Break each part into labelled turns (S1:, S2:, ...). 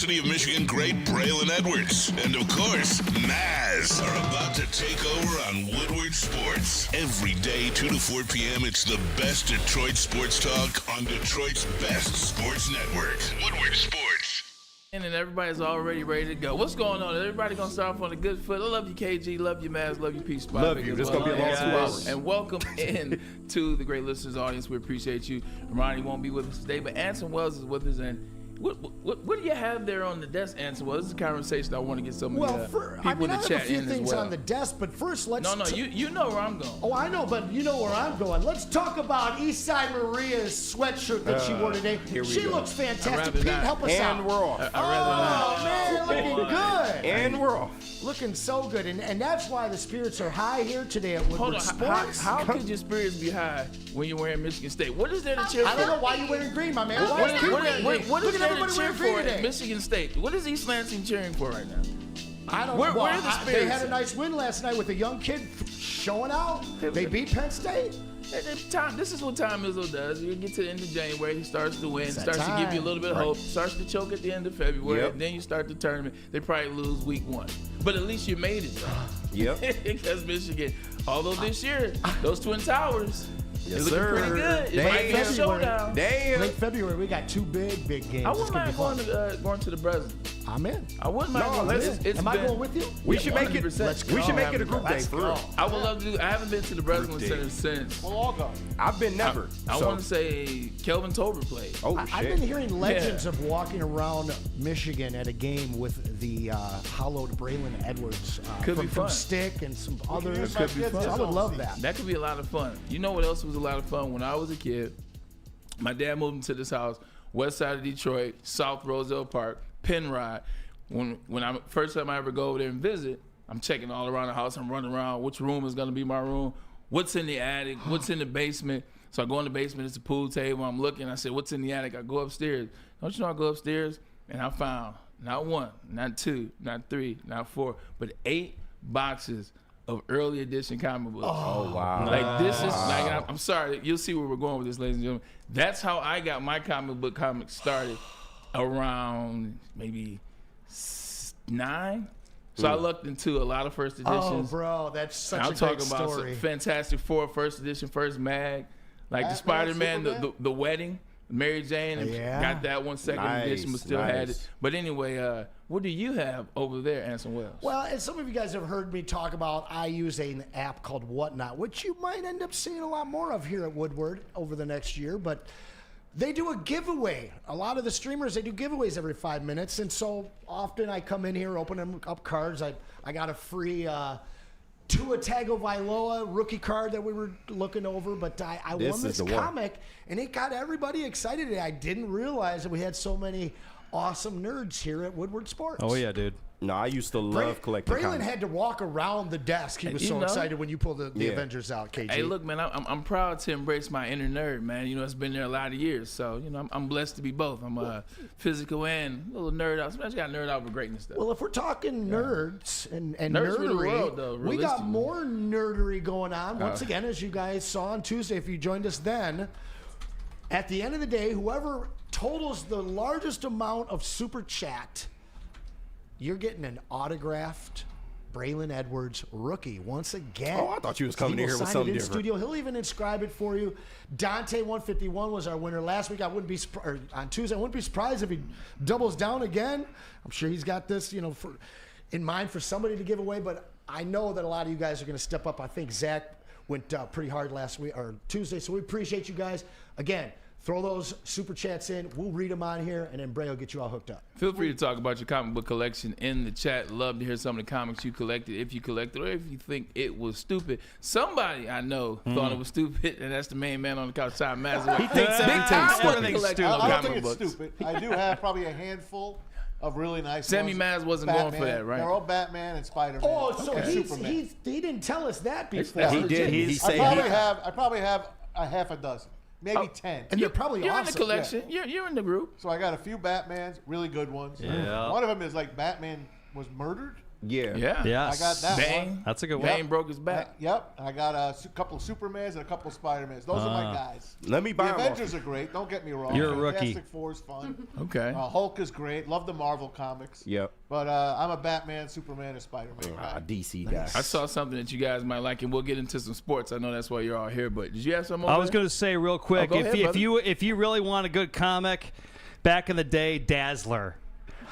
S1: City of Michigan great Braylon Edwards and, of course, Maz are about to take over on Woodward Sports. Every day, 2 to 4 p.m., it's the best Detroit sports talk on Detroit's best sports network, Woodward Sports.
S2: And everybody's already ready to go. What's going on? Everybody gonna start off on a good foot. I love you, KG. Love you, Maz. Love you, Peace.
S3: Love you. This gonna be a long 2 hours.
S2: And welcome in to the great listeners audience. We appreciate you. Ermanni won't be with us today, but Anson Wells is with us. And what do you have there on the desk, Anson? Well, this is a conversation I want to get some of the people in the chat in as well.
S4: I have a few things on the desk, but first let's...
S2: No, you know where I'm going.
S4: Oh, I know, but you know where I'm going. Let's talk about Eastside Maria's sweatshirt that she wore today. She looks fantastic. Pete, help us out.
S3: And we're off.
S4: Oh, man, looking good.
S3: And we're off.
S4: Looking so good. And that's why the spirits are high here today at Woodward Sports.
S2: How could your spirits be high when you're wearing Michigan State? What is there to cheer for?
S4: I don't know why you're wearing green, my man.
S2: What is there to
S4: everybody
S2: cheer
S4: wearing green
S2: for
S4: today?
S2: at Michigan State? What is East Lansing cheering for right now?
S4: I don't
S2: Where
S4: know.
S2: are the spirits?
S4: They had a nice win last night with a young kid showing out. They beat Penn State.
S2: This is what Tom Izzo does. You get to the end of January, he starts to win, starts to give you a little bit of hope, starts to choke at the end of February, and then you start the tournament. They probably lose week 1. But at least you made it, though.
S3: Yep.
S2: Because Michigan, although this year, those Twin Towers,
S3: yes,
S2: looking
S3: sir.
S2: pretty good. It might be a showdown.
S3: Damn.
S4: Late February, we got 2 big games.
S2: I wouldn't mind going to the Breslin.
S4: I'm in.
S2: I wouldn't mind going.
S4: Am I going with you?
S3: We should make it. We should make it a group day
S4: Let's
S3: for
S4: go.
S3: real.
S2: I would love to do. I haven't been to the Breslin Center since.
S5: We'll all go.
S3: I've been never.
S2: I want to say Kelvin Tober played.
S3: Oh
S4: I've
S3: shit.
S4: been hearing legends of walking around Michigan at a game with the hollowed Braylon Edwards from Stick and some others.
S2: Could be fun.
S4: I would love that.
S2: That could be a lot of fun. You know what else was a lot of fun? When I was a kid, my dad moved into this house, west side of Detroit, South Roselle Park, Penrod. When I first time I ever go over there and visit, I'm checking all around the house. I'm running around. Which room is going to be my room? What's in the attic? What's in the basement? So I go in the basement. It's a pool table. I'm looking. I said, what's in the attic? I go upstairs. Don't you know I go upstairs? And I found not 1, not 2, not 3, not 4, but 8 boxes of early edition comic books.
S3: Oh, wow.
S2: Like, this is, like, I'm sorry. You'll see where we're going with this, ladies and gentlemen. That's how I got my comics started around maybe 9. So I looked into a lot of first editions.
S4: Oh, bro, that's such a great
S2: story. I'm
S4: story.
S2: talking about Fantastic Four, first edition, first mag. Like the Spider-Man, the wedding, Mary Jane, and got that one, second edition, but still had it. But anyway, what do you have over there, Anson Wells?
S4: Well, as some of you guys have heard me talk about, I use an app called Whatnot, which you might end up seeing a lot more of here at Woodward over the next year. But they do a giveaway. A lot of the streamers, they do giveaways every 5 minutes. And so often I come in here, open up cards. I got a free Tua Tagovailoa rookie card that we were looking over. But I won this comic, and it got everybody excited. I didn't realize that we had so many awesome nerds here at Woodward Sports.
S6: Oh, yeah, dude.
S3: No, I used to love collecting
S4: Braylon
S3: comics.
S4: had to walk around the desk. He was so excited when you pulled the Avengers out, KG.
S2: Hey, look, man, I'm proud to embrace my inner nerd, man. You know, it's been there a lot of years. So, you know, I'm blessed to be both. I'm a physical and a little nerd out. Sometimes you got nerd out for greatness, though.
S4: Well, if we're talking nerds and
S2: nerds
S4: nerdery,
S2: the world, though,
S4: we got more nerdery going on. Once again, as you guys saw on Tuesday, if you joined us then, at the end of the day, whoever totals the largest amount of Super Chat, you're getting an autographed Braylon Edwards rookie once again.
S3: Oh, I thought you was coming in here with something different.
S4: Studio. He'll even inscribe it for you. Dante 151 was our winner last week. On Tuesday, I wouldn't be surprised if he doubles down again. I'm sure he's got this, in mind for somebody to give away. But I know that a lot of you guys are going to step up. I think Zach went pretty hard last week or Tuesday, so we appreciate you guys. Again, throw those super chats in. We'll read them on here, and then Bray will get you all hooked up.
S2: Feel free to talk about your comic book collection in the chat. Love to hear some of the comics you collected, if you collected, or if you think it was stupid. Somebody I know thought it was stupid, and that's the main man on the couch, Tom Mazza.
S6: He thinks everything's stupid.
S5: I don't think it's stupid. I do have probably a handful of really nice
S2: Sammy
S5: ones.
S2: Maz wasn't
S5: Batman.
S2: going for that, right?
S5: They're all Batman and Spider-Man.
S4: Oh, so
S5: and
S4: he
S5: Superman.
S4: didn't tell us that before.
S3: He did.
S5: I probably have a half a dozen, maybe 10.
S4: And they're probably
S2: You're
S4: awesome.
S2: in the collection.
S5: Yeah.
S2: You're in the group.
S5: So I got a few Batmans, really good ones.
S6: Yeah.
S5: One of them is like Batman was murdered.
S3: Yeah.
S6: Yes.
S5: I got that
S2: Bane.
S5: one.
S6: That's a good one.
S2: Bane broke his back.
S5: Yep. I got a couple of Supermans and a couple of Spider-Mans. Those are my guys.
S3: Let me buy
S5: The
S3: them
S5: Avengers are great. Don't get me wrong.
S6: You're a rookie.
S5: Fantastic Four is fun.
S2: Okay.
S5: Hulk is great. Love the Marvel comics.
S3: Yep.
S5: But I'm a Batman, Superman, and Spider-Man guy.
S3: A DC guy.
S2: I saw something that you guys might like, and we'll get into some sports. I know that's why you're all here, but did you have something?
S6: I was going to say real quick,
S2: go ahead,
S6: if you really want a good comic, back in the day, Dazzler.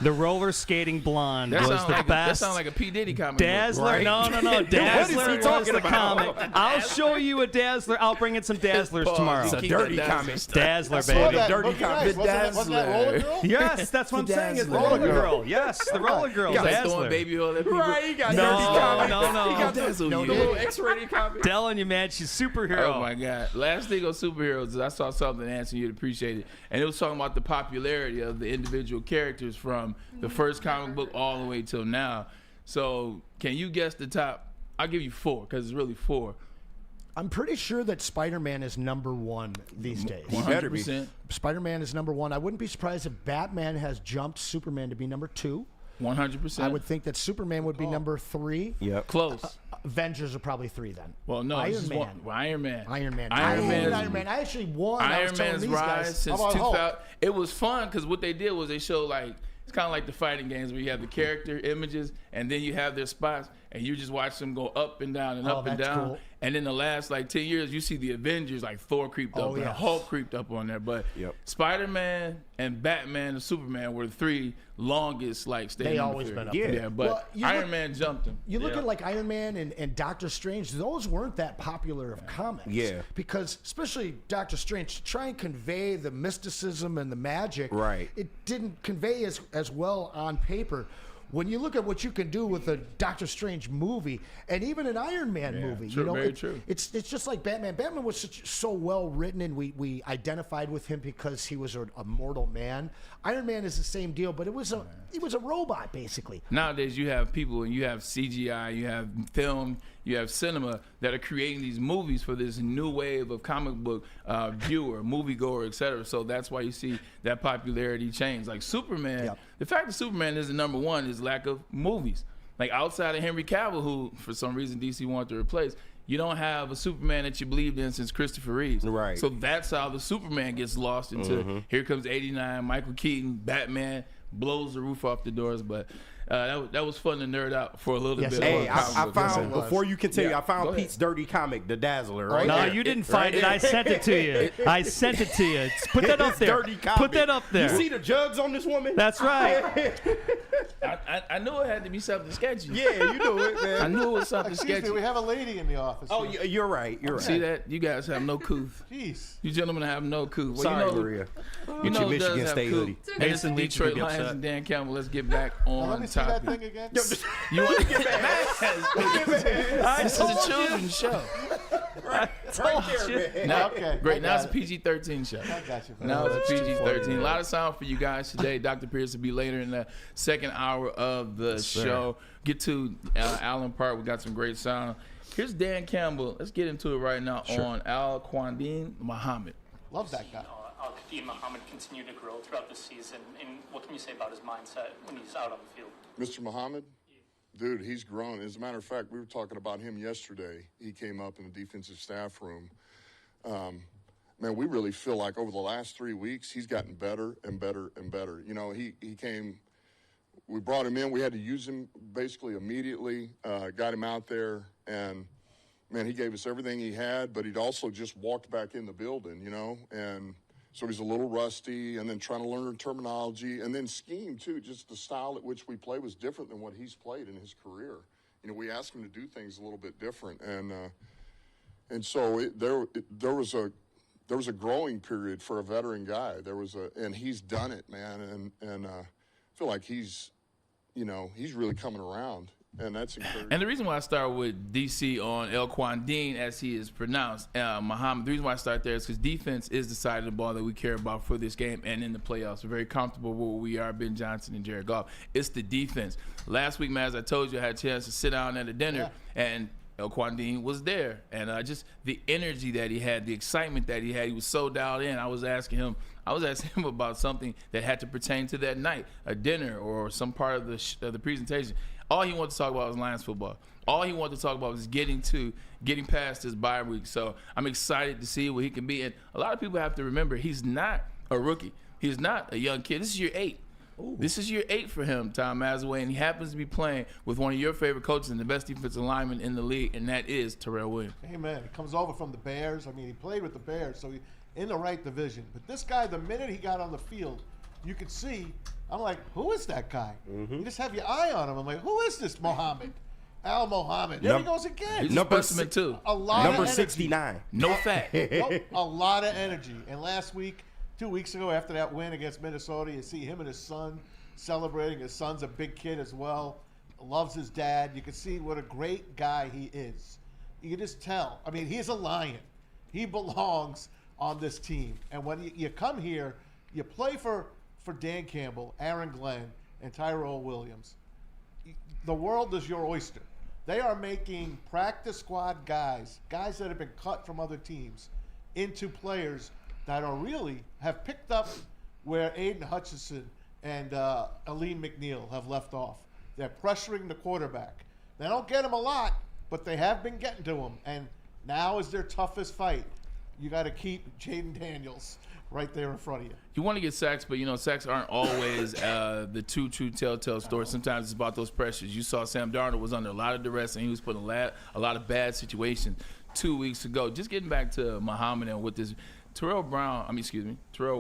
S6: The roller skating blonde was the best.
S2: That sounds like a P. Diddy comic.
S6: Dazzler,
S2: book, right?
S6: no. Dazzler
S3: What is he
S6: was
S3: talking
S6: the
S3: about?
S6: comic. I'll show you a Dazzler. I'll bring in some Dazzlers
S2: Pause.
S6: tomorrow.
S2: Just
S3: a
S2: keep
S3: dirty
S2: that Dazzler
S3: comic.
S2: stuff.
S6: Dazzler,
S5: Saw
S6: baby.
S5: that.
S3: dirty
S5: Boogie
S3: comic.
S5: Nights. Wasn't that Roller Girl?
S6: Yes, that's what I'm saying. It's
S4: Dazzler.
S6: Roller Girl. Yes, the Roller Girl.
S2: Like
S6: Dazzler.
S2: throwing baby oil at people.
S3: Right, he got dirty
S6: No,
S3: comic.
S6: no.
S3: He got
S2: Dazzle
S3: no,
S2: you.
S3: the little X-rated comic.
S6: Telling you, man, she's superhero.
S2: Oh my God! Last thing on superheroes is I saw something, Anson, you'd appreciate it, and it was talking about the popularity of the individual characters from the first comic book all the way till now. So, can you guess the top? I'll give you 4 because it's really 4.
S4: I'm pretty sure that Spider-Man is number 1 these days.
S3: He better be.
S2: 100%.
S4: Spider-Man is number 1. I wouldn't be surprised if Batman has jumped Superman to be number 2.
S2: 100%.
S4: I would think that Superman would be number 3.
S3: Yep.
S2: Close.
S4: Avengers are probably 3 then.
S2: Well, no.
S4: Iron
S2: this is
S4: Man.
S2: Iron Man.
S4: Iron Man.
S2: Iron
S4: I hate
S2: Man's-
S4: Iron Man. I actually won. I was
S2: Iron
S4: telling
S2: Man's
S4: these
S2: rise
S4: guys.
S2: since
S5: How about
S2: 2000.
S5: Hulk?
S2: It was fun because what they did was they showed like it's kind of like the fighting games where you have the character images and then you have their spots and you just watch them go up and down and
S4: Oh,
S2: up and
S4: that's
S2: down.
S4: cool.
S2: And in the last like 10 years, you see the Avengers like Thor creeped up and
S4: yeah.
S2: Hulk creeped up on there. But
S3: Yep.
S2: Spider-Man and Batman and Superman were the 3 longest like staying.
S4: They
S2: number
S4: always
S2: 3.
S4: been up
S3: Yeah.
S4: there.
S2: Yeah, but
S4: Well, you
S2: Iron
S4: look-
S2: Man jumped him.
S4: You look at like Iron Man and Doctor Strange, those weren't that popular of comics.
S3: Yeah.
S4: Because especially Doctor Strange, to try and convey the mysticism and the magic,
S3: Right.
S4: it didn't convey as well on paper. When you look at what you can do with a Doctor Strange movie and even an Iron Man movie,
S2: true,
S4: you know,
S2: very true.
S4: It's just like Batman. Batman was so well written, and we identified with him because he was a mortal man. Iron Man is the same deal, but he was a robot basically.
S2: Nowadays, you have people and you have CGI, you have film, you have cinema that are creating these movies for this new wave of comic book viewer, moviegoer, etc. So that's why you see that popularity change. Like Superman,
S4: Yep.
S2: the fact that Superman is the number 1 is lack of movies. Like outside of Henry Cavill, who for some reason DC wanted to replace, you don't have a Superman that you believed in since Christopher Reeves.
S3: Right.
S2: So that's how the Superman gets lost into here comes 89, Michael Keaton, Batman, blows the roof off the doors. But that was fun to nerd out for a little
S4: Yes,
S2: bit.
S4: it
S2: on
S3: Hey,
S2: the
S3: I
S2: comic book.
S3: found, before you continue,
S2: Yeah,
S3: I found
S2: go ahead.
S3: Pete's dirty comic, The Dazzler, right
S6: No,
S3: there.
S6: you didn't
S3: Right
S6: find it.
S3: there.
S6: I sent it to you. I sent it to you. Put that up
S3: His
S6: there.
S3: dirty comic.
S6: Put that up there.
S3: You see the jugs on this woman?
S6: That's right.
S2: I knew it had to be something sketchy.
S3: Yeah, you do it, man.
S2: I knew it was something
S5: Excuse
S2: sketchy.
S5: me, we have a lady in the office.
S3: Oh,
S5: here.
S3: you're right. You're right.
S2: See that? You guys have no couth.
S5: Jeez.
S2: You gentlemen have no couth. Well,
S3: Sorry,
S2: you know,
S3: Maria.
S2: You know
S3: your
S2: who does
S3: Michigan
S2: have
S3: State
S2: couth?
S3: hoodie.
S2: Mason,
S6: Leach
S2: Detroit
S6: would be
S2: Lions,
S6: upset.
S2: and Dan Campbell. Let's get back
S5: Now,
S2: on
S5: let me see that
S2: topic.
S5: thing again.
S2: You want to get back? This is a children's show.
S3: Right there, man.
S2: Now,
S5: Okay,
S2: great.
S5: I
S2: Now it's a
S5: got it.
S2: PG-13 show.
S5: I got you.
S2: Now it's a PG-13. A lot of sound for you guys today. Dr. Pierce will be later in the second hour of the show. Get to Allen Park. We got some great sound. Here's Dan Campbell. Let's get into it right now on Al-Quadin Muhammad.
S5: Love that guy.
S7: Al-Quadin Muhammad continued to grow throughout the season. And what can you say about his mindset when he's out on the field?
S8: Mr. Muhammad, dude, he's grown. As a matter of fact, we were talking about him yesterday. He came up in the defensive staff room. Man, we really feel like over the last 3 weeks, he's gotten better and better and better. You know, he came, we brought him in. We had to use him basically immediately, got him out there, and, man, he gave us everything he had, but he'd also just walked back in the building, you know, and so he's a little rusty, and then trying to learn terminology, and then scheme, too. Just the style at which we play was different than what he's played in his career. You know, we asked him to do things a little bit different, and so there was a growing period for a veteran guy. And he's done it, man, and I feel like he's really coming around. And that's encouraging.
S2: And the reason why I start with DC on Al-Quadin, as he is pronounced, Muhammad, the reason why I start there is because defense is the side of the ball that we care about for this game and in the playoffs. We're very comfortable where we are, Ben Johnson and Jared Goff. It's the defense. Last week, man, as I told you, I had a chance to sit down at a dinner, and Quandine was there, and just the energy that he had, the excitement that he had, he was so dialed in. I was asking him about something that had to pertain to that night, a dinner or some part of the presentation. All he wanted to talk about was Lions football. All he wanted to talk about was getting past this bye week. So I'm excited to see what he can be. And a lot of people have to remember, he's not a rookie. He's not a young kid. This is year 8. Ooh. This is year 8 for him, Tom Mazaway, and he happens to be playing with one of your favorite coaches and the best defensive lineman in the league, and that is Terrell Williams.
S5: Amen. He comes over from the Bears. I mean, he played with the Bears, so he's in the right division. But this guy, the minute he got on the field, you could see, I'm like, who is that guy? You just have your eye on him. I'm like, who is this Muhammad? Al Muhammad. There he goes again.
S2: He's a specimen, too.
S5: A lot
S3: Number
S5: of
S3: 69.
S2: No fat.
S5: Nope, a lot of energy. And last week, 2 weeks ago, after that win against Minnesota, you see him and his son celebrating. His son's a big kid as well. Loves his dad. You can see what a great guy he is. You can just tell. I mean, he's a Lion. He belongs on this team. And when you come here, you play for Dan Campbell, Aaron Glenn, and Tyrell Williams. The world is your oyster. They are making practice squad guys that have been cut from other teams, into players that are really have picked up where Aiden Hutchinson and Aleem McNeil have left off. They're pressuring the quarterback. They don't get him a lot, but they have been getting to him. And now is their toughest fight. You got to keep Jaden Daniels right there in front of you.
S2: You want to get sacks, but, sacks aren't always the true telltale story. Sometimes it's about those pressures. You saw Sam Darnold was under a lot of duress, and he was put in a lot of bad situations 2 weeks ago. Just getting back to Muhammad and with this Terrell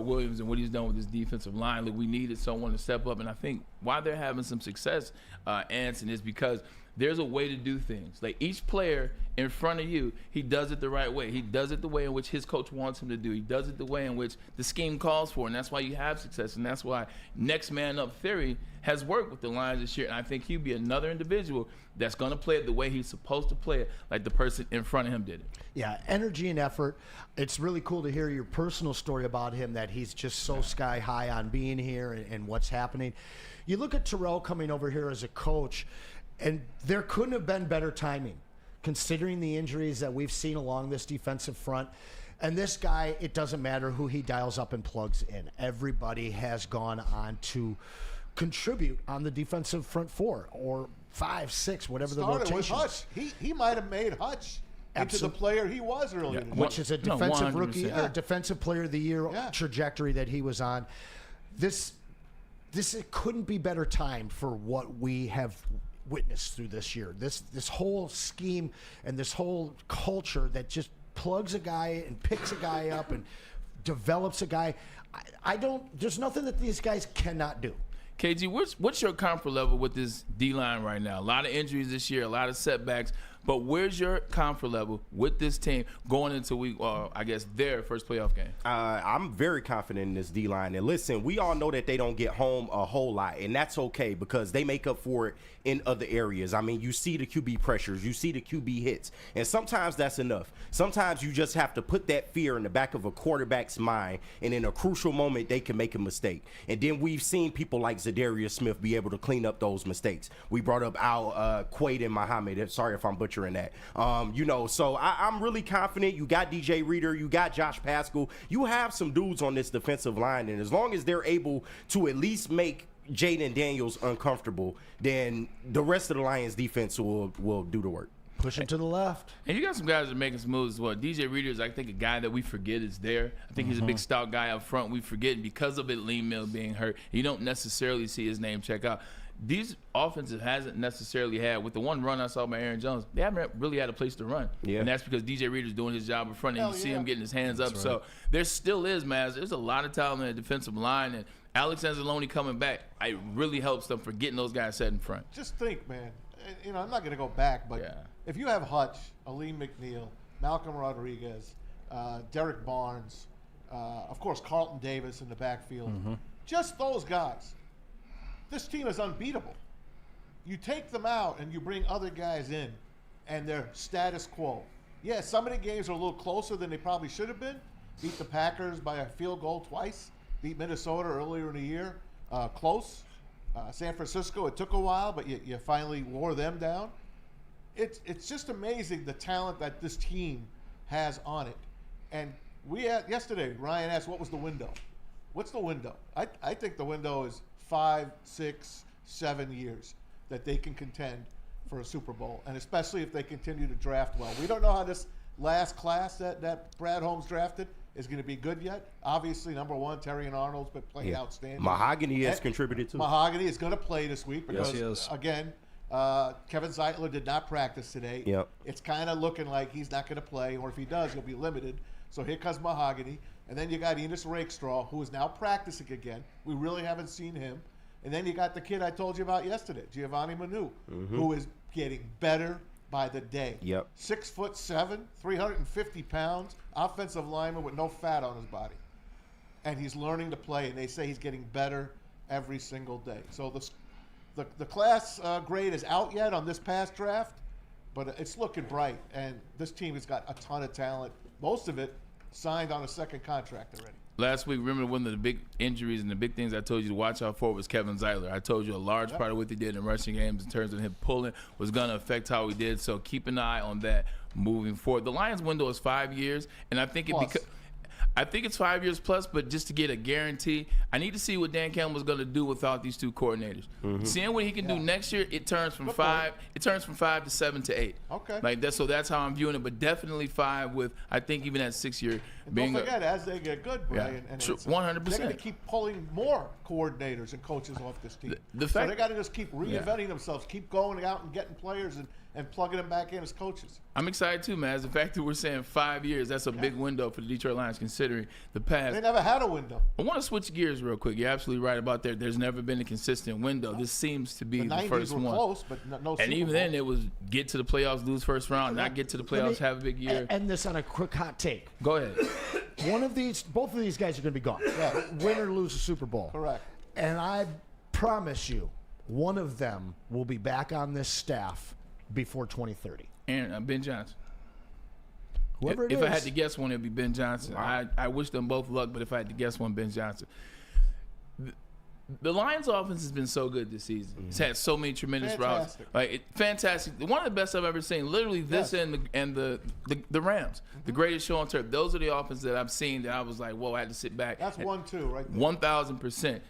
S2: Williams and what he's done with his defensive line. Look, we needed someone to step up, and I think why they're having some success, Anson, is because there's a way to do things. Like each player in front of you, he does it the right way. He does it the way in which his coach wants him to do. He does it the way in which the scheme calls for, and that's why you have success, and that's why next man up theory has worked with the Lions this year, and I think he'll be another individual that's going to play it the way he's supposed to play it, like the person in front of him did it.
S4: Yeah, energy and effort. It's really cool to hear your personal story about him, that he's just so sky high on being here and what's happening. You look at Terrell coming over here as a coach, and there couldn't have been better timing, considering the injuries that we've seen along this defensive front. And this guy, it doesn't matter who he dials up and plugs in. Everybody has gone on to contribute on the defensive front 4 or 5, 6, whatever the rotation is.
S5: Hutch. He might have made Hutch into the player he was earlier.
S4: Yeah. Which is a defensive rookie or defensive player of the year trajectory that he was on. This it couldn't be better time for what we have witnessed through this year. This whole scheme and this whole culture that just plugs a guy and picks a guy up and develops a guy. There's nothing that these guys cannot do.
S2: KG, what's your comfort level with this D-line right now? A lot of injuries this year, a lot of setbacks, but where's your comfort level with this team going into their first playoff game?
S3: I'm very confident in this D-line. And listen, we all know that they don't get home a whole lot, and that's okay because they make up for it in other areas. I mean, you see the QB pressures, you see the QB hits, and sometimes that's enough. Sometimes you just have to put that fear in the back of a quarterback's mind, and in a crucial moment, they can make a mistake. And then we've seen people like Zadarius Smith be able to clean up those mistakes. We brought up Quaid and Muhammad. Sorry if I'm butchering that. So I'm really confident. You got DJ Reader, you got Josh Pascal. You have some dudes on this defensive line, and as long as they're able to at least make Jaden Daniels uncomfortable, then the rest of the Lions defense will do the work.
S4: Pushing to the left.
S2: And you got some guys that are making some moves as well. DJ Reader is, I think, a guy that we forget is there. I think he's a big, stout guy up front. We forget because of Aleem Mill being hurt. You don't necessarily see his name check out. These offenses hasn't necessarily had, with the one run I saw by Aaron Jones, they haven't really had a place to run. Yeah. And that's because DJ Reader's doing his job in front, and you see him getting his hands up. Right. So there still is, man. There's a lot of talent in the defensive line, and Alex Anzalone coming back, it really helps them for getting those guys set in front.
S5: Just think, man. I'm not going to go back, but if you have Hutch, Aleem McNeil, Malcolm Rodriguez, Derek Barnes, of course Carlton Davis in the backfield, just those guys, this team is unbeatable. You take them out and you bring other guys in, and they're status quo. Yeah, some of the games are a little closer than they probably should have been. Beat the Packers by a field goal twice. Beat Minnesota earlier in the year, close. San Francisco, it took a while, but you finally wore them down. it's just amazing the talent that this team has on it. And we had yesterday, Ryan asked, what was the window? What's the window? I think the window is 5, 6, 7 years that they can contend for a Super Bowl, and especially if they continue to draft well. We don't know how this last class that Brad Holmes drafted is going to be good yet. Obviously, number one, Terry and Arnold's been playing outstanding.
S3: Mahogany has contributed too.
S5: Mahogany is going to play this week because,
S6: he is.
S5: again, Kevin Zeitler did not practice today.
S3: Yep.
S5: It's kind of looking like he's not going to play, or if he does, he'll be limited. So here comes Mahogany. And then you got Enos Rakestraw, who is now practicing again. We really haven't seen him. And then you got the kid I told you about yesterday, Giovanni Manu, who is getting better by the day.
S3: Yep.
S5: 6'7", 350 pounds, offensive lineman with no fat on his body. And he's learning to play, and they say he's getting better every single day. So the class grade is out yet on this past draft, but it's looking bright. And this team has got a ton of talent, most of it signed on a second contract already.
S2: Last week, remember one of the big injuries and the big things I told you to watch out for was Kevin Zeitler. I told you a large part of what he did in rushing games in terms of him pulling was going to affect how he did. So keep an eye on that moving forward. The Lions window is 5 years, and I think I think it's 5 years plus, but just to get a guarantee, I need to see what Dan Campbell is going to do without these two coordinators. Seeing what he can do next year, it turns from 5 to 7 to 8.
S5: Okay.
S2: Like that, so that's how I'm viewing it. But definitely 5 with, I think even at 6 year being.
S5: Don't forget, as they get good, Brian, and
S2: 100%.
S5: they're going to keep pulling more coordinators and coaches off this team.
S2: The
S5: so
S2: fact-
S5: they got to just keep reinventing themselves, keep going out and getting players and plugging them back in as coaches.
S2: I'm excited too, man. The fact that we're saying 5 years, that's a big window for the Detroit Lions considering the past.
S5: They never had a window.
S2: I want to switch gears real quick. You're absolutely right about that. There's never been a consistent window. This seems to be
S5: The
S2: the
S5: 90s
S2: first
S5: were
S2: one.
S5: close, but no Super
S2: And even
S5: Bowl.
S2: then, it was get to the playoffs, lose first round, not get to the playoffs, have a big year.
S4: End this on a quick hot take.
S2: Go ahead.
S4: Both of these guys are going to be gone.
S5: Yeah.
S4: Win or lose the Super Bowl.
S5: Correct.
S4: And I promise you, one of them will be back on this staff before 2030.
S2: And Ben Johnson.
S4: Whoever it
S2: if
S4: is.
S2: I had to guess one, it'd be Ben Johnson. I wish them both luck, but if I had to guess one, Ben Johnson. The Lions' offense has been so good this season. It's had so many tremendous
S5: Fantastic.
S2: routes. Fantastic. One of the best I've ever seen. Literally this and the Rams. The greatest show on turf. Those are the offenses that I've seen that I was like, whoa, I had to sit back.
S5: That's 1-2 right there.
S2: 1,000%.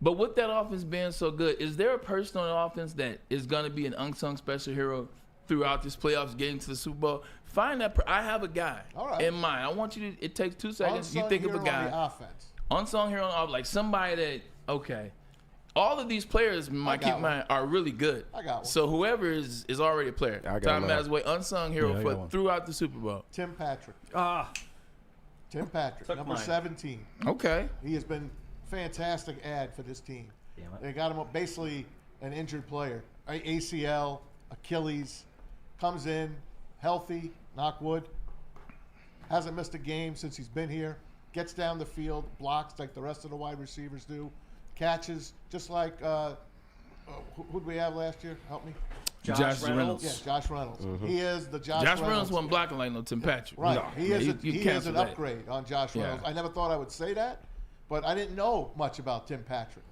S2: But with that offense being so good, is there a person on the offense that is going to be an unsung special hero throughout this playoffs, getting to the Super Bowl? Find that. I have a guy in mind. I want you to. It takes 2 seconds.
S5: Unsung
S2: You think of a
S5: hero
S2: guy.
S5: on the offense.
S2: Unsung hero on the offense, like somebody that. Okay. All of these players, keep in mind, are really good.
S5: I got one.
S2: So whoever is already a player.
S3: I got
S2: Time
S3: one.
S2: matters way. Unsung hero throughout the Super Bowl.
S5: Tim Patrick. Tim Patrick,
S6: Took
S5: number
S6: mine.
S5: 17.
S2: Okay.
S5: He has been fantastic ad for this team. They got him basically an injured player. ACL, Achilles, comes in healthy, knock wood. Hasn't missed a game since he's been here. Gets down the field, blocks like the rest of the wide receivers do. Catches just like who did we have last year? Help me.
S2: Josh Reynolds.
S5: Yeah, Josh Reynolds. He is the Josh
S2: Reynolds
S5: Reynolds
S2: wasn't blocking like no Tim Patrick.
S5: Right.
S2: No.
S5: He is an upgrade on Josh
S2: Yeah.
S5: Reynolds. I never thought I would say that, but I didn't know much about Tim Patrick.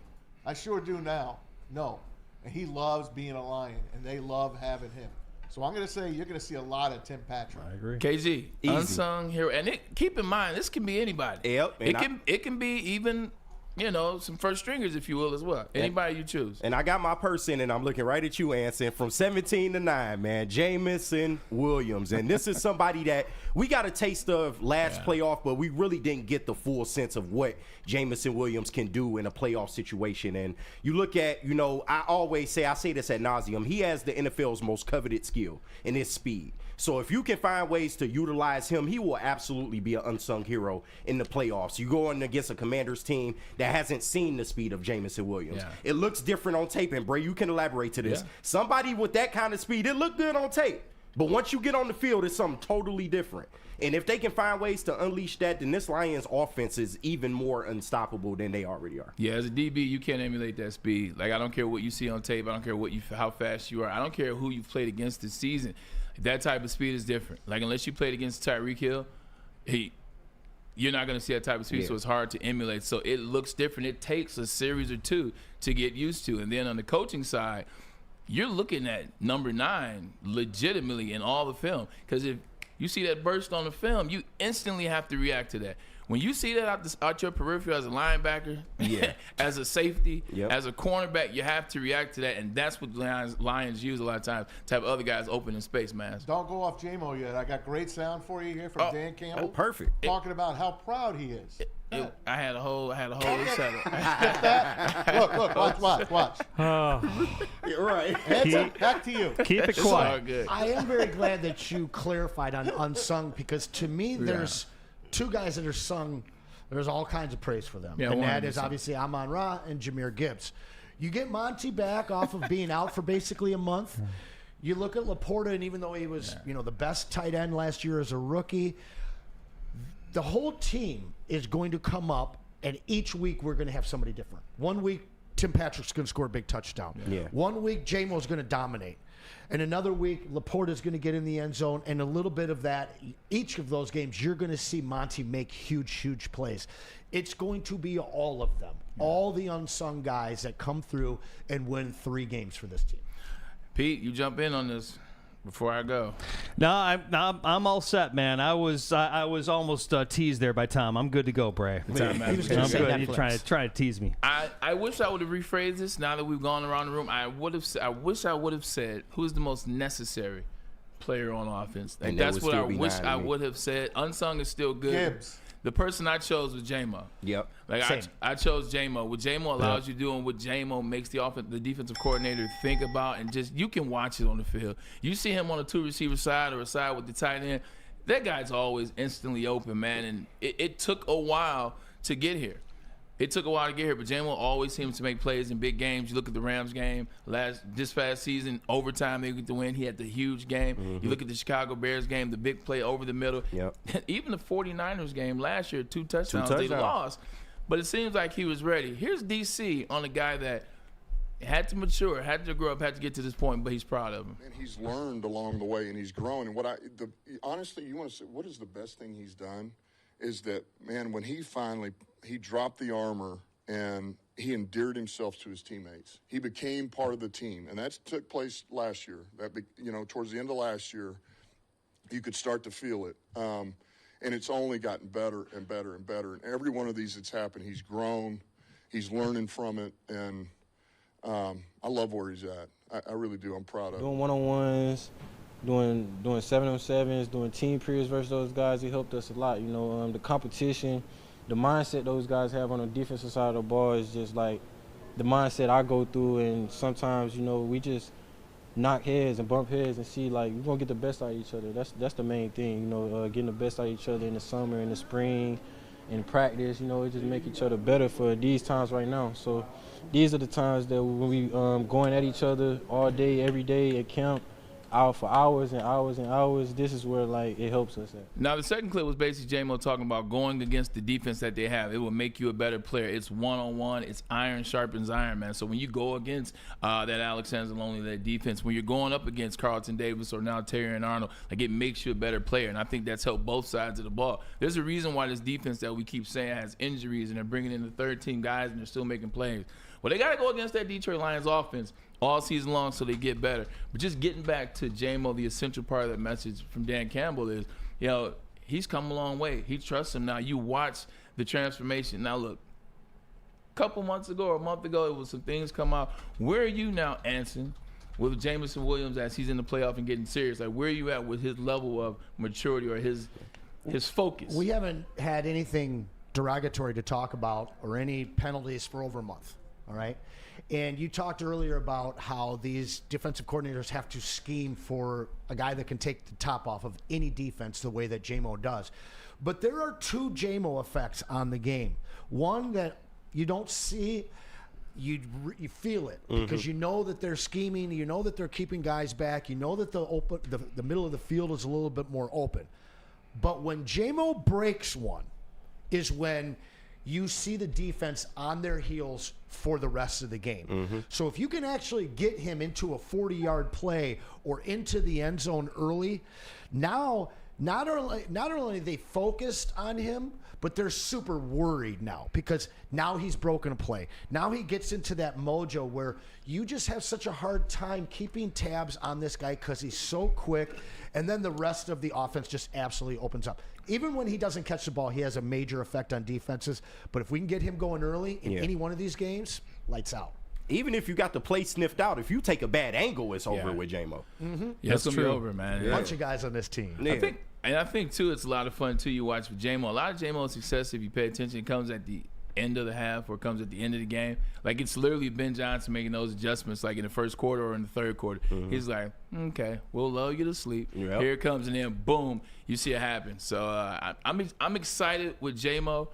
S5: I sure do now. No. And he loves being a Lion, and they love having him. So I'm going to say you're going to see a lot of Tim Patrick.
S6: I agree.
S2: KG,
S3: Easy.
S2: unsung hero, and keep in mind this can be anybody.
S3: Yep, and
S2: It can be even some first stringers, if you will, as well. Anybody you choose.
S3: And I got my person, and I'm looking right at you, Anson, from 17 to 9, man. Jamison Williams. And this is somebody that we got a taste of last playoff, but we really didn't get the full sense of what Jamison Williams can do in a playoff situation. And you look at, I say this ad nauseum, he has the NFL's most coveted skill, and his speed. So if you can find ways to utilize him, he will absolutely be an unsung hero in the playoffs. You go in against a Commanders team that hasn't seen the speed of Jamison Williams.
S2: Yeah.
S3: It looks different on tape, and Bray, you can elaborate to this.
S2: Yeah.
S3: Somebody with that kind of speed, it looked good on tape. But once you get on the field, it's something totally different. And if they can find ways to unleash that, then this Lions offense is even more unstoppable than they already are.
S2: Yeah, as a DB, you can't emulate that speed. Like, I don't care what you see on tape. I don't care how fast you are. I don't care who you've played against this season. That type of speed is different. Like, unless you played against Tyreek Hill, you're not going to see that type of speed, so it's hard to emulate. So it looks different. It takes a series or two to get used to. And then on the coaching side, you're looking at number 9 legitimately in all the film. Because if you see that burst on the film, you instantly have to react to that. When you see that out your peripheral as a linebacker, as a safety, as a cornerback, you have to react to that, and that's what Lions use a lot of times to have other guys open in space, man.
S5: Don't go off J-Mo yet. I got great sound for you here from Dan Campbell.
S3: Oh, perfect.
S5: Talking about how proud he is.
S2: I had a whole setup.
S5: Look, watch.
S3: You're right.
S5: Anson, back to you.
S6: Keep it
S2: It's all
S6: quiet.
S2: good.
S4: I am very glad that you clarified on unsung, because to me, there's two guys that are sung. There's all kinds of praise for them.
S2: Yeah,
S4: and that
S2: 100%.
S4: is obviously Amon-Ra and Jahmyr Gibbs. You get Monty back off of being out for basically a month. You look at Laporta, and even though he was, the best tight end last year as a rookie, the whole team is going to come up, and each week we're going to have somebody different. One week, Tim Patrick's going to score a big touchdown.
S3: Yeah.
S4: One week, J-Mo's going to dominate. And another week, Laporta's going to get in the end zone, and a little bit of that. Each of those games, you're going to see Monty make huge plays. It's going to be all of them, all the unsung guys that come through and win 3 games for this team.
S2: Pete, you jump in on this before I go.
S6: No, I'm all set, man. I was almost teased there by Tom. I'm good to go, Bray.
S4: He was
S6: I'm
S4: going to say
S6: good.
S4: Netflix.
S6: You're trying to tease me.
S2: I wish I would have rephrased this. Now that we've gone around the room, I wish I would have said who's the most necessary player on offense.
S3: And
S2: That's
S3: that would
S2: what I
S3: still be
S2: wish
S3: 9
S2: I
S3: to me.
S2: would have said. Unsung is still good.
S5: Gibbs.
S2: The person I chose was J-Mo.
S3: Yep.
S2: Like
S4: Same.
S2: I chose J-Mo. What J-Mo allows you to do, and what J-Mo makes the defensive coordinator think about, and just you can watch it on the field. You see him on a 2-receiver side or a side with the tight end, that guy's always instantly open, man. And it took a while to get here. But J-Mo always seems to make plays in big games. You look at the Rams game this past season, overtime they get the win. He had the huge game. You look at the Chicago Bears game, the big play over the middle.
S3: Yep.
S2: Even the 49ers game last year, 2 touchdowns. They lost. But it seems like he was ready. Here's DC on a guy that had to mature, had to grow up, had to get to this point, but he's proud of him.
S8: And he's learned along the way, and he's grown. And honestly, you want to say, what is the best thing he's done? Is that, man, when he dropped the armor and he endeared himself to his teammates. He became part of the team, and that took place last year. Towards the end of last year, you could start to feel it. And it's only gotten better and better and better. And every one of these that's happened, he's grown, he's learning from it, and I love where he's at. I really do. I'm proud of him.
S9: Doing one-on-ones, doing 7-on-7s, doing team periods versus those guys, it helped us a lot. The competition, the mindset those guys have on the defensive side of the ball is just like the mindset I go through, and sometimes, we just knock heads and bump heads and see, like, we're going to get the best out of each other. That's the main thing, getting the best out of each other in the summer, in the spring, in practice, it just make each other better for these times right now. So these are the times that when we going at each other all day, every day at camp, out for hours and hours and hours, this is where, like, it helps us at.
S2: Now, the second clip was basically J-Mo talking about going against the defense that they have. It will make you a better player. It's one-on-one. It's iron sharpens iron, man. So when you go against that Alex Anzalone, that defense, when you're going up against Carlton Davis or now Terry and Arnold, like, it makes you a better player. And I think that's helped both sides of the ball. There's a reason why this defense that we keep saying has injuries, and they're bringing in the third-team guys, and they're still making plays. Well, they got to go against that Detroit Lions offense all season long so they get better. But just getting back to J-Mo, the essential part of that message from Dan Campbell is, he's come a long way. He trusts him now. You watch the transformation. Now, look, a couple months ago or a month ago, it was some things come out. Where are you now, Anson, with Jameson Williams as he's in the playoff and getting serious? Like, where are you at with his level of maturity or his focus?
S4: We haven't had anything derogatory to talk about or any penalties for over a month, all right? And you talked earlier about how these defensive coordinators have to scheme for a guy that can take the top off of any defense the way that J-Mo does. But there are 2 J-Mo effects on the game. One that you don't see, you feel it because you know that they're scheming, you know that they're keeping guys back, you know that the middle of the field is a little bit more open. But when J-Mo breaks one is when you see the defense on their heels for the rest of the game. So if you can actually get him into a 40-yard play or into the end zone early, now not only they focused on him, but they're super worried now because now he's broken a play. Now he gets into that mojo where you just have such a hard time keeping tabs on this guy because he's so quick, and then the rest of the offense just absolutely opens up. Even when he doesn't catch the ball, he has a major effect on defenses. But if we can get him going early in any one of these games, lights out.
S3: Even if you got the play sniffed out, if you take a bad angle, it's over with J-Mo.
S2: Yeah, it's going to be over, man.
S4: A bunch of guys on this team.
S3: Yeah.
S2: I think, too, it's a lot of fun, too, you watch with J-Mo. A lot of J-Mo's success, if you pay attention, comes at the end of the half or comes at the end of the game. Like, it's literally Ben Johnson making those adjustments, like in the first quarter or in the third quarter. He's like, okay, we'll lull you to sleep.
S3: Yep.
S2: Here it comes, and then, boom, you see it happen. So I'm excited with J-Mo.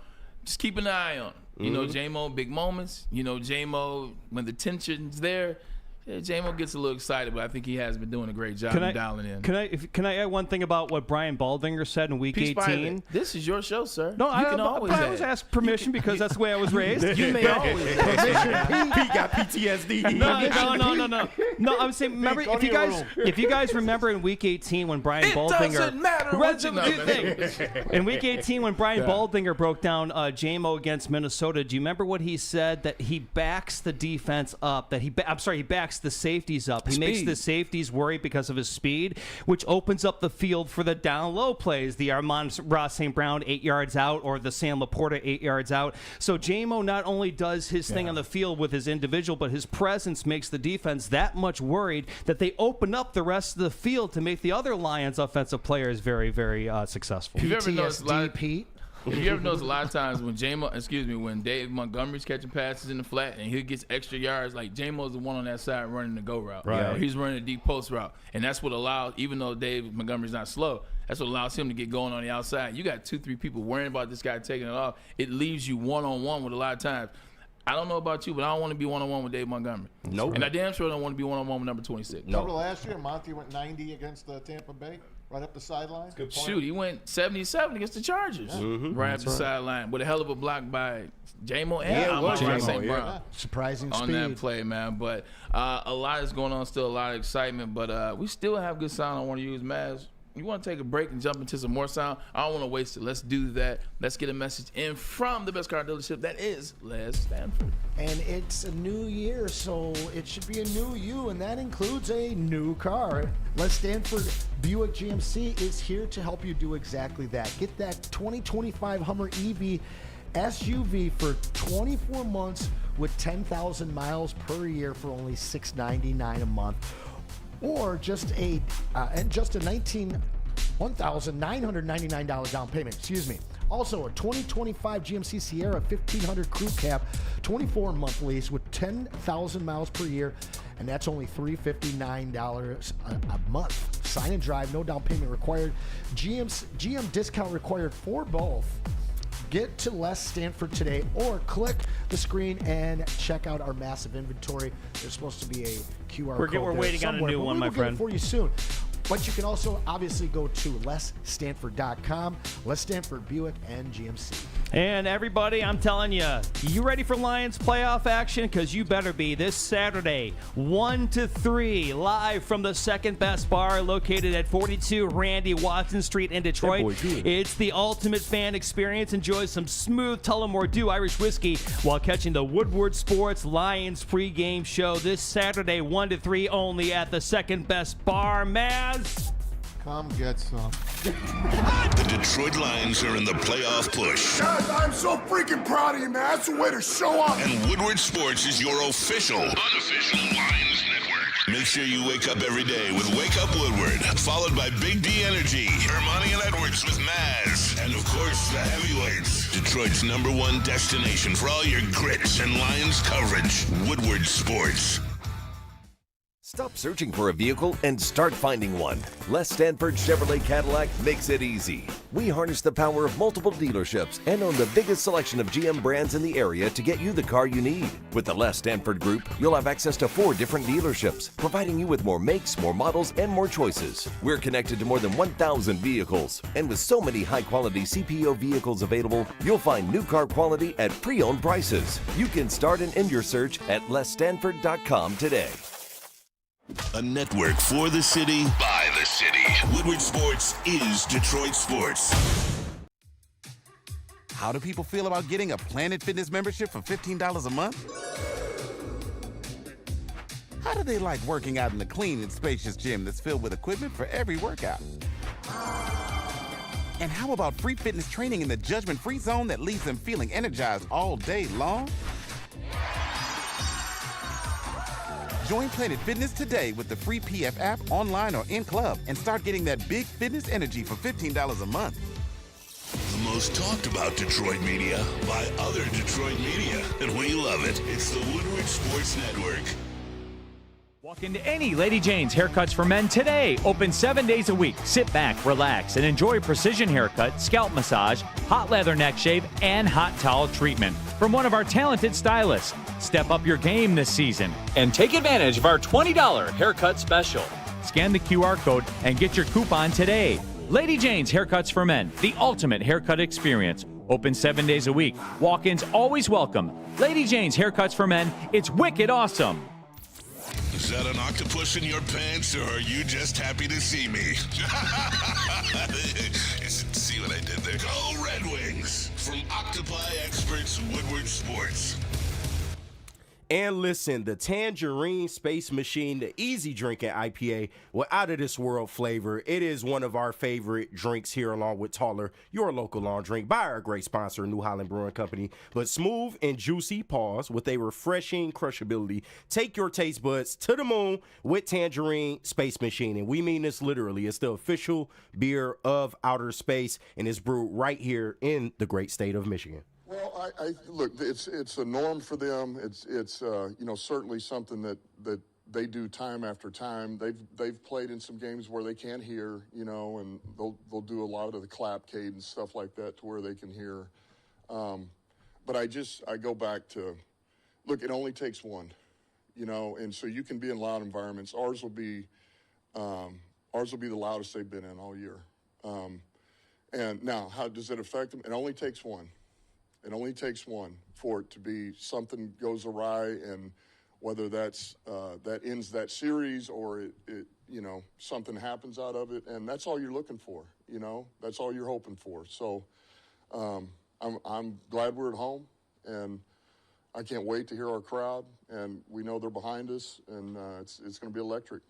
S2: Just keep an eye on him. You know, J-Mo, big moments. You know, J-Mo, when the tension's there, J-Mo gets a little excited, but I think he has been doing a great job of dialing in.
S6: Can I add one thing about what Brian Baldinger said in Week 18?
S2: This is your show, sir.
S6: No,
S2: you can always
S6: ask permission because that's the way I was raised.
S2: You may always ask.
S3: Pete got PTSD.
S6: No, I'm saying, remember, if you guys remember in Week 18 when Brian Baldinger...
S2: doesn't matter what you know.
S6: In Week 18 when Brian Baldinger broke down J-Mo against Minnesota, do you remember what he said? That he backs the defense up, he backs the safeties up. He makes the safeties worry because of his speed, which opens up the field for the down-low plays, the Amon-Ra St. Brown 8 yards out or the Sam Laporta 8 yards out. So J-Mo not only does his thing on the field with his individual, but his presence makes the defense that much worried that they open up the rest of the field to make the other Lions offensive players very, very successful.
S2: Have you ever noticed
S4: Pete?
S2: If you ever notice a lot of times when when Dave Montgomery's catching passes in the flat and he gets extra yards, like J-Mo's the one on that side running the go route.
S6: Right.
S2: Or he's running a deep post route. And that's what allows, even though Dave Montgomery's not slow, that's what allows him to get going on the outside. You got 2-3 people worrying about this guy taking it off. It leaves you one-on-one with a lot of times. I don't know about you, but I don't want to be one-on-one with Dave Montgomery.
S3: Nope.
S2: And I damn sure don't want to be one-on-one with number 26.
S5: Remember last year, Monty went 90 against Tampa Bay, right up the sideline?
S3: Good point.
S2: Shoot, he went 77 against the Chargers, right up the sideline with a hell of a block by J-Mo and Amon-Ra St. Brown.
S4: Surprising
S2: on
S4: speed.
S2: that play, man. But a lot is going on, still a lot of excitement. But we still have good sound I want to use, Maz. You want to take a break and jump into some more sound? I don't want to waste it. Let's do that. Let's get a message in from the best car dealership. That is Les Stanford.
S4: And it's a new year, so it should be a new you, and that includes a new car. Les Stanford Buick GMC is here to help you do exactly that. Get that 2025 Hummer EV SUV for 24 months with 10,000 miles per year for only $699 a month. Or just a $1,999 down payment. Excuse me. Also, a 2025 GMC Sierra 1500 Crew Cab, 24-month lease with 10,000 miles per year, and that's only $359 a month. Sign and drive, no down payment required. GM discount required for both. Get to Les Stanford today or click the screen and check out our massive inventory. There's supposed to be a QR code.
S6: We're waiting on a new one, my friend.
S4: For you soon. But you can also obviously go to lesstanford.com, Les Stanford Buick and GMC.
S6: And everybody, I'm telling you, you ready for Lions playoff action? Because you better be this Saturday, 1 to 3, live from the second best bar located at 42 Randy Watson Street in Detroit. It's the ultimate fan experience. Enjoy some smooth Tullamore Dew Irish whiskey while catching the Woodward Sports Lions pregame show this Saturday, 1 to 3, only at the second best bar. Maz?
S5: Come get some.
S1: The Detroit Lions are in the playoff push.
S10: Guys, I'm so freaking proud of you, man. That's the way to show up.
S1: And Woodward Sports is your official, unofficial Lions network. Make sure you wake up every day with Wake Up Woodward, followed by Big D Energy, Ermanni and Edwards with Maz, and of course, the heavyweights. Detroit's #1 destination for all your grits and Lions coverage. Woodward Sports.
S11: Stop searching for a vehicle and start finding one. Les Stanford Chevrolet Cadillac makes it easy. We harness the power of multiple dealerships and own the biggest selection of GM brands in the area to get you the car you need. With the Les Stanford Group, you'll have access to 4 different dealerships, providing you with more makes, more models, and more choices. We're connected to more than 1,000 vehicles. And with so many high-quality CPO vehicles available, you'll find new car quality at pre-owned prices. You can start and end your search at lesstanford.com today.
S1: A network for the city, by the city. city. Woodward Sports is Detroit sports.
S12: How do people feel about getting a Planet Fitness membership for $15 a month? How do they like working out in a clean and spacious gym that's filled with equipment for every workout? And how about free fitness training in the judgment-free zone that leaves them feeling energized all day long? Join Planet Fitness today with the free PF app, online or in club, and start getting that big fitness energy for $15 a month.
S1: The most talked about Detroit media by other Detroit media, and we love it. It's the Woodward Sports Network.
S13: Walk into any Lady Jane's Haircuts for Men today. Open 7 days a week. Sit back, relax, and enjoy precision haircut, scalp massage, hot leather neck shave, and hot towel treatment from one of our talented stylists. Step up your game this season and take advantage of our $20 haircut special. Scan the QR code and get your coupon today. Lady Jane's Haircuts for Men, the ultimate haircut experience. Open 7 days a week. Walk-ins always welcome. Lady Jane's Haircuts for Men. It's wicked awesome.
S1: Is that an octopus in your pants, or are you just happy to see me? See what I did there? Go Red Wings! From Octopi Experts, Woodward Sports.
S3: And listen, the Tangerine Space Machine, the easy drinking IPA with out-of-this-world flavor. It is one of our favorite drinks here, along with Taller, your local long drink, by our great sponsor, New Holland Brewing Company. But smooth and juicy pause with a refreshing crushability. Take your taste buds to the moon with Tangerine Space Machine. And we mean this literally. It's the official beer of outer space, and it's brewed right here in the great state of Michigan.
S8: Well, I look. It's a norm for them. It's certainly something that they do time after time. They've played in some games where they can't hear, and they'll do a lot of the clap cadence stuff like that to where they can hear. But I go back to, look, it only takes one, and so you can be in loud environments. Ours will be the loudest they've been in all year. And now, how does it affect them? It only takes one. It only takes one for it to be something goes awry, and whether that's that ends that series or it something happens out of it, and that's all you're looking for. That's all you're hoping for. So I'm glad we're at home, and I can't wait to hear our crowd, and we know they're behind us, and it's going to be electric.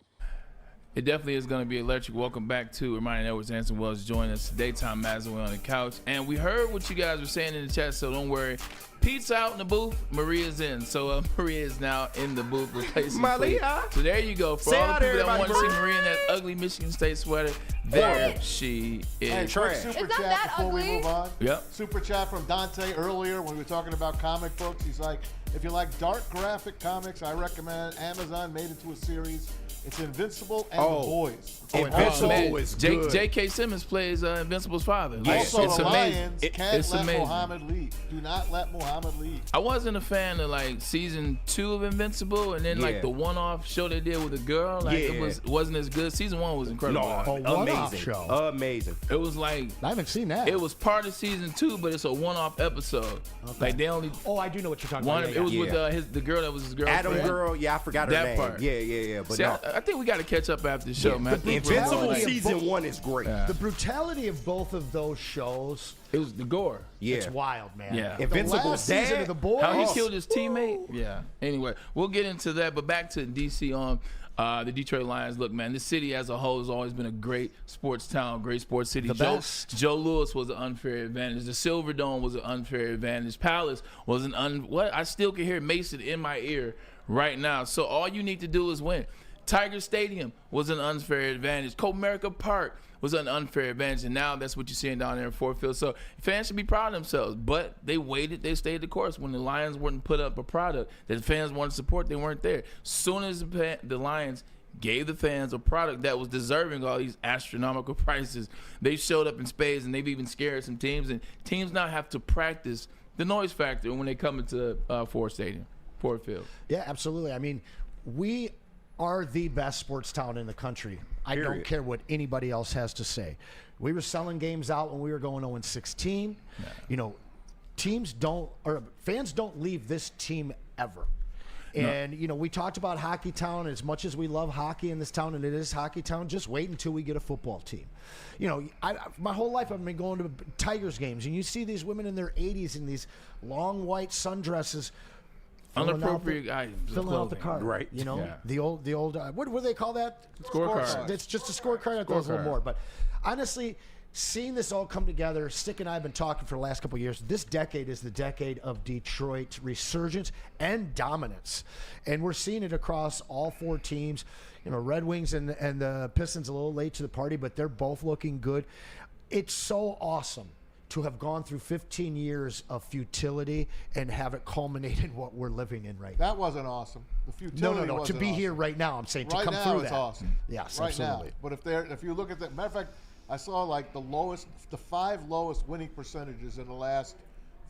S2: It definitely is going to be electric. Welcome back to Ermanni Edwards. Anson Wells joining us. Daytime Mazaway on the couch. And we heard what you guys were saying in the chat, so don't worry. Pete's out in the booth. Maria's in. So Maria is now in the booth replacing
S3: Malia.
S2: So there you go. For
S3: Say
S2: all the
S3: hi to
S2: people that want to see
S3: everybody,
S2: Maria in that ugly Michigan State sweater, there she is.
S5: Hey, quick super
S14: Is that
S5: chat
S14: that
S5: before we
S14: ugly?
S5: move on.
S2: Yep.
S5: Super chat from Dante earlier when we were talking about comic books. He's like, if you like dark graphic comics, I recommend Amazon made it to a series. It's Invincible and The Boys.
S3: Invincible is good.
S2: J.K. Simmons plays Invincible's father.
S5: Also,
S2: it's
S5: the
S2: amazing.
S5: Lions can't
S2: It's
S5: let
S2: amazing.
S5: Muhammad lead. Do not let Muhammad lead.
S2: I wasn't a fan of like season 2 of Invincible, and then like the one-off show they did with a girl. Like it wasn't as good. Season 1 was incredible.
S3: Amazing
S4: show.
S3: Amazing.
S2: It was like
S4: I haven't seen that.
S2: it was part of season 2, but it's a one-off episode. Like they only
S4: Oh, I do know what you're talking
S2: one.
S4: about.
S2: It was
S3: Yeah.
S2: with the girl that was his girlfriend.
S3: Adam girl, I forgot her
S2: That
S3: name.
S2: part.
S3: Yeah. But
S2: See,
S3: no.
S2: I think we got to catch up after the show, man. I think we're
S3: Invincible
S2: all-
S3: season 1 is great.
S2: Yeah.
S4: The brutality of both of those shows,
S2: It was the gore.
S3: Yeah.
S4: it's wild, man.
S2: Yeah.
S4: The
S3: Invincible's
S4: last season
S3: dad,
S4: of The Boys.
S2: How he killed his teammate. Yeah. Anyway, we'll get into that. But back to DC on the Detroit Lions. Look, man, this city as a whole has always been a great sports town, great sports city.
S4: The best.
S2: Joe Louis was an unfair advantage. The Silver Dome was an unfair advantage. Palace was an I still can hear Mason in my ear right now. So all you need to do is win. Tiger Stadium was an unfair advantage. Comerica Park was an unfair advantage, and now that's what you're seeing down there in Ford Field. So fans should be proud of themselves, but they waited, they stayed the course. When the Lions wouldn't put up a product that the fans wanted to support, they weren't there. Soon as the Lions gave the fans a product that was deserving all these astronomical prices, they showed up in spades, and they've even scared some teams, and teams now have to practice the noise factor when they come into Ford Field.
S4: Yeah, absolutely. I mean, we are the best sports town in the country. I don't care what anybody else has to say. We were selling games out when we were going 0-16. Yeah. Fans don't leave this team ever. And, you know, we talked about Hockey Town. As much as we love hockey in this town, and it is Hockey Town, just wait until we get a football team. You know, my whole life I've been going to Tigers games, and you see these women in their 80s in these long white sundresses.
S2: Inappropriate items.
S4: Filling out the card.
S3: Right.
S4: You know,
S2: Yeah.
S4: the old what do they call that?
S2: Scorecard.
S4: It's just a scorecard. I thought it was a little more. But honestly, seeing this all come together, Stick and I have been talking for the last couple of years. This decade is the decade of Detroit resurgence and dominance. And we're seeing it across all four teams. You know, Red Wings and the Pistons a little late to the party, but they're both looking good. It's so awesome to have gone through 15 years of futility and have it culminate in what we're living in right now.
S5: That wasn't awesome. The futility
S4: No. To
S5: wasn't
S4: be
S5: awesome.
S4: here right now, I'm saying, to
S5: Right
S4: come
S5: now,
S4: through
S5: it's
S4: that.
S5: awesome.
S4: Yes,
S5: right
S4: absolutely.
S5: now. But if you look at that, matter of fact, I saw like the 5 lowest winning percentages in the last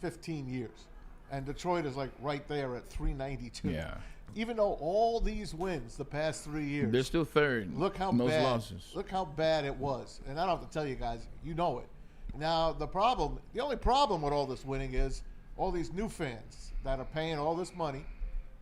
S5: 15 years, and Detroit is like right there at 392.
S2: Yeah.
S5: Even though all these wins the past 3 years,
S2: They're still third.
S5: look how
S2: most
S5: bad.
S2: losses.
S5: Look how bad it was, and I don't have to tell you guys. You know it. Now the only problem with all this winning is all these new fans that are paying all this money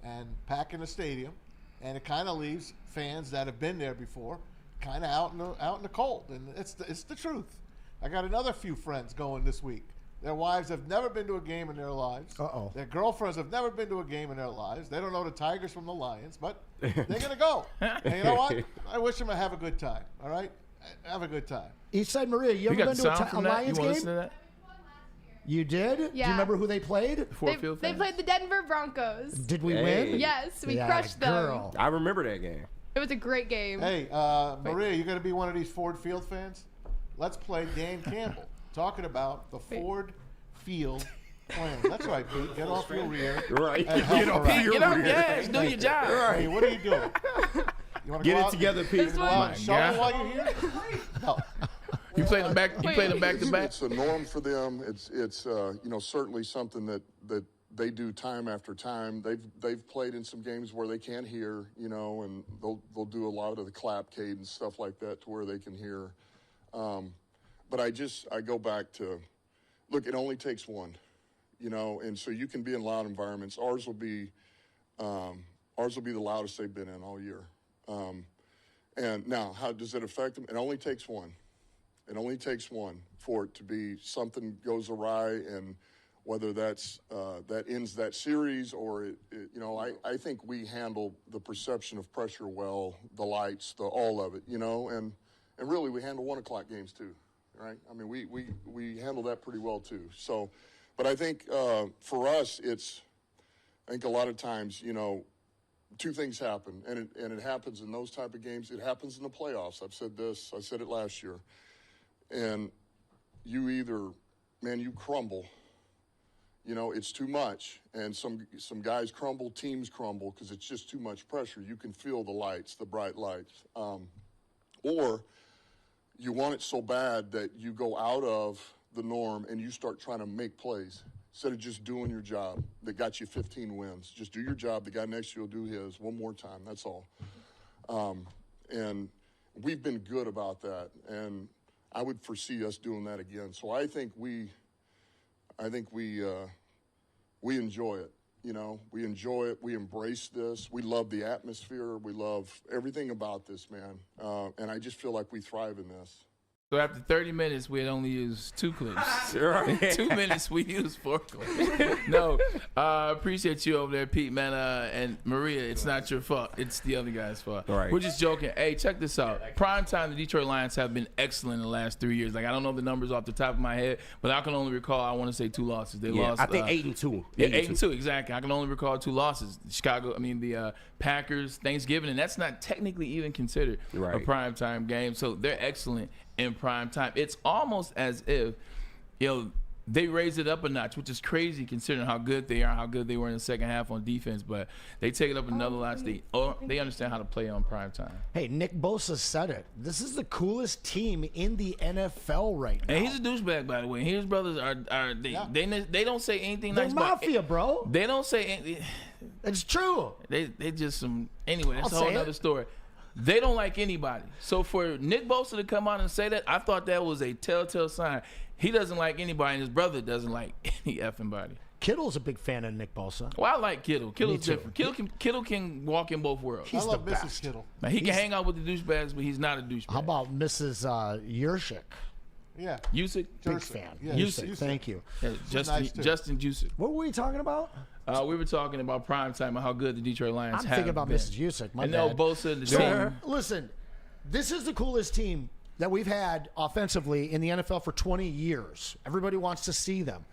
S5: and packing the stadium, and it kind of leaves fans that have been there before kind of out in the cold, and it's the truth. I got another few friends going this week. Their wives have never been to a game in their lives.
S4: Uh-oh.
S5: Their girlfriends have never been to a game in their lives. They don't know the Tigers from the Lions, but they're going to go. And you know what? I wish them to have a good time, all right? Have a good time.
S4: Eastside Maria, you ever
S2: got
S4: been
S2: the
S4: to
S2: sound
S4: a
S2: from that?
S4: Lions
S2: You want to
S4: game?
S2: listen to that?
S4: You did? Do you
S14: Yeah.
S4: remember who they played?
S2: Fort Field
S14: They
S2: fans?
S14: played the Denver Broncos.
S4: Did we
S3: Hey.
S4: win?
S14: Yes, we
S4: Yeah,
S14: crushed them.
S4: girl.
S3: I remember that game.
S14: It was a great game.
S5: Hey, Maria, you going to be one of these Ford Field fans? Let's play Dan Campbell talking about the Ford Field plan. That's right, Pete. Get off your rear.
S3: Right.
S5: And help
S3: Get off
S5: her out.
S3: your
S2: Get up,
S3: rear.
S2: yes, do your job.
S5: Hey, what are you doing? You want to
S3: Get
S5: go
S3: it
S5: out,
S3: together,
S5: You
S3: Pete.
S5: go out and
S2: My
S5: shovel
S2: God.
S5: while you're here? No.
S2: You played them back. You played them back to back.
S8: It's a norm for them. It's certainly something that they do time after time. They've played in some games where they can't hear, and they'll do a lot of the clap cadence stuff like that to where they can hear. But I go back to, look, it only takes one, and so you can be in loud environments. Ours will be the loudest they've been in all year. And now, how does it affect them? It only takes one. It only takes one for it to be something goes awry, and whether that ends that series or I think we handle the perception of pressure well, the lights, all of it, and really we handle 1 o'clock games too, right? I mean, we handle that pretty well too. So, but I think for us, I think a lot of times, two things happen, and it happens in those type of games. It happens in the playoffs. I've said this. I said it last year. And you either, you crumble. It's too much. And some guys crumble, teams crumble, because it's just too much pressure. You can feel the lights, the bright lights. Or you want it so bad that you go out of the norm and you start trying to make plays. Instead of just doing your job that got you 15 wins. Just do your job. The guy next to you will do his one more time. That's all. And we've been good about that. And I would foresee us doing that again. So I think we enjoy it. We enjoy it. We embrace this. We love the atmosphere. We love everything about this, man. And I just feel like we thrive in this.
S2: So after 30 minutes, we had only used 2 clips.
S3: Right.
S2: In 2 minutes, we used 4 clips. No, appreciate you over there, Pete, man. And Maria, it's not your fault. It's the other guy's fault.
S3: Right.
S2: We're just joking. Hey, check this out. Primetime, the Detroit Lions have been excellent in the last 3 years. Like, I don't know the numbers off the top of my head, but I can only recall, I want to say 2 losses. They lost.
S3: I think 8-2.
S2: Yeah, 8-2, exactly. I can only recall 2 losses. The Packers, Thanksgiving, and that's not technically even considered a primetime game. So they're excellent in prime time. It's almost as if, they raised it up a notch, which is crazy considering how good they are, how good they were in the second half on defense. But they take it up another notch. They understand how to play on prime time.
S4: Hey, Nick Bosa said it. This is the coolest team in the NFL right now.
S2: And he's a douchebag, by the way. His brothers they don't say anything
S4: They're
S2: nice
S4: mafia,
S2: about,
S4: bro.
S2: They don't say anything.
S4: It's true.
S2: They just some anyway. That's
S4: I'll
S2: a whole
S4: say
S2: other
S4: it.
S2: story. They don't like anybody. So for Nick Bosa to come out and say that, I thought that was a telltale sign. He doesn't like anybody, and his brother doesn't like any effing body.
S4: Kittle's a big fan of Nick Bosa.
S2: Well, I like Kittle. Kittle's
S4: too.
S2: different. Kittle can walk in both worlds.
S4: He's
S5: I love
S4: the
S5: Mrs.
S4: best.
S5: Kittle.
S2: Now, he can hang out with the douchebags, but he's not a douchebag.
S4: How about Mrs. Yurchik?
S5: Yeah.
S2: Usyk?
S4: Big
S5: Jersey.
S4: fan.
S5: Yeah,
S2: Usyk.
S4: Thank you.
S2: Yeah,
S5: nice, too.
S2: Justin Jusic.
S4: What were we talking about?
S2: We were talking about prime time and how good the Detroit Lions
S4: I'm
S2: have
S4: thinking about
S2: been.
S4: Mrs. Yusik. My
S2: And
S4: bad.
S2: Bosa, the
S4: Sir,
S2: team.
S4: listen, this is the coolest team that we've had offensively in the NFL for 20 years. Everybody wants to see them.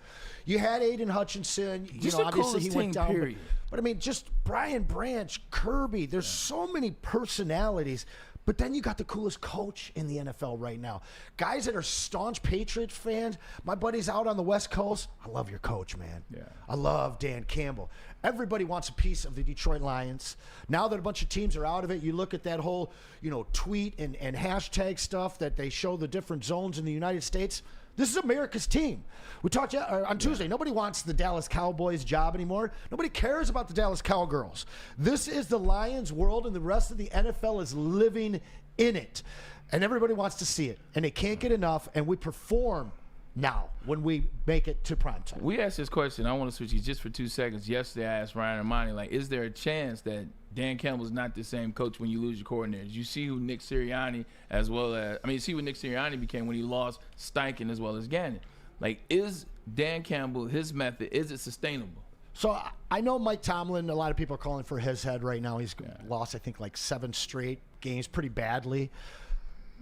S4: You had Aiden Hutchinson.
S2: Just the
S4: Obviously he
S2: coolest
S4: went
S2: team,
S4: down.
S2: period.
S4: But I mean, just Brian Branch, Kirby. There's so many personalities. But then you got the coolest coach in the NFL right now. Guys that are staunch Patriots fans. My buddy's out on the West Coast. I love your coach, man.
S2: Yeah.
S4: I love Dan Campbell. Everybody wants a piece of the Detroit Lions. Now that a bunch of teams are out of it, you look at that whole, tweet and hashtag stuff that they show the different zones in the United States. This is America's team. We talked on Tuesday. Nobody wants the Dallas Cowboys job anymore. Nobody cares about the Dallas Cowgirls. This is the Lions world, and the rest of the NFL is living in it. And everybody wants to see it. And they can't get enough, and we perform now when we make it to primetime.
S2: We asked this question. I want to switch you just for 2 seconds. Yesterday, I asked Ryan Ermanni, is there a chance that Dan Campbell's not the same coach when you lose your coordinators? You see who Nick Sirianni you see what Nick Sirianni became when he lost Steichen as well as Gannon. Is Dan Campbell, his method, is it sustainable?
S4: So I know Mike Tomlin, a lot of people are calling for his head right now. He's lost, I think, 7 straight games pretty badly.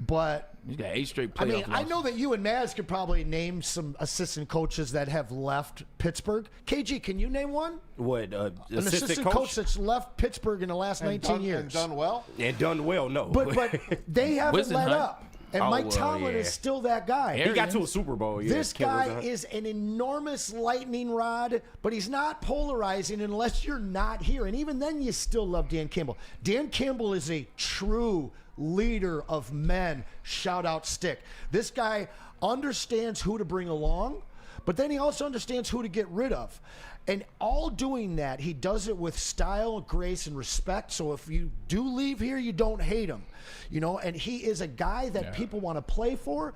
S4: But
S2: he's got 8 straight playoff losses.
S4: I know that you and Maz could probably name some assistant coaches that have left Pittsburgh. KG, can you name one?
S3: What,
S4: an assistant coach that's left Pittsburgh in the last 19 years.
S5: And done well?
S3: And done well, no.
S4: But they haven't let
S2: Wisenhunt.
S4: up. And Mike Tomlin is still that guy.
S3: He got to a Super Bowl.
S4: This guy is an enormous lightning rod, but he's not polarizing unless you're not here. And even then, you still love Dan Campbell. Dan Campbell is a true leader of men. Shout out Stick. This guy understands who to bring along, but then he also understands who to get rid of. And all doing that, he does it with style, grace, and respect. So if you do leave here, you don't hate him. And he is a guy that people want to play for,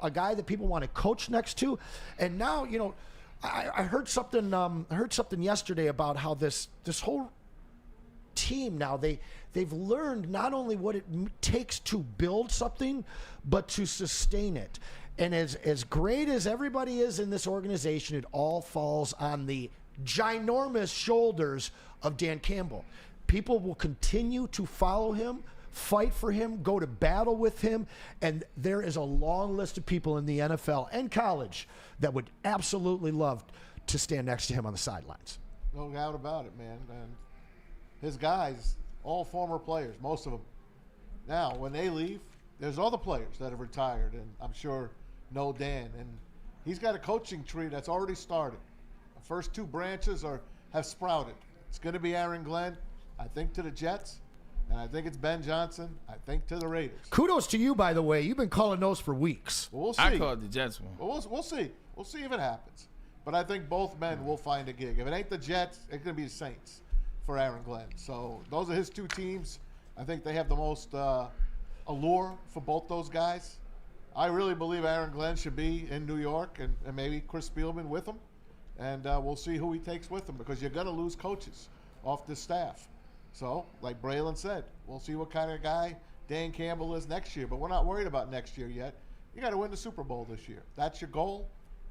S4: a guy that people want to coach next to. And now, I heard something. I heard something yesterday about how this whole team now they've learned not only what it takes to build something, but to sustain it. And as great as everybody is in this organization, it all falls on the ginormous shoulders of Dan Campbell. People will continue to follow him, fight for him, go to battle with him, and there is a long list of people in the NFL and college that would absolutely love to stand next to him on the sidelines.
S5: No doubt about it, man. And his guys, all former players, most of them. Now, when they leave, there's other players that have retired, and I'm sure know Dan. And he's got a coaching tree that's already started. The first 2 branches have sprouted. It's going to be Aaron Glenn, I think, to the Jets, and I think it's Ben Johnson, I think, to the Raiders.
S4: Kudos to you, by the way. You've been calling those for weeks.
S5: Well, we'll see.
S2: I called the Jets one.
S5: We'll see. We'll see if it happens. But I think both men will find a gig. If it ain't the Jets, it's going to be the Saints for Aaron Glenn. So those are his 2 teams. I think they have the most allure for both those guys. I really believe Aaron Glenn should be in New York and maybe Chris Spielman with him. And we'll see who he takes with him, because you're going to lose coaches off this staff. So, like Braylon said, we'll see what kind of guy Dan Campbell is next year. But we're not worried about next year yet. You got to win the Super Bowl this year. That's your goal.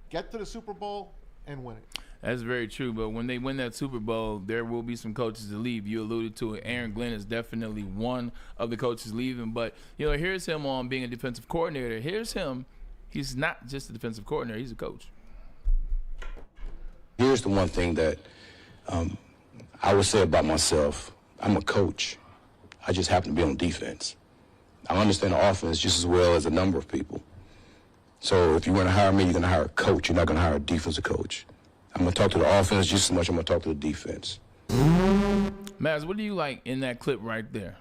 S5: Get to the Super Bowl and win it.
S2: That's very true. But when they win that Super Bowl, there will be some coaches to leave. You alluded to it. Aaron Glenn is definitely one of the coaches leaving. But, here's him on being a defensive coordinator. Here's him. He's not just a defensive coordinator. He's a coach.
S15: Here's the one thing that I would say about myself. I'm a coach. I just happen to be on defense. I understand the offense just as well as a number of people. So if you're going to hire me, you're going to hire a coach. You're not going to hire a defensive coach. I'm going to talk to the offense just as much as I'm going to talk to the defense.
S2: Maz, what do you like in that clip right there?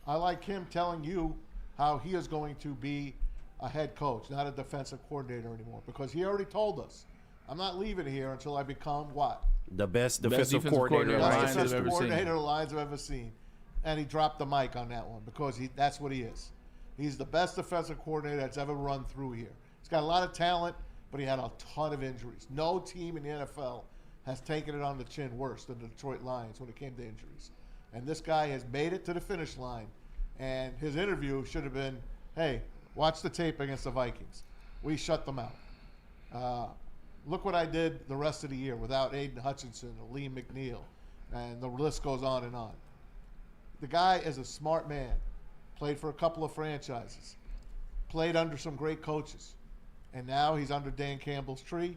S5: I like him telling you how he is going to be a head coach, not a defensive coordinator anymore, because he already told us, I'm not leaving here until I become what?
S3: The best defensive coordinator
S5: the
S3: Lions
S5: best
S3: have ever
S5: coordinator
S3: seen.
S5: the Lions have ever seen. And he dropped the mic on that one because that's what he is. He's the best defensive coordinator that's ever run through here. He's got a lot of talent, but he had a ton of injuries. No team in the NFL has taken it on the chin worse than the Detroit Lions when it came to injuries. And this guy has made it to the finish line. And his interview should have been, hey, watch the tape against the Vikings. We shut them out. Look what I did the rest of the year without Aiden Hutchinson or Lee McNeil. And the list goes on and on. The guy is a smart man. Played for a couple of franchises. Played under some great coaches. And now he's under Dan Campbell's tree.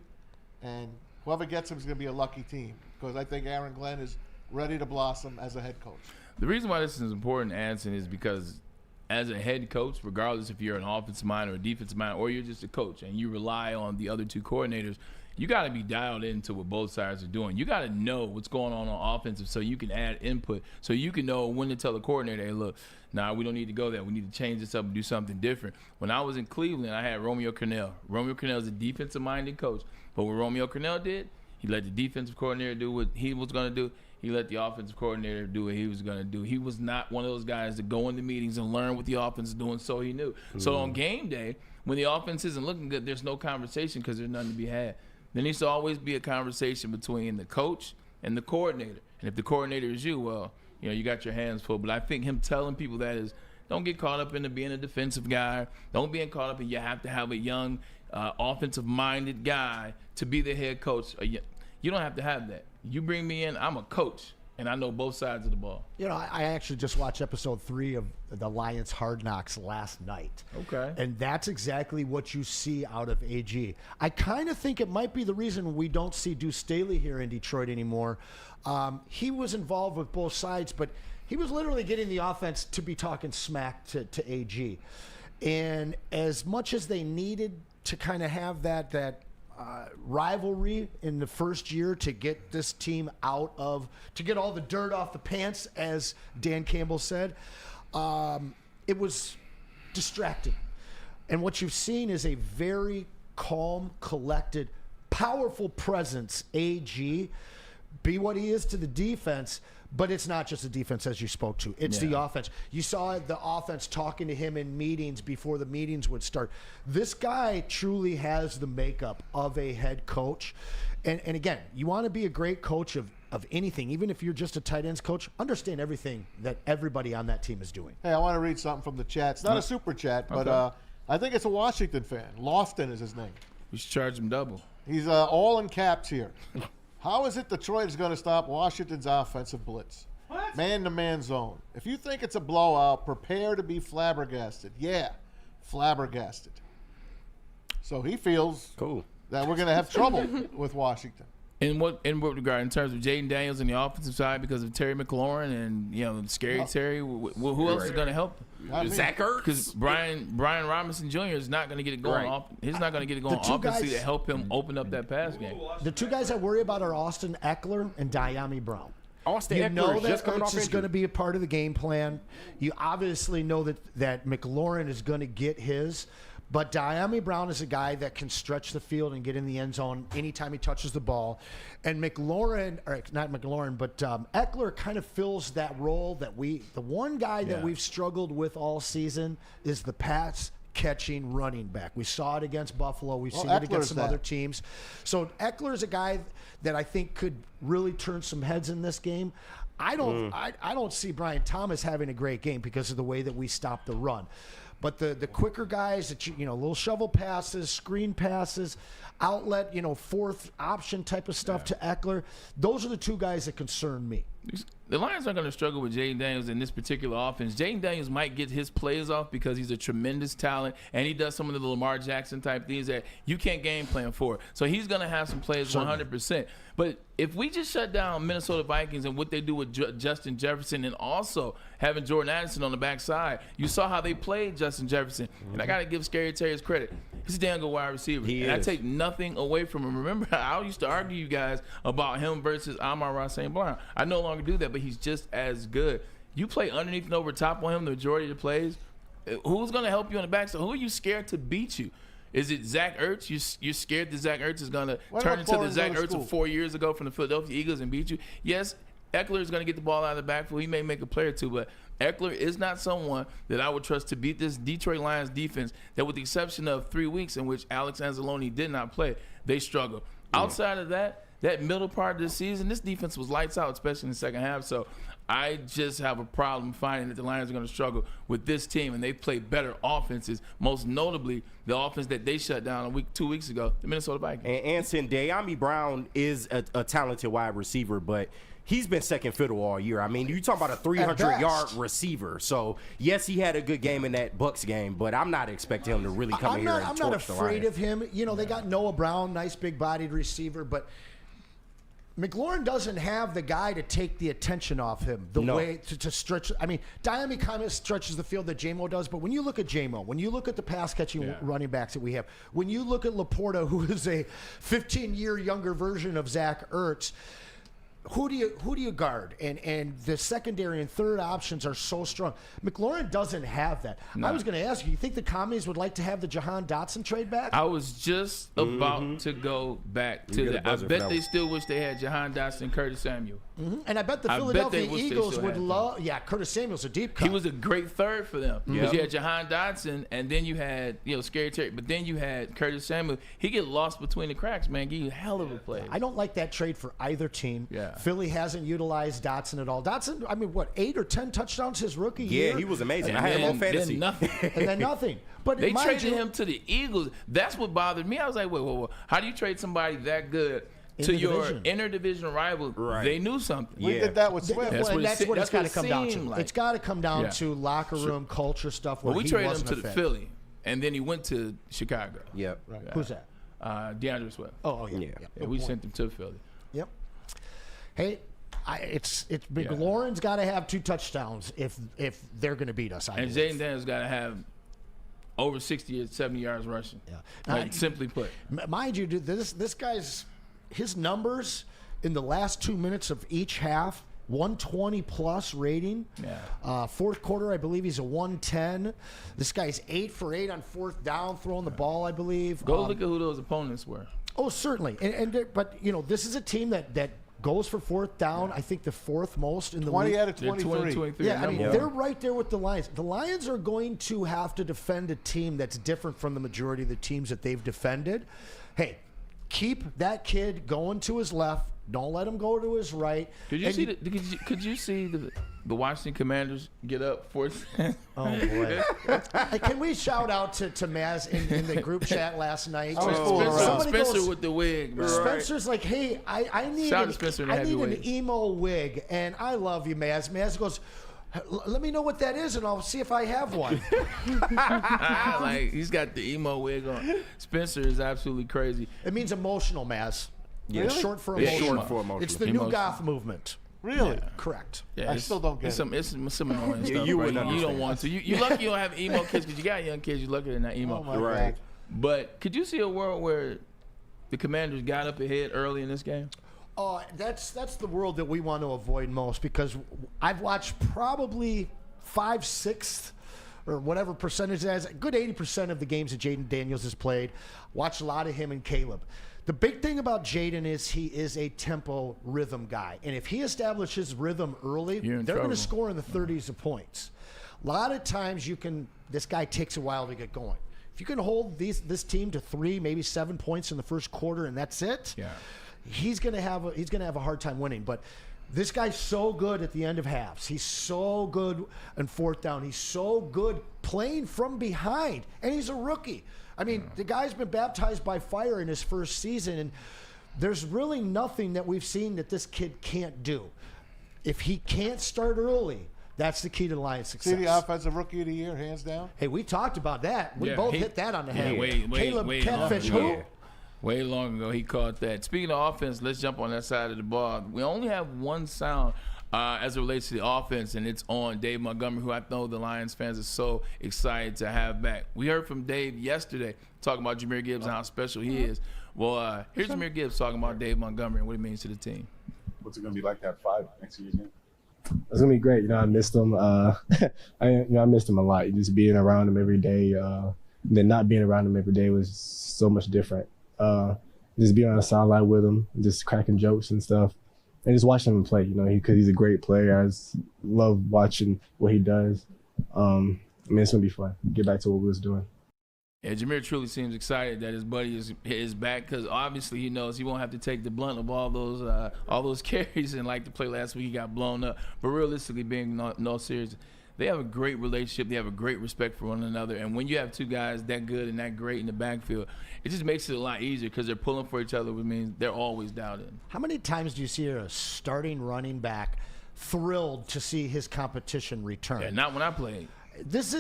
S5: And whoever gets him is going to be a lucky team, because I think Aaron Glenn is ready to blossom as a head coach.
S2: The reason why this is important, Anson, is because as a head coach, regardless if you're an offensive mind or a defensive mind, or you're just a coach and you rely on the other two coordinators, you got to be dialed into what both sides are doing. You got to know what's going on offensive so you can add input, so you can know when to tell the coordinator, hey, look, we don't need to go there. We need to change this up and do something different. When I was in Cleveland, I had Romeo Crennel. Romeo Crennel is a defensive-minded coach. But what Romeo Crennel did, he let the defensive coordinator do what he was going to do. He let the offensive coordinator do what he was going to do. He was not one of those guys that go into meetings and learn what the offense is doing, so he knew. So on game day, when the offense isn't looking good, there's no conversation because there's nothing to be had. There needs to always be a conversation between the coach and the coordinator. And if the coordinator is you, well, you got your hands full. But I think him telling people that is, don't get caught up into being a defensive guy. Don't be caught up in you have to have a young offensive-minded guy to be the head coach. You don't have to have that. You bring me in, I'm a coach, and I know both sides of the ball.
S4: I actually just watched episode 3 of the Lions Hard Knocks last night.
S2: Okay.
S4: And that's exactly what you see out of AG. I kind of think it might be the reason we don't see Deuce Staley here in Detroit anymore. He was involved with both sides, but he was literally getting the offense to be talking smack to AG. And as much as they needed to kind of have that rivalry in the first year to get this team to get all the dirt off the pants, as Dan Campbell said, it was distracting. And what you've seen is a very calm, collected, powerful presence, AG, be what he is to the defense. But it's not just the defense, as you spoke to. It's the offense. You saw the offense talking to him in meetings before the meetings would start. This guy truly has the makeup of a head coach. And again, you want to be a great coach of anything, even if you're just a tight ends coach, understand everything that everybody on that team is doing.
S5: Hey, I want to read something from the chat. It's not a super chat, but I think it's a Washington fan. Lofton is his name.
S2: We should charge him double.
S5: He's all in caps here. How is it Detroit is going to stop Washington's offensive blitz? What? Man-to-man zone. If you think it's a blowout, prepare to be flabbergasted. Yeah, flabbergasted. So he feels that we're going to have trouble with Washington.
S2: In what regard? In terms of Jaden Daniels on the offensive side because of Terry McLaurin and Scary Terry? Who else is going to help?
S3: Zach Ertz.
S2: Because Brian Robinson Jr. is not going to get it going off. He's not going to get it going offensively to help him open up that pass game.
S4: The two guys I worry about are Austin Eckler and Diami Brown.
S3: Austin
S4: you
S3: Eckler
S4: know that
S3: just coming off
S4: Ertz is going to be a part of the game plan. You obviously know that McLaurin is going to get his. But Diami Brown is a guy that can stretch the field and get in the end zone anytime he touches the ball. And Eckler kind of fills that role the one guy that we've struggled with all season is the pass catching running back. We saw it against Buffalo. We've seen it against some other teams. So Eckler is a guy that I think could really turn some heads in this game. I don't see Brian Thomas having a great game because of the way that we stop the run. But the quicker guys that little shovel passes, screen passes, outlet, fourth option type of stuff to Eckler, those are the two guys that concern me.
S2: The Lions are going to struggle with Jaden Daniels in this particular offense. Jaden Daniels might get his plays off because he's a tremendous talent, and he does some of the Lamar Jackson type things that you can't game plan for. So he's going to have some plays 100%. But if we just shut down Minnesota Vikings and what they do with Justin Jefferson and also having Jordan Addison on the backside, you saw how they played Justin Jefferson. And I got to give Scary Terry his credit. He's a damn good wide receiver. I take nothing away from him. Remember, I used to argue you guys about him versus Amon-Ra St. Brown. I no longer do that, but he's just as good. You play underneath and over top on him the majority of the plays. Who's going to help you on the back? So who are you scared to beat you? Is it Zach Ertz? You're scared that Zach Ertz is going to turn into the Zach Ertz of 4 years ago from the Philadelphia Eagles and beat you? Yes, Eckler is going to get the ball out of the backfield. He may make a play or two, but Eckler is not someone that I would trust to beat this Detroit Lions defense that, with the exception of 3 weeks in which Alex Anzalone did not play, they struggle. Outside of that, that middle part of the season, this defense was lights out, especially in the second half. So I just have a problem finding that the Lions are going to struggle with this team, and they play better offenses, most notably the offense that they shut down 2 weeks ago, the Minnesota Vikings.
S3: And Anson, De'Ami Brown is a talented wide receiver, but he's been second fiddle all year. I mean, you talk about a 300-yard receiver. So, yes, he had a good game in that Bucs game, but I'm not expecting him to really come in here and torch the Lions.
S4: I'm not afraid of him. You know, they got Noah Brown, nice big-bodied receiver, but McLaurin doesn't have the guy to take the attention off him the way to stretch. I mean, Diami kind of stretches the field that J-Mo does, but when you look at J-Mo, when you look at the pass-catching running backs that we have, when you look at Laporta, who is a 15-year younger version of Zach Ertz, who do you guard? And the secondary and third options are so strong. McLaurin doesn't have that. I was going to ask you think the Commies would like to have the Jahan Dotson trade back?
S2: I was just about to go back to that. I bet they still wish they had Jahan Dotson and Curtis Samuel.
S4: And I bet the Philadelphia Eagles would love. Yeah, Curtis Samuel's a deep cut.
S2: He was a great third for them because you had Jahan Dotson, and then you had Scary Terry, but then you had Curtis Samuel. He get lost between the cracks, man. Give you a hell of a play.
S4: I don't like that trade for either team.
S2: Yeah.
S4: Philly hasn't utilized Dotson at all. Dotson, I mean, what, 8 or 10 touchdowns his rookie year?
S3: Yeah, he was amazing. I had him on fantasy.
S2: Then nothing.
S4: And then nothing. But
S2: they traded him to the Eagles. That's what bothered me. I was like, wait. How do you trade somebody that good to your interdivisional rival?
S3: Right.
S2: They knew something.
S5: We did that with Swift.
S4: That's what it's got to come down to.
S2: Like.
S4: It's got to come down to locker room culture stuff. Where
S2: we
S4: he
S2: traded him
S4: wasn't
S2: to
S4: a
S2: the
S4: fit.
S2: Philly, and then he went to Chicago.
S3: Yep.
S4: Right. Who's that?
S2: DeAndre Swift.
S4: Oh yeah.
S2: We sent him to Philly.
S4: Yep. Hey, it's McLaurin's got to have 2 touchdowns if they're going to beat us.
S2: And Jaden Daniels got to have over 60 or 70 yards rushing. Yeah. Simply put.
S4: Mind you, dude, this guy's his numbers in the last 2 minutes of each half, 120 plus rating.
S2: Yeah.
S4: Fourth quarter, I believe he's a 110. This guy's 8 for 8 on fourth down, throwing the ball, I believe.
S2: Go look at who those opponents were.
S4: Oh, certainly. But this is a team that goes for fourth down. I think the fourth most in the
S5: 20
S4: league.
S5: out of 23.
S4: Yeah, I mean, they're right there with the Lions. The Lions are going to have to defend a team that's different from the majority of the teams that they've defended. Hey, keep that kid going to his left. Don't let him go to his right.
S2: Could you see the Washington Commanders get up for?
S4: Oh boy! Can we shout out to Maz in the group chat last night?
S2: Spencer with the wig. Bro.
S4: Spencer's like, hey, I need an emo wig, and I love you, Maz. Maz goes, let me know what that is, and I'll see if I have one.
S2: Like he's got the emo wig on. Spencer is absolutely crazy.
S4: It means emotional, Maz.
S3: Yeah.
S4: It's short for emotional. It's the new goth movement.
S5: Really?
S4: Yeah. Correct.
S2: Yeah,
S5: I still don't get it.
S2: It's some annoying stuff.
S3: You
S2: don't want to. You lucky you don't have emo kids because you got young kids. You're lucky they're not emo.
S5: Oh my God.
S2: But could you see a world where the Commanders got up ahead early in this game?
S4: That's the world that we want to avoid most, because I've watched probably 5/6 or whatever percentage it has, a good 80% of the games that Jaden Daniels has played. Watched a lot of him and Caleb. The big thing about Jaden is he is a tempo rhythm guy. And if he establishes rhythm early, they're going to score in the 30s of points. A lot of times this guy takes a while to get going. If you can hold this team to 3, maybe 7 points in the first quarter and that's it, he's going to have a hard time winning. But this guy's so good at the end of halves. He's so good on fourth down. He's so good playing from behind. And he's a rookie. I mean, the guy's been baptized by fire in his first season, and there's really nothing that we've seen that this kid can't do. If he can't start early, that's the key to the Lions' success.
S5: See the offensive rookie of the year, hands down?
S4: Hey, we talked about that. We both hit that on the head. Caleb Catfish,
S2: way long ago, he caught that. Speaking of offense, let's jump on that side of the ball. We only have one sound as it relates to the offense, and it's on Dave Montgomery, who I know the Lions fans are so excited to have back. We heard from Dave yesterday talking about Jahmyr Gibbs and how special he is. Well, here's Jahmyr Gibbs talking about Dave Montgomery and what it means to the team.
S16: What's it going to be like to have 5 next year's game? It's going to be great. I missed him. I missed him a lot. Just being around him every day, then not being around him every day was so much different. Just being on the sideline with him, just cracking jokes and stuff. And just watching him play, because he's a great player. I just love watching what he does. It's going to be fun. Get back to what we was doing.
S2: Yeah, Jameer truly seems excited that his buddy is back because obviously he knows he won't have to take the blunt of all those carries, and like the play last week, he got blown up. But realistically, being no serious, they have a great relationship. They have a great respect for one another. And when you have two guys that good and that great in the backfield, it just makes it a lot easier because they're pulling for each other, which means they're always doubted.
S4: How many times do you see a starting running back thrilled to see his competition return?
S2: Yeah, not when I played.
S4: This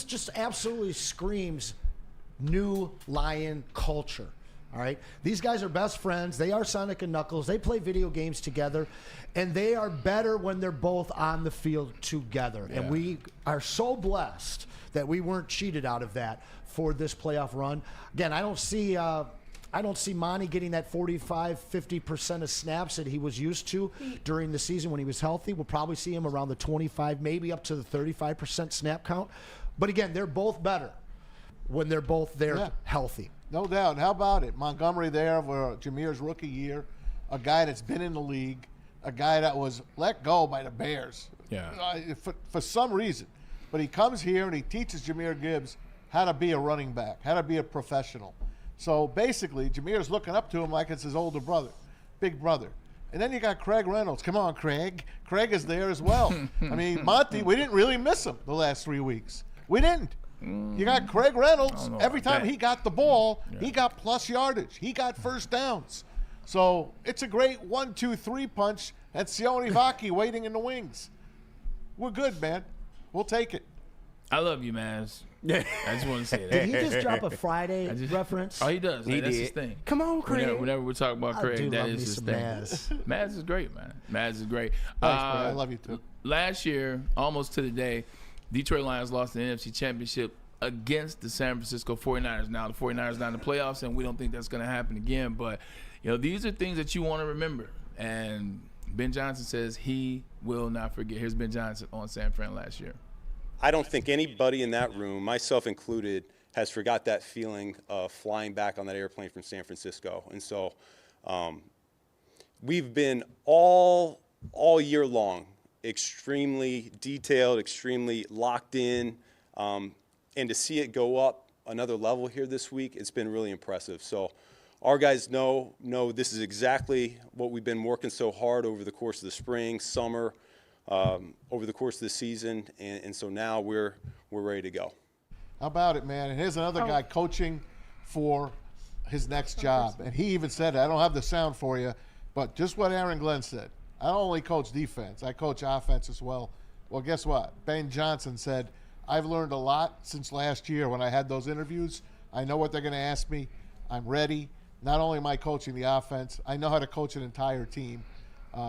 S4: just absolutely screams new Lion culture. All right, these guys are best friends. They are Sonic and Knuckles. They play video games together, and they are better when they're both on the field together. Yeah. And we are so blessed that we weren't cheated out of that for this playoff run. Again, I don't see Monty getting that 45-50% of snaps that he was used to during the season when he was healthy. We'll probably see him around the 25, maybe up to the 35% snap count. But again, they're both better when they're both there healthy.
S5: No doubt. And how about it? Montgomery there for Jameer's rookie year, a guy that's been in the league, a guy that was let go by the Bears for some reason. But he comes here and he teaches Jahmyr Gibbs how to be a running back, how to be a professional. So basically, Jameer's looking up to him like it's his older brother, big brother. And then you got Craig Reynolds. Come on, Craig. Craig is there as well. I mean, Monty, we didn't really miss him the last 3 weeks. We didn't. You got Craig Reynolds. Every time he got the ball, he got plus yardage. He got first downs. So it's a great 1-2-3 punch. That's Sione Vaki waiting in the wings. We're good, man. We'll take it.
S2: I love you, Maz. I just want to say that.
S4: Did he just drop a Friday reference?
S2: Oh, he does. That's his thing.
S3: Come on, Craig.
S2: Whenever we're talking about Craig, that is his thing. Maz is great, man. Maz is great.
S5: Thanks, I love you too.
S2: Last year, almost to the day, Detroit Lions lost the NFC Championship against the San Francisco 49ers. Now, the 49ers not in the playoffs, and we don't think that's going to happen again. But, these are things that you want to remember. And Ben Johnson says he will not forget. Here's Ben Johnson on San Fran last year.
S17: I don't think anybody in that room, myself included, has forgot that feeling of flying back on that airplane from San Francisco. And so we've been all year long extremely detailed, extremely locked in, and to see it go up another level here this week, it's been really impressive. So our guys know this is exactly what we've been working so hard over the course of the spring, summer, over the course of the season, and so now we're ready to go.
S5: How about it, man? And here's another guy coaching for his next job. And he even said, I don't have the sound for you, but just what Aaron Glenn said. I don't only coach defense, I coach offense as well. Well, guess what? Ben Johnson said, I've learned a lot since last year when I had those interviews. I know what they're going to ask me. I'm ready. Not only am I coaching the offense, I know how to coach an entire team.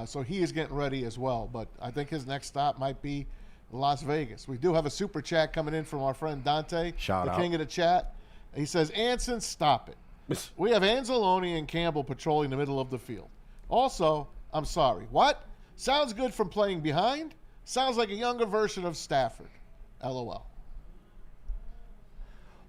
S5: So he is getting ready as well. But I think his next stop might be Las Vegas. We do have a super chat coming in from our friend Dante, the king of the chat. He says, Anson, stop it. We have Anzalone and Campbell patrolling the middle of the field. Also, I'm sorry, what? Sounds good from playing behind? Sounds like a younger version of Stafford. LOL.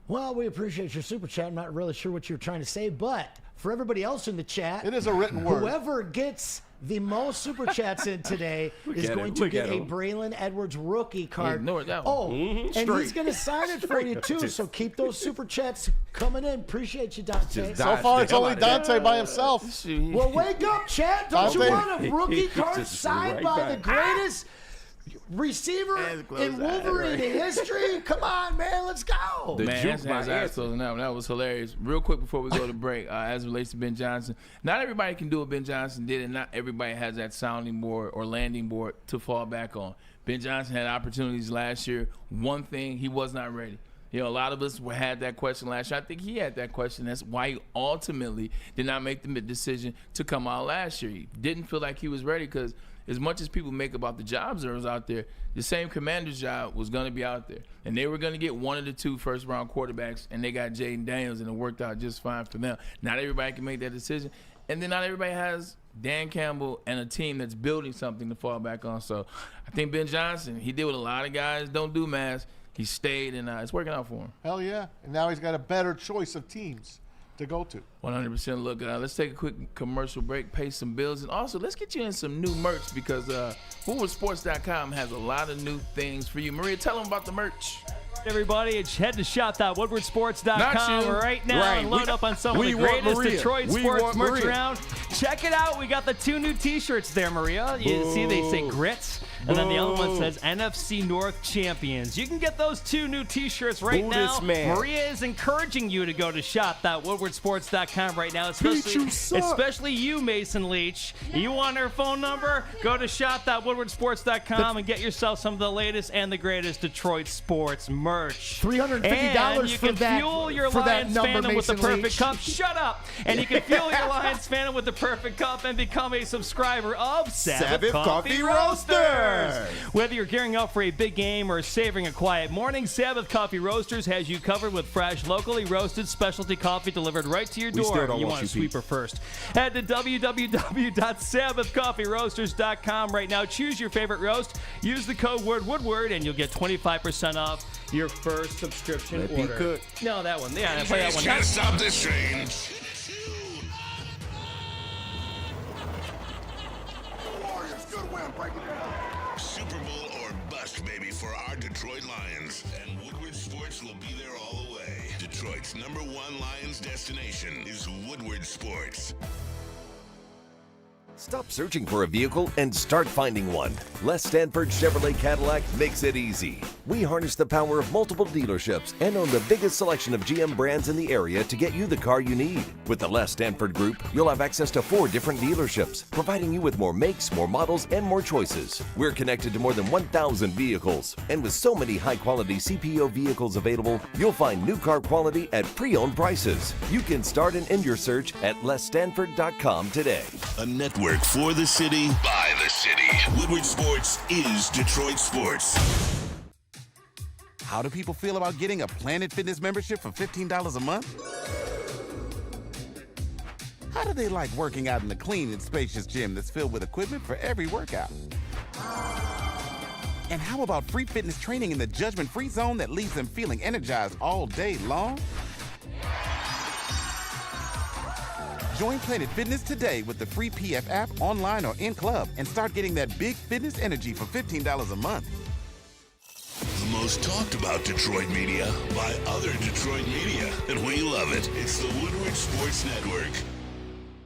S4: Well, we appreciate your super chat. I'm not really sure what you're trying to say, but for everybody else in the chat,
S5: it is a written word.
S4: Whoever gets the most super chats in today is going to get a Braylon Edwards rookie card. And he's going to sign it for you too. So keep those super chats coming in. Appreciate you, Dante.
S5: So far, it's only Dante by himself.
S4: Well, wake up, chat. Don't you want a rookie card signed by the greatest receiver in Wolverine history? Come on, man, let's go.
S2: That was hilarious. Real quick before we go to break, as it relates to Ben Johnson, not everybody can do what Ben Johnson did, and not everybody has that sounding board or landing board to fall back on. Ben Johnson had opportunities last year. One thing, he was not ready. A lot of us had that question last year. I think he had that question. That's why he ultimately did not make the decision to come out last year. He didn't feel like he was ready because as much as people make about the jobs that was out there, the same Commander's job was going to be out there. And they were going to get one of the 2 first-round quarterbacks, and they got Jaden Daniels, and it worked out just fine for them. Not everybody can make that decision. And then not everybody has Dan Campbell and a team that's building something to fall back on. So I think Ben Johnson, he did what a lot of guys don't do, Mass. He stayed, and it's working out for him.
S5: Hell yeah. And now he's got a better choice of teams to go to.
S2: 100%. Look, let's take a quick commercial break, pay some bills, and also let's get you in some new merch because WoodwardSports.com has a lot of new things for you. Maria, tell them about the merch.
S13: Everybody, head to shop.woodwardsports.com right now
S3: Right.
S13: and load up on some of the
S3: we want
S13: greatest
S3: Maria.
S13: Detroit
S3: We
S13: sports
S3: want
S13: merch
S3: Maria.
S13: around. Check it out. We got the 2 new T-shirts there, Maria. You see they say grits, and then the other one says NFC North Champions. You can get those 2 new T-shirts right
S3: Who
S13: now.
S3: this man?
S13: Maria is encouraging you to go to shop.woodwardsports.com right now,
S3: you suck.
S13: especially you, Mason Leach. You want her phone number? Go to shop.woodwardsports.com and get yourself some of the latest and the greatest Detroit sports merch.
S4: $350
S13: And you
S4: for
S13: can
S4: that,
S13: fuel your
S4: for that
S13: Lions
S4: number,
S13: fandom with the
S4: Mason
S13: perfect
S4: Leach.
S13: cup. Shut up! And you can fuel your Lions fandom with the perfect cup and become a subscriber of Sabbath Coffee Roasters. Whether you're gearing up for a big game or savoring a quiet morning, Sabbath Coffee Roasters has you covered with fresh, locally roasted specialty coffee delivered right to your
S3: We still
S13: door.
S3: don't
S13: You
S3: want
S13: want a
S3: you, Pete.
S13: sweeper first. Head to www.sabbathcoffeeroasters.com right now. Choose your favorite roast. Use the code Woodward, and you'll get 25% off your first subscription
S3: Let Pete
S13: order.
S3: cook.
S13: No, that one. Yeah, play that one.
S1: Can't stop this train.
S10: Warriors, good win, break it down.
S1: Super Bowl or bust, baby, for our Detroit Lions. And Woodward Sports will be there all the way. Detroit's #1 Lions destination is Woodward Sports.
S11: Stop searching for a vehicle and start finding one. Les Stanford Chevrolet Cadillac makes it easy. We harness the power of multiple dealerships and own the biggest selection of GM brands in the area to get you the car you need. With the Les Stanford Group, you'll have access to 4 different dealerships, providing you with more makes, more models, and more choices. We're connected to more than 1,000 vehicles. And with so many high-quality CPO vehicles available, you'll find new car quality at pre-owned prices. You can start and end your search at lesstanford.com today.
S1: A network for the city, by the city. Woodward Sports is Detroit sports.
S12: How do people feel about getting a Planet Fitness membership for $15 a month? How do they like working out in a clean and spacious gym that's filled with equipment for every workout? And how about free fitness training in the judgment-free zone that leaves them feeling energized all day long? Join Planet Fitness today with the free PF app online or in club and start getting that big fitness energy for $15 a month.
S1: The most talked about Detroit media by other Detroit media, and we love it. It's the Woodward Sports Network.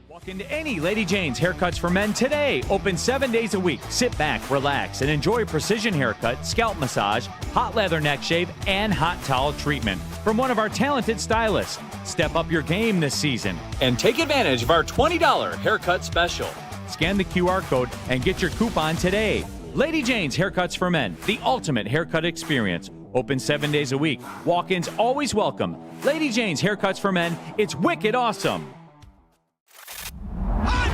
S13: Walk into any Lady Jane's Haircuts for Men today. Open 7 days a week. Sit back, relax, and enjoy precision haircut, scalp massage, hot leather neck shave, and hot towel treatment from one of our talented stylists. Step up your game this season and take advantage of our $20 haircut special. Scan the QR code and get your coupon today. Lady Jane's Haircuts for Men, the ultimate haircut experience. Open 7 days a week. Walk-ins always welcome. Lady Jane's Haircuts for Men. It's wicked awesome.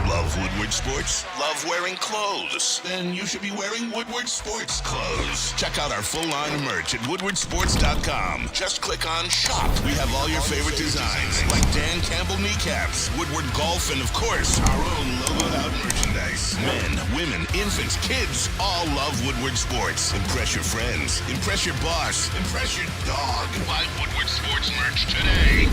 S1: Love Woodward Sports? Love wearing clothes? Then you should be wearing Woodward Sports clothes. Check out our full line of merch at woodwardsports.com. Just click on Shop. We have all your favorite designs, like Dan Campbell kneecaps, Woodward Golf, and of course, our own logoed out merchandise. Men, women, infants, kids all love Woodward Sports. Impress your friends. Impress your boss. Impress your dog. Buy Woodward Sports merch today.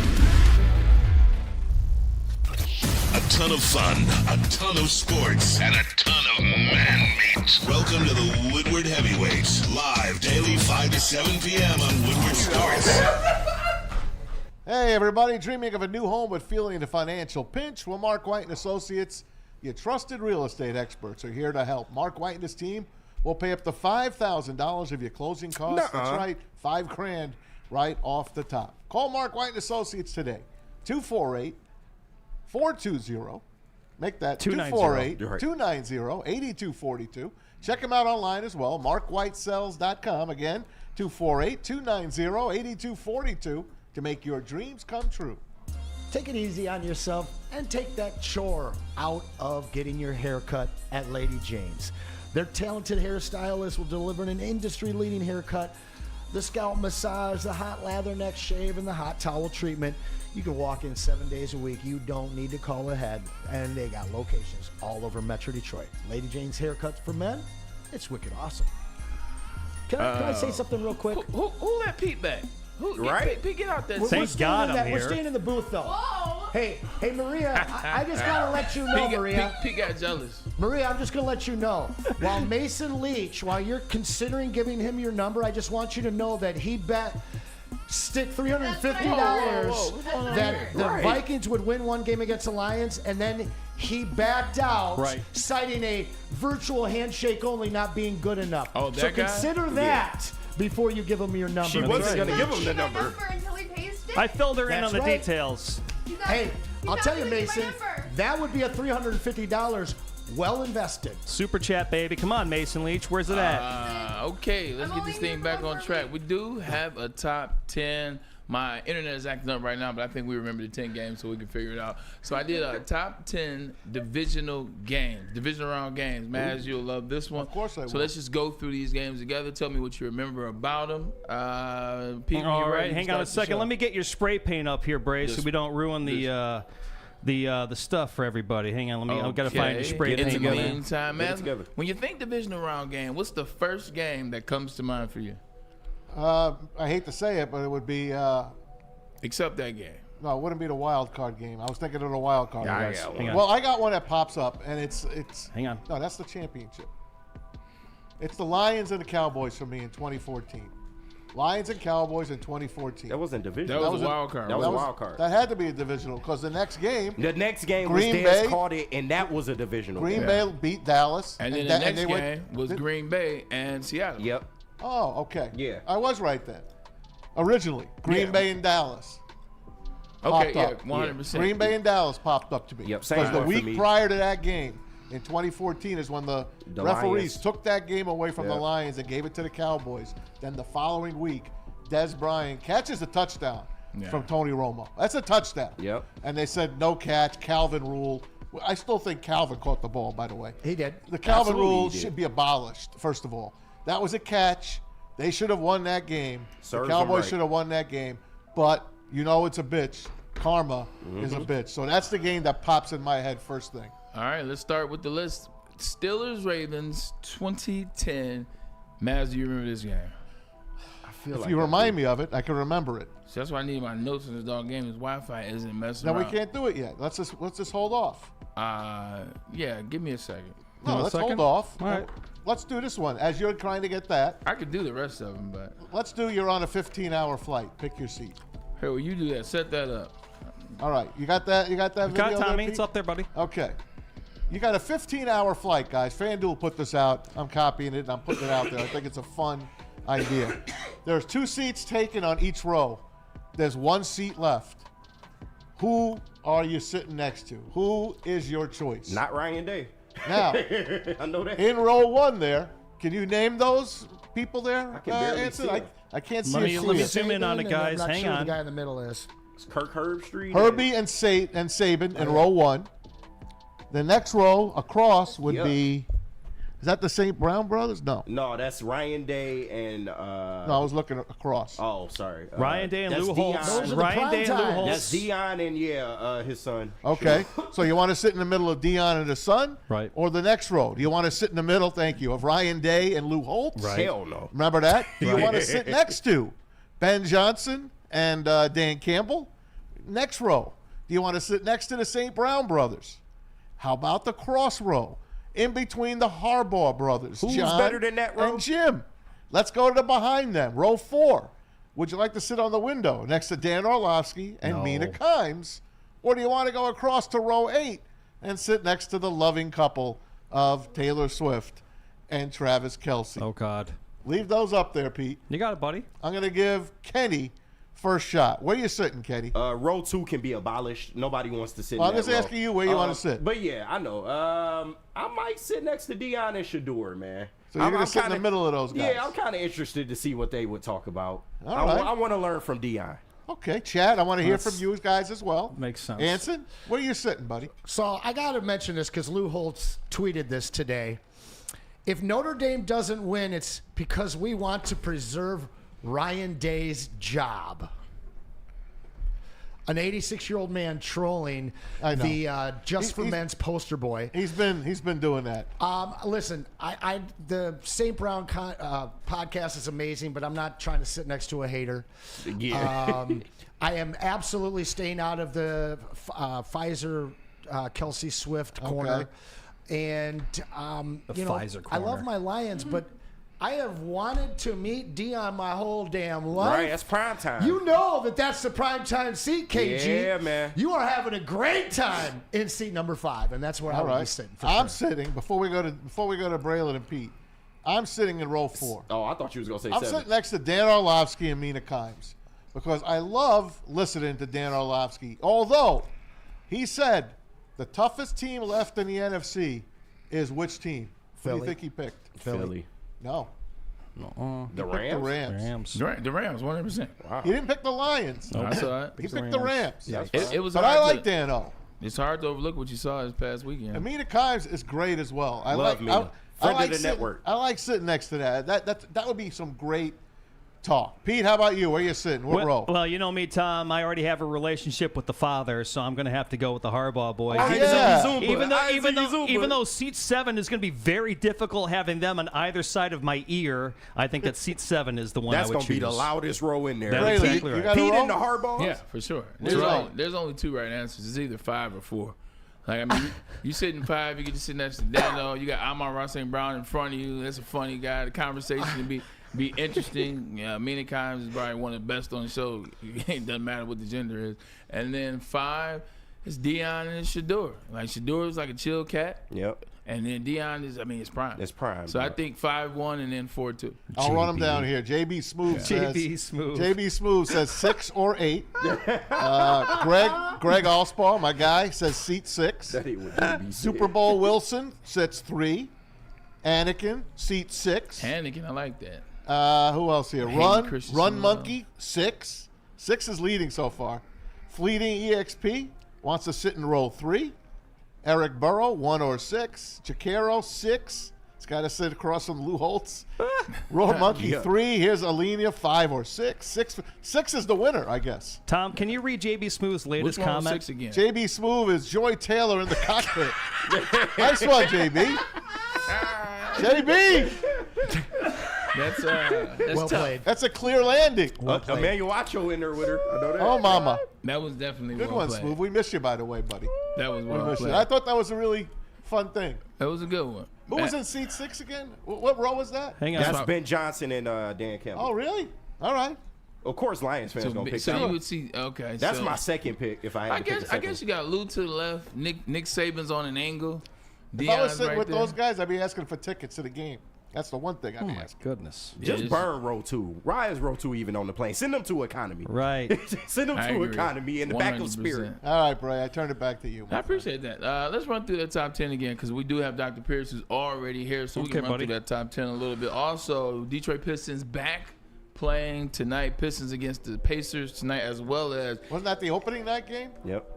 S1: A ton of fun, a ton of sports, and a ton of man meat. Welcome to the Woodward Heavyweights, live daily 5 to 7 p.m. on Woodward Sports.
S5: Hey, everybody, dreaming of a new home but feeling in a financial pinch? Well, Mark White and Associates, your trusted real estate experts, are here to help. Mark White and his team will pay up to $5,000 of your closing costs. That's right, $5,000 right off the top. Call Mark White and Associates today, 248-420, make that 248-290-8242. Check them out online as well, markwhitesells.com. Again, 248-290-8242 to make your dreams come true.
S4: Take it easy on yourself and take that chore out of getting your hair cut at Lady Jane's. Their talented hairstylists will deliver an industry-leading haircut, the scalp massage, the hot lather neck shave, and the hot towel treatment. You can walk in 7 days a week. You don't need to call ahead. And they got locations all over Metro Detroit. Lady Jane's Haircuts for Men, it's wicked awesome. Can I say something real quick?
S2: Who let Pete back?
S3: Right?
S2: Pete, get out there.
S4: We're staying in the booth, though.
S14: Whoa.
S4: Hey, Maria, I just gotta let you know, Maria.
S2: Pete got jealous.
S4: Maria, I'm just gonna let you know. While Mason Leach, while you're considering giving him your number, I just want you to know that he bet stick $350 that the Vikings would win one game against the Lions, and then he backed out, citing a virtual handshake only not being good enough.
S2: Oh, that
S4: so
S2: guy?
S4: consider that before you give him your number.
S3: She wasn't going to give him the number.
S14: Until he pays it.
S6: I filled her in on the
S4: right.
S6: details.
S4: Hey, I'll tell you,
S14: not giving me my
S4: Mason,
S14: number.
S4: that would be a $350 well invested.
S6: Super chat, baby. Come on, Mason Leach. Where's it at?
S2: Okay, let's get this
S14: only
S2: thing
S14: here
S2: back
S14: for
S2: on
S14: one
S2: track.
S14: week.
S2: We do have a top 10. My internet is acting up right now, but I think we remember the 10 games so we can figure it out. So I did a top 10 divisional games, divisional round games. Maz, you'll love this one.
S5: Of course I will.
S2: So let's just go through these games together. Tell me what you remember about them. Pete,
S6: All right, hang on a second. Let me get your spray paint up here, Bray, so we don't ruin the stuff for everybody. Hang on, I've got to find your spray paint.
S2: In the meantime,
S3: Get it
S2: Maz,
S3: together.
S2: when you think divisional round game, what's the first game that comes to mind for you?
S5: I hate to say it, but it would be
S2: Except that game.
S5: no, it wouldn't be the wild card game. I was thinking of the wild card.
S3: Yeah, I
S5: game.
S3: got one.
S6: Hang on.
S5: Well, I got one that pops up, and it's.
S6: Hang on.
S5: No, that's the championship. It's the Lions and the Cowboys for me in 2014. Lions and Cowboys in 2014.
S3: That wasn't division.
S2: That was a wild card.
S3: That was a wild card.
S5: That had to be a divisional because the next game,
S3: The next game
S5: Green
S3: was Dez
S5: Bay.
S3: caught it, and that was a divisional
S5: Green
S3: game.
S5: Bay beat Dallas,
S2: And then
S5: that-
S2: the next
S5: they
S2: game
S5: went-
S2: was Green Bay and Seattle.
S3: Yep.
S5: Oh, okay.
S3: Yeah.
S5: I was right then. Originally, Green
S2: Yeah.
S5: Bay and Dallas.
S2: Okay,
S5: popped
S2: yeah,
S5: up.
S2: 100%.
S5: Green Bay and Dallas popped up to me.
S3: Yep, same
S5: Because the
S3: one for
S5: week
S3: me.
S5: prior to that game, in 2014, is when the referees
S3: Lions.
S5: took that game away from the
S3: Yeah.
S5: Lions and gave it to the Cowboys. Then the following week, Des Bryant catches a touchdown from Tony Romo. That's a touchdown.
S3: Yep.
S5: And they said no catch, Calvin rule. Well, I still think Calvin caught the ball, by the way.
S4: He did.
S5: The Calvin
S3: Absolutely
S5: rule
S3: he did.
S5: should be abolished, first of all. That was a catch. They should have won that game.
S3: Serves
S5: the Cowboys
S3: them right.
S5: should have won that game. But you know it's a bitch. Karma is a bitch. So that's the game that pops in my head first thing.
S2: All right, let's start with the list. Steelers Ravens 2010. Maz, do you remember this game?
S3: I feel
S5: If
S3: like
S5: you
S3: that
S5: remind
S3: dude-
S5: me of it, I can remember it.
S2: So that's why I need my notes in this dog game. His Wi-Fi isn't messing
S5: No, we
S2: around.
S5: can't do it yet. Let's just hold off.
S2: Yeah, give me a second.
S5: No,
S6: want a
S5: let's
S6: second?
S5: hold off.
S6: All right.
S5: Let's do this one. As you're trying to get that,
S2: I could do the rest of them, but
S5: let's do you're on a 15-hour flight. Pick your seat.
S2: hey, will you do that? Set that up.
S5: All right. You got that? You got that video
S6: Got Tommy.
S5: there,
S6: It's
S5: Pete?
S6: up there, buddy.
S5: Okay. You got a 15-hour flight, guys. FanDuel put this out. I'm copying it, and I'm putting it out there. I think it's a fun idea. There's 2 seats taken on each row. There's 1 seat left. Who are you sitting next to? Who is your choice?
S3: Not Ryan Day.
S5: Now,
S3: I know that.
S5: in row 1 there, can you name those people there?
S3: I can barely
S5: Anson?
S3: see 'em.
S5: I can't see
S6: Let me
S5: it.
S6: zoom in on it,
S4: And
S6: guys.
S4: I'm not
S6: Hang
S4: sure
S6: on.
S4: the guy in the middle is.
S3: It's Kirk Herbstreit.
S5: Herbie and Saban in row 1. The next row across would
S3: Yep.
S5: be, is that the St. Brown brothers? No.
S3: No, that's Ryan Day and.
S5: No, I was looking across.
S3: Oh, sorry.
S6: Ryan Day and
S3: that's
S6: Lou
S3: Dion.
S6: Holtz.
S4: Those are the
S6: Ryan Day and Lou
S4: prime times.
S3: That's
S6: Holtz.
S3: Dion and his son.
S5: Okay. So you want to sit in the middle of Dion and his son?
S6: Right.
S5: Or the next row? Do you want to sit in the middle, thank you, of Ryan Day and Lou Holtz?
S6: Right.
S3: Hell no.
S5: Remember that? Do you want to sit next to Ben Johnson and Dan Campbell? Next row. Do you want to sit next to the St. Brown brothers? How about the cross row? In between the Harbaugh brothers.
S3: Who's
S5: John
S3: better than that row?
S5: And Jim. Let's go to the behind them. Row 4. Would you like to sit on the window next to Dan Orlovsky and
S6: No.
S5: Mina Kimes? Or do you want to go across to row 8 and sit next to the loving couple of Taylor Swift and Travis Kelce?
S6: Oh, God.
S5: Leave those up there, Pete.
S6: You got it, buddy.
S5: I'm going to give Kenny first shot. Where you sitting, Kenny?
S3: Row 2 can be abolished. Nobody wants to sit
S5: Well,
S3: in
S5: I'm
S3: that
S5: just
S3: row.
S5: asking you where you want to sit.
S3: But yeah, I know. I might sit next to Dion and Shador, man.
S5: So you're going
S3: I'm
S5: to sit in the middle of those guys?
S3: Yeah, I'm kind of interested to see what they would talk about.
S5: All right.
S3: I want to learn from Dion.
S5: Okay, Chad, I want to hear from you guys as well.
S6: Makes sense.
S5: Anson, where you sitting, buddy?
S4: So I got to mention this because Lou Holtz tweeted this today. If Notre Dame doesn't win, it's because we want to preserve Ryan Day's job. an 86-year-old man trolling
S5: I know.
S4: the Just for Men's poster boy.
S5: He's been doing that.
S4: Listen, the St. Brown podcast is amazing, but I'm not trying to sit next to a hater.
S3: Yeah.
S4: I am absolutely staying out of the Pfizer Kelsey Swift corner. And
S6: Pfizer
S4: I love
S6: corner.
S4: my Lions, but I have wanted to meet Dion my whole damn life.
S3: Right, that's prime time.
S4: You know that's the prime time seat, KG.
S3: Yeah, man.
S4: You are having a great time in seat number 5, and that's where I will be sitting.
S5: I'm sitting before we go to Braylon and Pete. I'm sitting in row 4.
S3: Oh, I thought you was gonna say
S5: I'm
S3: 7.
S5: sitting next to Dan Orlovsky and Mina Kimes because I love listening to Dan Orlovsky. Although he said the toughest team left in the NFC is which team? Who do you think he picked?
S3: Philly.
S5: No.
S3: The
S5: He picked
S3: Rams?
S5: The Rams.
S2: The Rams, 100%.
S3: Wow.
S5: He didn't pick the Lions.
S2: No, I saw it.
S5: He picked the Rams.
S3: Yeah,
S2: It was
S5: but
S2: hard
S5: I like
S2: to,
S5: Dan O.
S2: It's hard to overlook what you saw this past weekend.
S5: Amina Kimes is great as well. I
S3: Love
S5: like
S3: Mina.
S5: I
S3: Friend
S5: like
S3: of the network.
S5: I like sitting next to that. That would be some great talk. Pete, how about you? Where you sitting? What row?
S6: Well, you know me, Tom. I already have a relationship with the father, so I'm going to have to go with the Harbaugh boys.
S5: Oh, yeah.
S6: Even though seat 7 is going to be very difficult having them on either side of my ear, I think that seat 7 is the one
S3: That's
S6: I would
S3: gonna be the
S6: choose.
S3: loudest row in there.
S6: That's exactly right.
S3: Pete and the Harbaughs?
S2: Yeah, for sure. There's only 2 right answers. It's either 5 or 4. Like, I mean, you sit in 5, you get to sit next to Dano. You got Amon-Ra St. Brown in front of you. That's a funny guy. The conversation can be interesting. Yeah, Mina Kimes is probably one of the best on the show. It doesn't matter what the gender is. And then 5 is Dion and Shador. Like, Shador is like a chill cat.
S3: Yep.
S2: And then Dion is, it's prime.
S3: It's prime.
S2: So I think 5-1 and then 4-2.
S5: I'll run them down here. JB Smooth says. JB Smooth says 6 or 8. Greg Allspaw, my guy, says seat 6. Super Bowl Wilson sits 3. Anakin seat 6.
S2: Anakin, I like that.
S5: Who else here? Run Monkey 6. 6 is leading so far. Fleeting EXP wants to sit in row 3. Eric Burrow 1 or 6. Jacaro 6. He's got to sit across from Lou Holtz. Row Monkey 3. Here's Alenia 5 or 6. 6 is the winner, I guess.
S6: Tom, can you read JB Smooth's latest
S2: Which one was
S6: comment?
S2: 6 again?
S5: JB Smooth is Joy Taylor in the cockpit. Nice one, JB. JB.
S2: That's
S4: well
S2: tough.
S4: played.
S5: That's a clear landing.
S3: Emmanuel Acho in there with her. I know that.
S5: Oh, mama.
S2: That was definitely
S5: Good
S2: well
S5: one,
S2: played.
S5: Smooth. We miss you, by the way, buddy.
S2: That was
S5: We
S2: well
S5: miss you.
S2: played.
S5: I thought that was a really fun thing.
S2: That was a good one.
S5: Who was in seat 6 again? What row was that?
S6: Hang on.
S3: That's Ben Johnson and Dan Campbell.
S5: Oh, really? All right.
S3: Of course, Lions fans gonna pick
S2: So
S3: that.
S2: you would see. Okay.
S3: That's
S2: so
S3: my second pick. If I had to pick a
S2: I
S3: second.
S2: guess you got Lou to the left. Nick Saban's on an angle.
S5: If I was
S2: Deion's
S5: sitting
S2: right
S5: with
S2: there.
S5: those guys, I'd be asking for tickets to the game. That's the one thing I'd be asking.
S6: Goodness.
S3: Just burn row 2. Ryan's row 2 even on the plane. Send them to economy.
S6: Right.
S3: Send them
S2: I
S3: to
S2: agree.
S3: economy in the back of
S2: 100%.
S3: Spirit.
S5: All right, Bray. I turn it back to you.
S2: I appreciate that. Let's run through that top 10 again because we do have Dr. Pierce who's already here, so we can run through that top 10 a little bit. Also, Detroit Pistons back playing tonight. Pistons against the Pacers tonight, as well as
S5: Wasn't that the opening night game?
S3: Yep.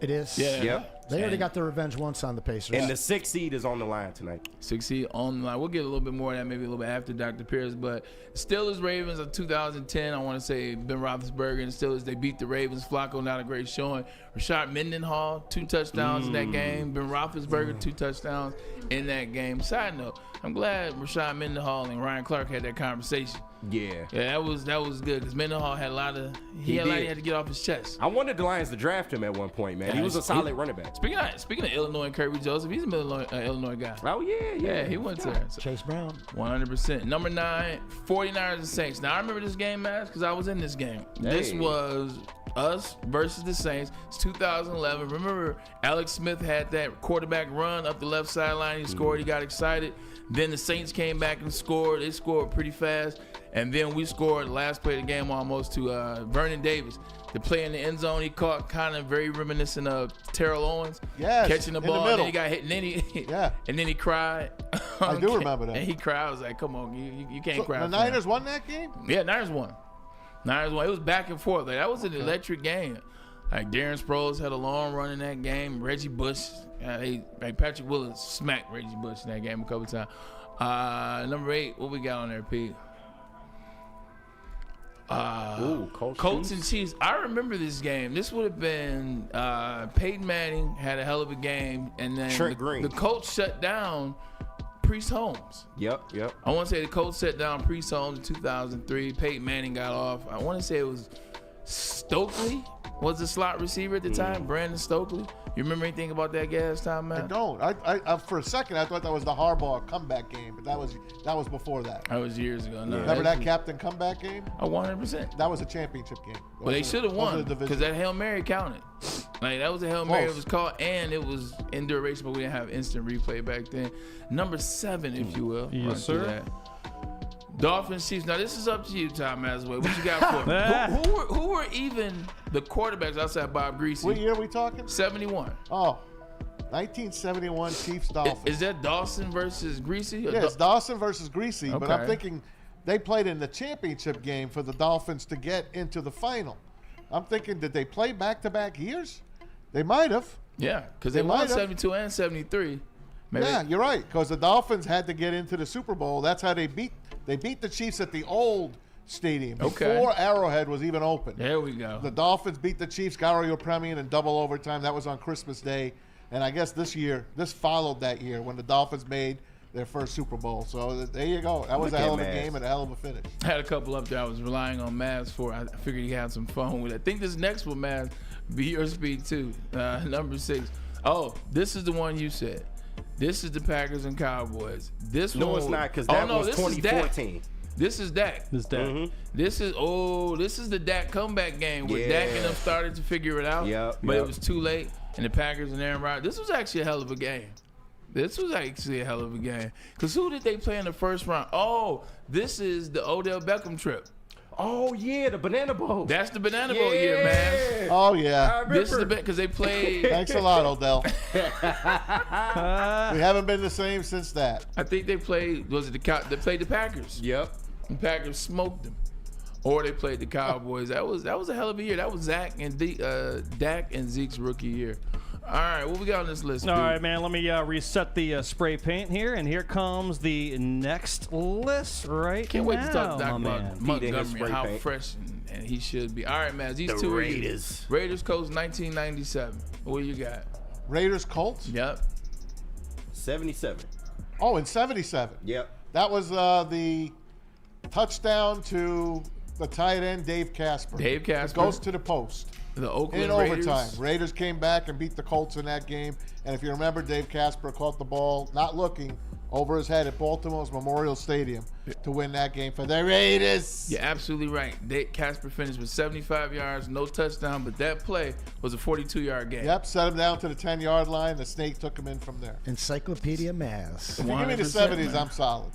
S4: It is.
S2: Yeah.
S3: Yep.
S4: They already got their revenge once on the Pacers.
S3: And the 6th seed is on the line tonight.
S2: 6 seed on the line. We'll get a little bit more of that maybe a little bit after Dr. Pierce. But Steelers Ravens of 2010, I want to say Ben Roethlisberger and Steelers, they beat the Ravens. Flacco, not a great showing. Rashad Mendenhall, 2 touchdowns in that game. Ben Roethlisberger, 2 touchdowns in that game. Side note, I'm glad Rashad Mendenhall and Ryan Clark had that conversation.
S3: Yeah.
S2: Yeah, that was good because Mendenhall had a lot he had to get off his chest.
S3: I wanted the Lions to draft him at one point, man. He was a solid running back.
S2: Speaking of Illinois and Kirby Joseph, he's a Illinois guy.
S3: Oh, yeah.
S2: He went there. So
S4: Chase Brown.
S2: 100%. Number 9, 49ers and Saints. Now, I remember this game, Max, because I was in this game. This was us versus the Saints. It's 2011. Remember, Alex Smith had that quarterback run up the left sideline. He scored. He got excited. Then the Saints came back and scored. They scored pretty fast. And then we scored last play of the game almost to Vernon Davis. The play in the end zone, he caught kind of very reminiscent of Terrell Owens.
S5: Yes,
S2: catching the
S5: in
S2: ball,
S5: the
S2: and then
S5: middle.
S2: he got hit, and then he cried.
S5: I do remember that.
S2: And he cried. I was like, come on, you can't
S5: So
S2: cry.
S5: the
S2: for
S5: Niners
S2: him.
S5: won that game?
S2: Yeah, Niners won. It was back and forth. Like, that was an electric game. Like, Darren Sproles had a long run in that game. Reggie Bush, Patrick Willis smacked Reggie Bush in that game a couple times. Number 8, what we got on there, Pete? Colts and Chiefs. I remember this game. This would have been Peyton Manning had a hell of a game, and then the Colts shut down Priest Holmes.
S3: Yep.
S2: I want to say the Colts shut down Priest Holmes in 2003. Peyton Manning got off. I want to say it was Stokely was the slot receiver at the time, Brandon Stokely. You remember anything about that gas time, man?
S5: I don't. I for a second I thought that was the Harbaugh comeback game, but that was before that.
S2: That was years ago. No,
S5: remember that captain comeback game?
S2: 100%.
S5: That was a championship game.
S2: Well, they should have won because that Hail Mary counted. Like that was a Hail Mary. It was called, and it was in duration, but we didn't have instant replay back then. Number 7, if you will.
S6: Yes, sir.
S2: Dolphins, Chiefs. Now this is up to you, Tom Masway. What you got for me? who were even the quarterbacks outside Bob Greasy?
S5: What year are we talking?
S2: 71.
S5: Oh, 1971 Chiefs Dolphins.
S2: Is that Dawson versus Greasy?
S5: Yeah, it's Dawson versus Greasy.
S2: Okay.
S5: But I'm thinking they played in the championship game for the Dolphins to get into the final. I'm thinking, did they play back-to-back years? They might have.
S2: Yeah, because they won 72 and 73. Maybe.
S5: Yeah, you're right. Because the Dolphins had to get into the Super Bowl. That's how they beat the Chiefs at the old stadium before Arrowhead was even open.
S2: There we go.
S5: The Dolphins beat the Chiefs, Garo Premian in double overtime. That was on Christmas Day. And I guess this followed that year when the Dolphins made their first Super Bowl. So there you go. That was a hell of a game and a hell of a finish.
S2: I had a couple up there I was relying on Mavs for. I figured he had some fun with it. I think this next one, Mavs, be your speed too. Number 6. Oh, this is the one you said. This is the Packers and Cowboys. This
S3: no,
S2: one,
S3: it's not because that was
S2: this
S3: 2014.
S2: This is Dak.
S6: This is Dak.
S2: This is the Dak comeback game where Dak and them started to figure it out. But it was too late, and the Packers and Aaron Rodgers. This was actually a hell of a game. Because who did they play in the first round? Oh, this is the Odell Beckham trip.
S3: Oh, yeah, the Banana Bowl.
S2: That's the Banana Bowl year, man.
S5: Oh, yeah.
S2: This is the because they played.
S5: Thanks a lot, Odell. We haven't been the same since that.
S2: I think they played, they played the Packers.
S3: Yep.
S2: The Packers smoked them. Or they played the Cowboys. That was a hell of a year. That was Dak and Zeke's rookie year. All right, what we got on this list?
S6: All right, man, let me reset the spray paint here, and here comes the next list right
S2: Can't wait to talk
S6: now,
S2: about Montgomery, how fresh and he should be. All right, man, these two
S3: Raiders.
S2: Raiders Colts 1997. What you got?
S5: Raiders Colts?
S2: Yep.
S3: 77.
S5: Oh, in 77.
S3: Yep.
S5: That was the touchdown to the tight end, Dave Casper.
S2: Dave Casper.
S5: It goes to the post.
S2: The Oakland
S5: in
S2: Raiders.
S5: overtime. Raiders came back and beat the Colts in that game. And if you remember, Dave Casper caught the ball, not looking, over his head at Baltimore's Memorial Stadium to win that game for the Raiders.
S2: You're absolutely right. Casper finished with 75 yards, no touchdown, but that play was a 42-yard game.
S5: Yep, set him down to the 10-yard line. The Snake took him in from there.
S4: Encyclopedia Mass.
S5: If you give me the 70s, I'm solid.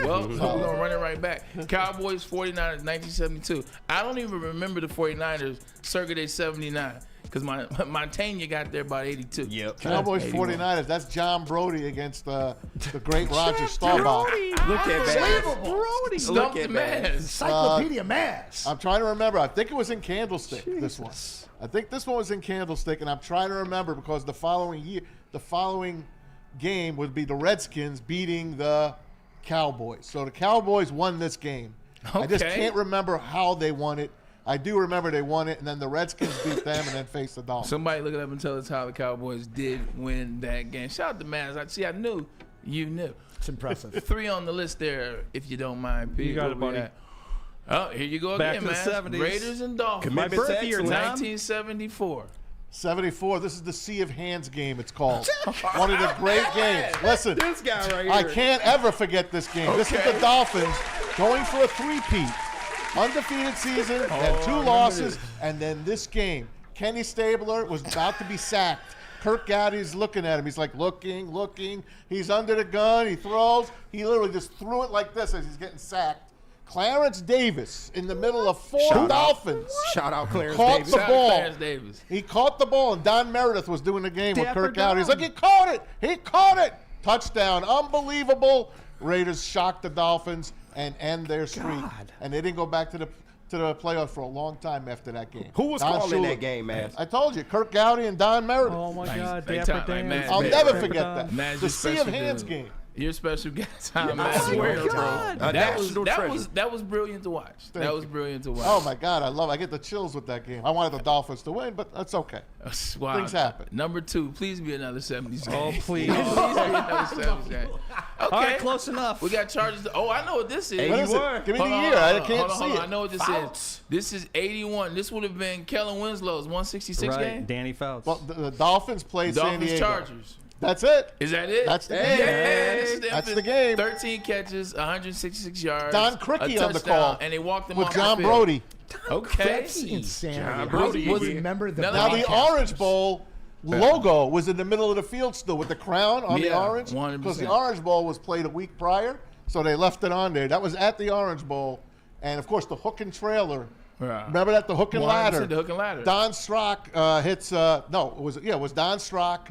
S2: Well, we're going to run it right back. Cowboys 49ers 1972. I don't even remember the 49ers circa day 79 because my tenure got there about 82.
S3: Yep.
S5: Cowboys 49ers. That's John Brody against the great Roger Staubach.
S3: Look at that.
S4: Brody.
S2: Stumped the man.
S4: Encyclopedia Mass.
S5: I'm trying to remember. I think it was in Candlestick, this one. I think this one was in Candlestick, and I'm trying to remember because the following game would be the Redskins beating the Cowboys. So the Cowboys won this game.
S2: Okay.
S5: I just can't remember how they won it. I do remember they won it, and then the Redskins beat them and then faced the Dolphins.
S2: Somebody look it up and tell us how the Cowboys did win that game. Shout out to Maz. I knew you knew.
S4: It's impressive.
S2: 3 on the list there, if you don't mind, Pete.
S6: You got it, buddy.
S2: Oh, here you go
S6: Back
S2: again,
S6: to the
S2: man.
S6: 70s.
S2: Raiders and Dolphins.
S6: My birth year, Tom.
S2: 1974.
S5: 74. This is the Sea of Hands game, it's called. One of the great games. Listen,
S3: This guy right here.
S5: I can't ever forget this game. This is the Dolphins going for a three-peat. Undefeated season, and 2 losses, and then this game. Kenny Stabler was about to be sacked. Kirk Gowdy's looking at him. He's like looking. He's under the gun. He throws. He literally just threw it like this as he's getting sacked. Clarence Davis in the middle of 4 Dolphins.
S3: Shout out Clarence
S5: Caught
S3: Davis.
S5: the ball.
S2: Clarence Davis.
S5: He caught the ball, and Don Meredith was doing the game with
S6: Dapper
S5: Kirk Gowdy. He's
S6: Don.
S5: like, he caught it. Touchdown. Unbelievable. Raiders shocked the Dolphins and end their streak. And they didn't go back to the playoffs for a long time after that game.
S3: Who was
S5: Don
S3: calling
S5: Shula.
S3: that game, man?
S5: I told you, Kirk Gowdy and Don Meredith.
S6: Oh, my God.
S2: Big
S6: Dapper
S2: time,
S6: Dan.
S2: man.
S5: I'll
S2: Big
S5: never
S2: time.
S5: forget that.
S2: Man's
S5: The
S2: just
S5: Sea of
S2: special
S5: Hands
S2: dude.
S5: game.
S2: Your special guest time, man.
S3: I swear, bro.
S2: That was brilliant to watch. That was brilliant to watch.
S5: Oh my God, I get the chills with that game. I wanted the Dolphins to win, but that's okay.
S2: Wow.
S5: Things happen.
S2: Number 2, please be another 70s game.
S6: Oh, please.
S2: Please be another 70s game. Okay,
S6: All right, close enough.
S2: We got Chargers. Oh, I know what this is.
S5: What is it? Give me the year. I can't see it.
S2: I know what this is. This is 81. This would have been Kellen Winslow's 166
S6: Right,
S2: game.
S6: Danny Fouts.
S5: Well, the Dolphins played San
S2: Dolphins
S5: Diego.
S2: Chargers.
S5: That's it.
S2: Is that it?
S5: That's the game. That's the game.
S2: 13 catches, 166 yards.
S5: Don Criqui
S2: a
S5: on the
S2: touchdown,
S5: call.
S2: and they walked him
S5: with
S2: off
S5: John
S2: the field.
S5: Brody.
S2: Okay.
S4: That's insanity.
S3: John
S4: How
S3: Brody
S4: do you
S3: again.
S4: remember the
S5: Now the Orange Bowl logo was in the middle of the field still with the crown on the
S2: Yeah,
S5: orange
S2: 100%.
S5: because the Orange Bowl was played a week prior, so they left it on there. That was at the Orange Bowl, and of course the hook and trailer.
S2: Right.
S5: Remember that, the hook and
S2: 100%
S5: ladder.
S2: the hook and ladder.
S5: Don Strock hits. It was Don Strock.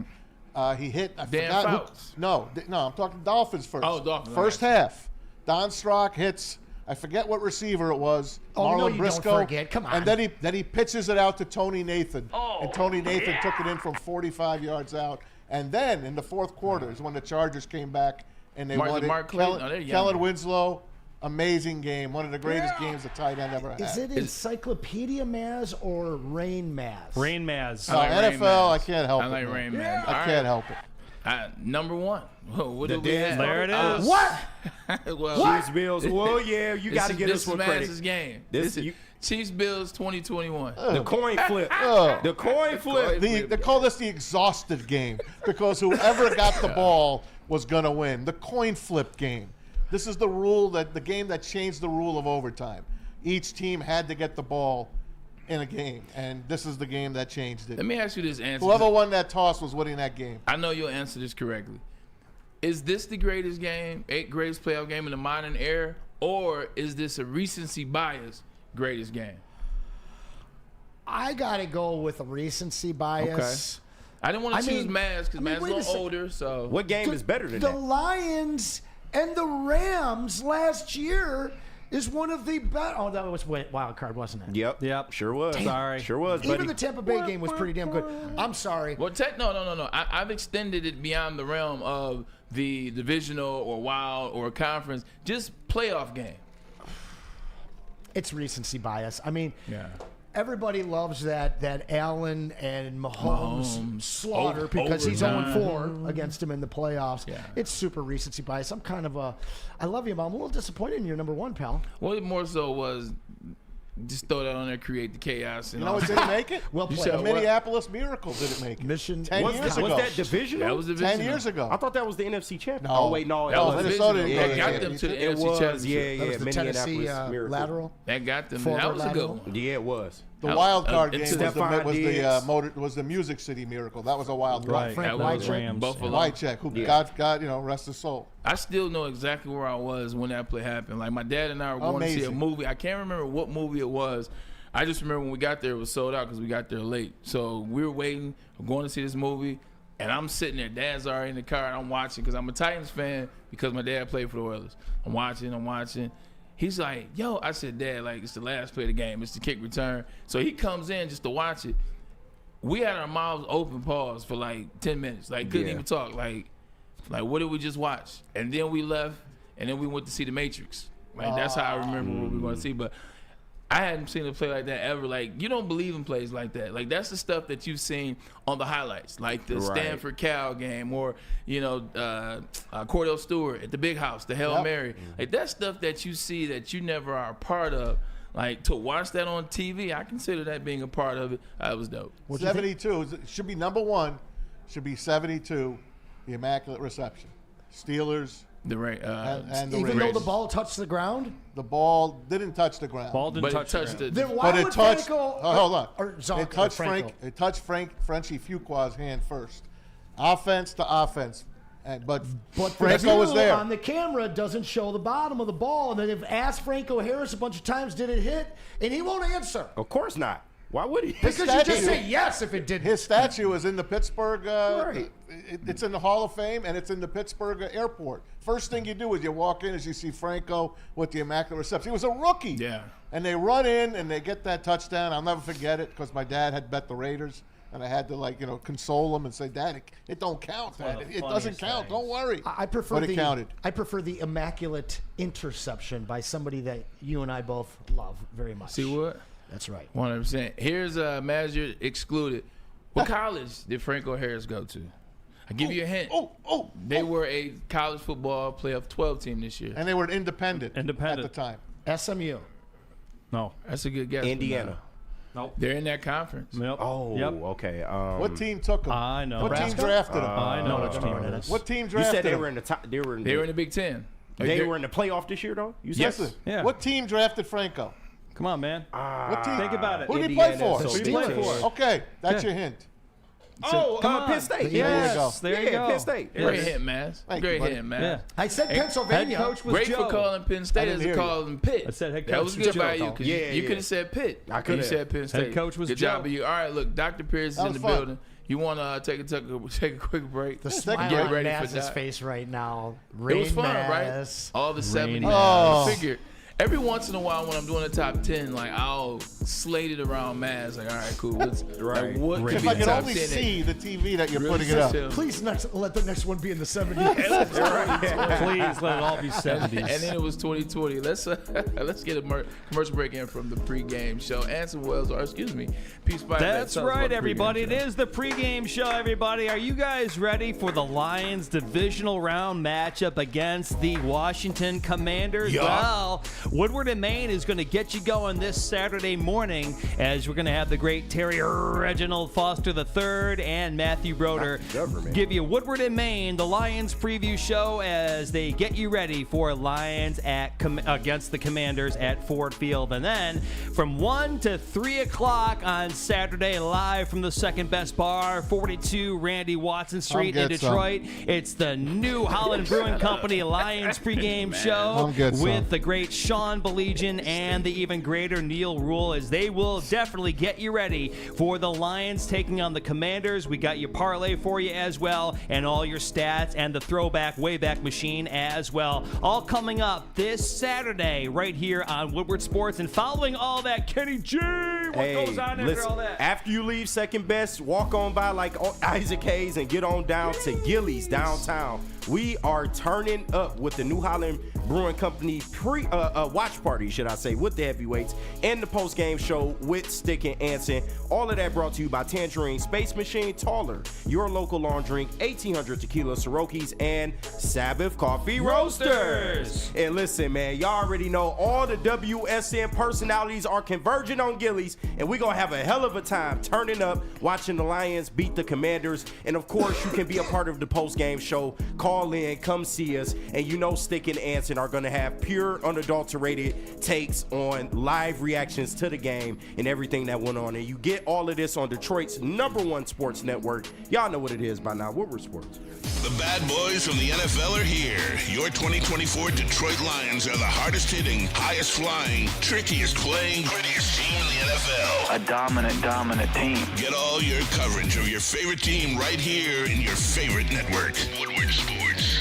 S5: He hit. I
S2: Dan
S5: forgot who-
S2: Fouts.
S5: No, I'm talking Dolphins first.
S2: Oh, Dolphins,
S5: First half. Don Strock hits. I forget what receiver it was.
S4: Oh,
S5: Marlon
S4: no, you don't
S5: Briscoe.
S4: forget. Come on.
S5: And then he pitches it out to Tony Nathan. And Tony Nathan took it in from 45 yards out. And then in the fourth quarter is when the Chargers came back and they won it.
S2: Mark Clayton? Oh, they're young.
S5: Kellen Winslow, amazing game. One of the greatest games a tight end ever had.
S4: Is it Encyclopedia Maz or Rain Maz?
S6: Rain Maz.
S5: No, NFL, I can't help it.
S2: I like
S5: man.
S2: Rain Man.
S5: I can't help it.
S2: Number 1. What do we
S3: dance
S2: have?
S6: There it is.
S4: What?
S2: Well,
S3: Chiefs, Bills. Well, yeah, you got to give us one credit.
S2: This game.
S3: This-
S2: This is Chiefs Bills 2021.
S3: The coin flip.
S5: Oh.
S3: The coin flip.
S5: They call this the exhausted game because whoever got the ball was going to win. The coin flip game. This is the game that changed the rule of overtime. Each team had to get the ball in a game, and this is the game that changed it.
S2: Let me ask you this, Anson.
S5: Whoever won that toss was winning that game.
S2: I know you'll answer this correctly. Is this the greatest game, greatest playoff game in the modern era, or is this a recency bias greatest game?
S4: I got to go with a recency bias.
S2: I didn't want to choose Maz because Maz is a
S4: wait a
S2: little
S4: sec.
S2: older. So
S3: What game is better than
S4: The
S3: that?
S4: Lions and the Rams last year is one of the best. Oh, that was wild card, wasn't it?
S3: Yep. Sure was.
S6: Sorry.
S3: Sure was, buddy.
S4: Even the Tampa Bay game was pretty damn good. I'm sorry.
S2: Well, no. I've extended it beyond the realm of the divisional or wild or conference. Just playoff game.
S4: It's recency bias. I mean,
S2: Yeah.
S4: everybody loves that Allen and Mahomes slaughter
S2: Over-
S4: because he's
S2: overtime.
S4: 0-4 against him in the playoffs.
S2: Yeah.
S4: It's super recency bias. I'm kind of I love you, but I'm a little disappointed in your number 1, pal.
S2: Well, it more so was just throw that on there, create the chaos. And
S5: You know
S2: all
S5: what didn't make it?
S4: Well
S2: You
S4: played.
S2: said
S5: The
S2: what?
S5: Minneapolis Miracle didn't make it.
S4: Mission
S5: 10 years ago.
S3: Was that divisional?
S2: That was divisional.
S5: 10 years ago.
S3: I thought that was the NFC champion.
S5: No.
S3: Oh, wait, no.
S2: That
S5: No,
S2: was
S5: Minnesota
S2: divisional.
S5: didn't
S2: That
S5: go
S2: got
S5: to
S2: them to the
S3: It
S2: NFC
S3: was,
S2: championship.
S3: yeah,
S4: That was the Tennessee
S3: Minneapolis Miracle.
S4: lateral.
S2: That got them.
S4: Forward
S2: That was a good
S4: lateral.
S2: one.
S3: Yeah, it was.
S5: The wild card game
S2: into
S5: was
S3: Stephon Diggs.
S5: was the Music City Miracle. That was a wild card.
S6: Right.
S4: Frank
S2: That was
S4: Wycheck.
S6: Rams.
S2: Buffalo.
S5: Wycheck, who God, rest his soul.
S2: I still know exactly where I was when that play happened. Like my dad and I were going to see a
S5: Amazing.
S2: movie. I can't remember what movie it was. I just remember when we got there, it was sold out because we got there late. So we were waiting, we're going to see this movie, and I'm sitting there. Dad's already in the car, and I'm watching because I'm a Titans fan because my dad played for the Oilers. I'm watching. He's like, yo, I said, Dad, like, it's the last play of the game. It's the kick return. So he comes in just to watch it. We had our mouths open, pause, for like 10 minutes. Like, couldn't even talk. Like, what did we just watch? And then we left, and then we went to see The Matrix. Like, that's how I remember what we were going to see. But I hadn't seen a play like that ever. Like, you don't believe in plays like that. Like, that's the stuff that you've seen on the highlights, like the Stanford Cal game, or Cordell Stewart at the Big House, the Hail Mary. Like, that's stuff that you see that you never are a part of. Like, to watch that on TV, I consider that being a part of it. That was dope.
S5: 72 should be number 1. Should be 72. The Immaculate Reception. Steelers.
S2: The
S5: and the
S4: Even
S5: Raiders.
S4: though the ball touched the ground?
S5: The ball didn't touch the ground.
S6: Ball didn't touch the ground.
S4: Then why would Franco
S5: hold on.
S4: or Zonk
S5: It touched
S4: or Franco?
S5: It touched Frenchie Fuqua's hand first. Offense to offense. But Franco was there.
S4: On the camera doesn't show the bottom of the ball, and then they've asked Franco Harris a bunch of times, did it hit? And he won't answer.
S3: Of course not. Why would he?
S4: Because you just say yes if it didn't.
S5: His statue is in the Pittsburgh. It's in the Hall of Fame, and it's in the Pittsburgh airport. First thing you do is you walk in, as you see Franco with the Immaculate Reception. He was a rookie.
S2: Yeah.
S5: And they run in and they get that touchdown. I'll never forget it because my dad had bet the Raiders And I had to, console him and say, Dad, it don't count, Dad. It doesn't count. Don't worry.
S4: I prefer
S5: but it counted.
S4: I prefer the immaculate interception by somebody that you and I both love very much.
S2: See what?
S4: That's right.
S2: 100%. Here's Manager excluded. What college did Franco Harris go to? I'll give you a hint. They were a college football playoff 12 team this year.
S5: And they were an independent at the time.
S4: SMU.
S6: No.
S2: That's a good guess.
S3: Indiana.
S6: Nope.
S2: They're in that conference.
S6: Yep.
S3: Oh,
S6: Yep.
S3: okay.
S5: What team took them?
S6: I know.
S5: What team drafted them?
S6: I know which team it is.
S5: What team
S3: You
S5: drafted
S3: said they
S5: them?
S3: were in the top. They were in
S2: the Big Ten.
S3: They were in the playoff this year, though. You said
S2: Yes.
S6: Yeah.
S5: What team drafted Franco?
S6: Come on, man.
S5: What team?
S6: Think about it.
S5: Who did he play
S3: Indiana,
S5: for?
S3: so
S6: Who did he play for?
S5: Okay, that's your hint.
S6: Come on.
S3: Penn State.
S6: Yes, there you go.
S3: Penn State.
S2: Great hint, man.
S5: Thank
S2: Great
S5: you, buddy.
S2: hint, man.
S6: Yeah.
S4: I said Pennsylvania.
S6: Head coach was
S2: Great
S6: Joe.
S2: for calling Penn State
S5: didn't
S2: as
S5: hear
S2: to
S5: you.
S2: calling Pitt.
S6: I said head
S2: That
S6: coach
S2: was
S6: was
S2: good
S6: Joe,
S2: by you
S6: though.
S2: because
S3: Yeah,
S2: you
S3: yeah.
S2: could have said Pitt.
S3: I coulda.
S2: You said Penn State.
S6: Head coach was
S2: good
S6: Joe.
S2: job of you. All right, look, Dr. Pierce is
S5: That
S2: in
S5: was
S2: the
S5: fun.
S2: building. You want to take a quick break?
S4: The
S5: take a
S4: smile
S5: break.
S4: on
S2: Ready for
S4: Maz's
S2: that.
S4: face right now.
S2: It was fun, right?
S4: Maz.
S2: All the 70s.
S5: Oh.
S2: I figured every once in a while when I'm doing the top 10, like I'll slate it around Maz. Like, all right, cool. What's,
S3: Right.
S2: Like, what could
S5: If
S2: be
S5: I
S2: the
S5: could
S2: top
S5: only
S2: 10?
S5: see the TV that you're
S2: Really
S5: putting it up.
S2: chill.
S4: Please let the next one be in the 70s.
S6: Please let it all be 70s.
S2: And then it was 2020. Let's get a commercial break in from the pregame show. Anson Wells, or excuse me, Peace Pipe.
S6: That's right, everybody. It is the pregame show, everybody. Are you guys ready for the Lions divisional round matchup against the Washington Commanders?
S3: Yeah.
S6: Well, Woodward and Maine is going to get you going this Saturday morning as we're going to have the great Terry Reginald Foster III and Matthew Broder give you Woodward and Maine, the Lions preview show as they get you ready for Lions against the Commanders at Ford Field. And then from 1 to 3 o'clock on Saturday, live from the second best bar, 42 Randy Watson Street in Detroit. It's the New Holland Brewing Company Lions pregame show with the great Sean Belegian and the even greater Neil Rule, as they will definitely get you ready for the Lions taking on the Commanders. We got your parlay for you as well, and all your stats and the throwback wayback machine as well. All coming up this Saturday right here on Woodward Sports. And following all that, Kenny G, what goes on after all that?
S3: After you leave second best, walk on by like Isaac Hayes and get on down to Gillies downtown. We are turning up with the New Holland Brewing Company watch party, should I say, with the heavyweights and the post-game show with Stick and Anson. All of that brought to you by Tangerine, Space Machine, Taller, your local long drink, 1800 Tequila Siroki's, and Sabbath Coffee Roasters. And listen, man, y'all already know all the WSN personalities are converging on Gillies, and we're going to have a hell of a time turning up, watching the Lions beat the Commanders. And, of course, you can be a part of the post-game show. Call in, come see us, and you know Stick and Anson are going to have pure, unadulterated takes on live reactions to the game and everything that went on. And you get all of this on Detroit's #1 sports network. Y'all know what it is by now, Woodward Sports.
S1: The bad boys from the NFL are here. Your 2024 Detroit Lions are the hardest hitting, highest flying, trickiest playing, grittiest team in the NFL.
S18: A dominant team.
S1: Get all your coverage of your favorite team right here in your favorite network. Woodward Sports.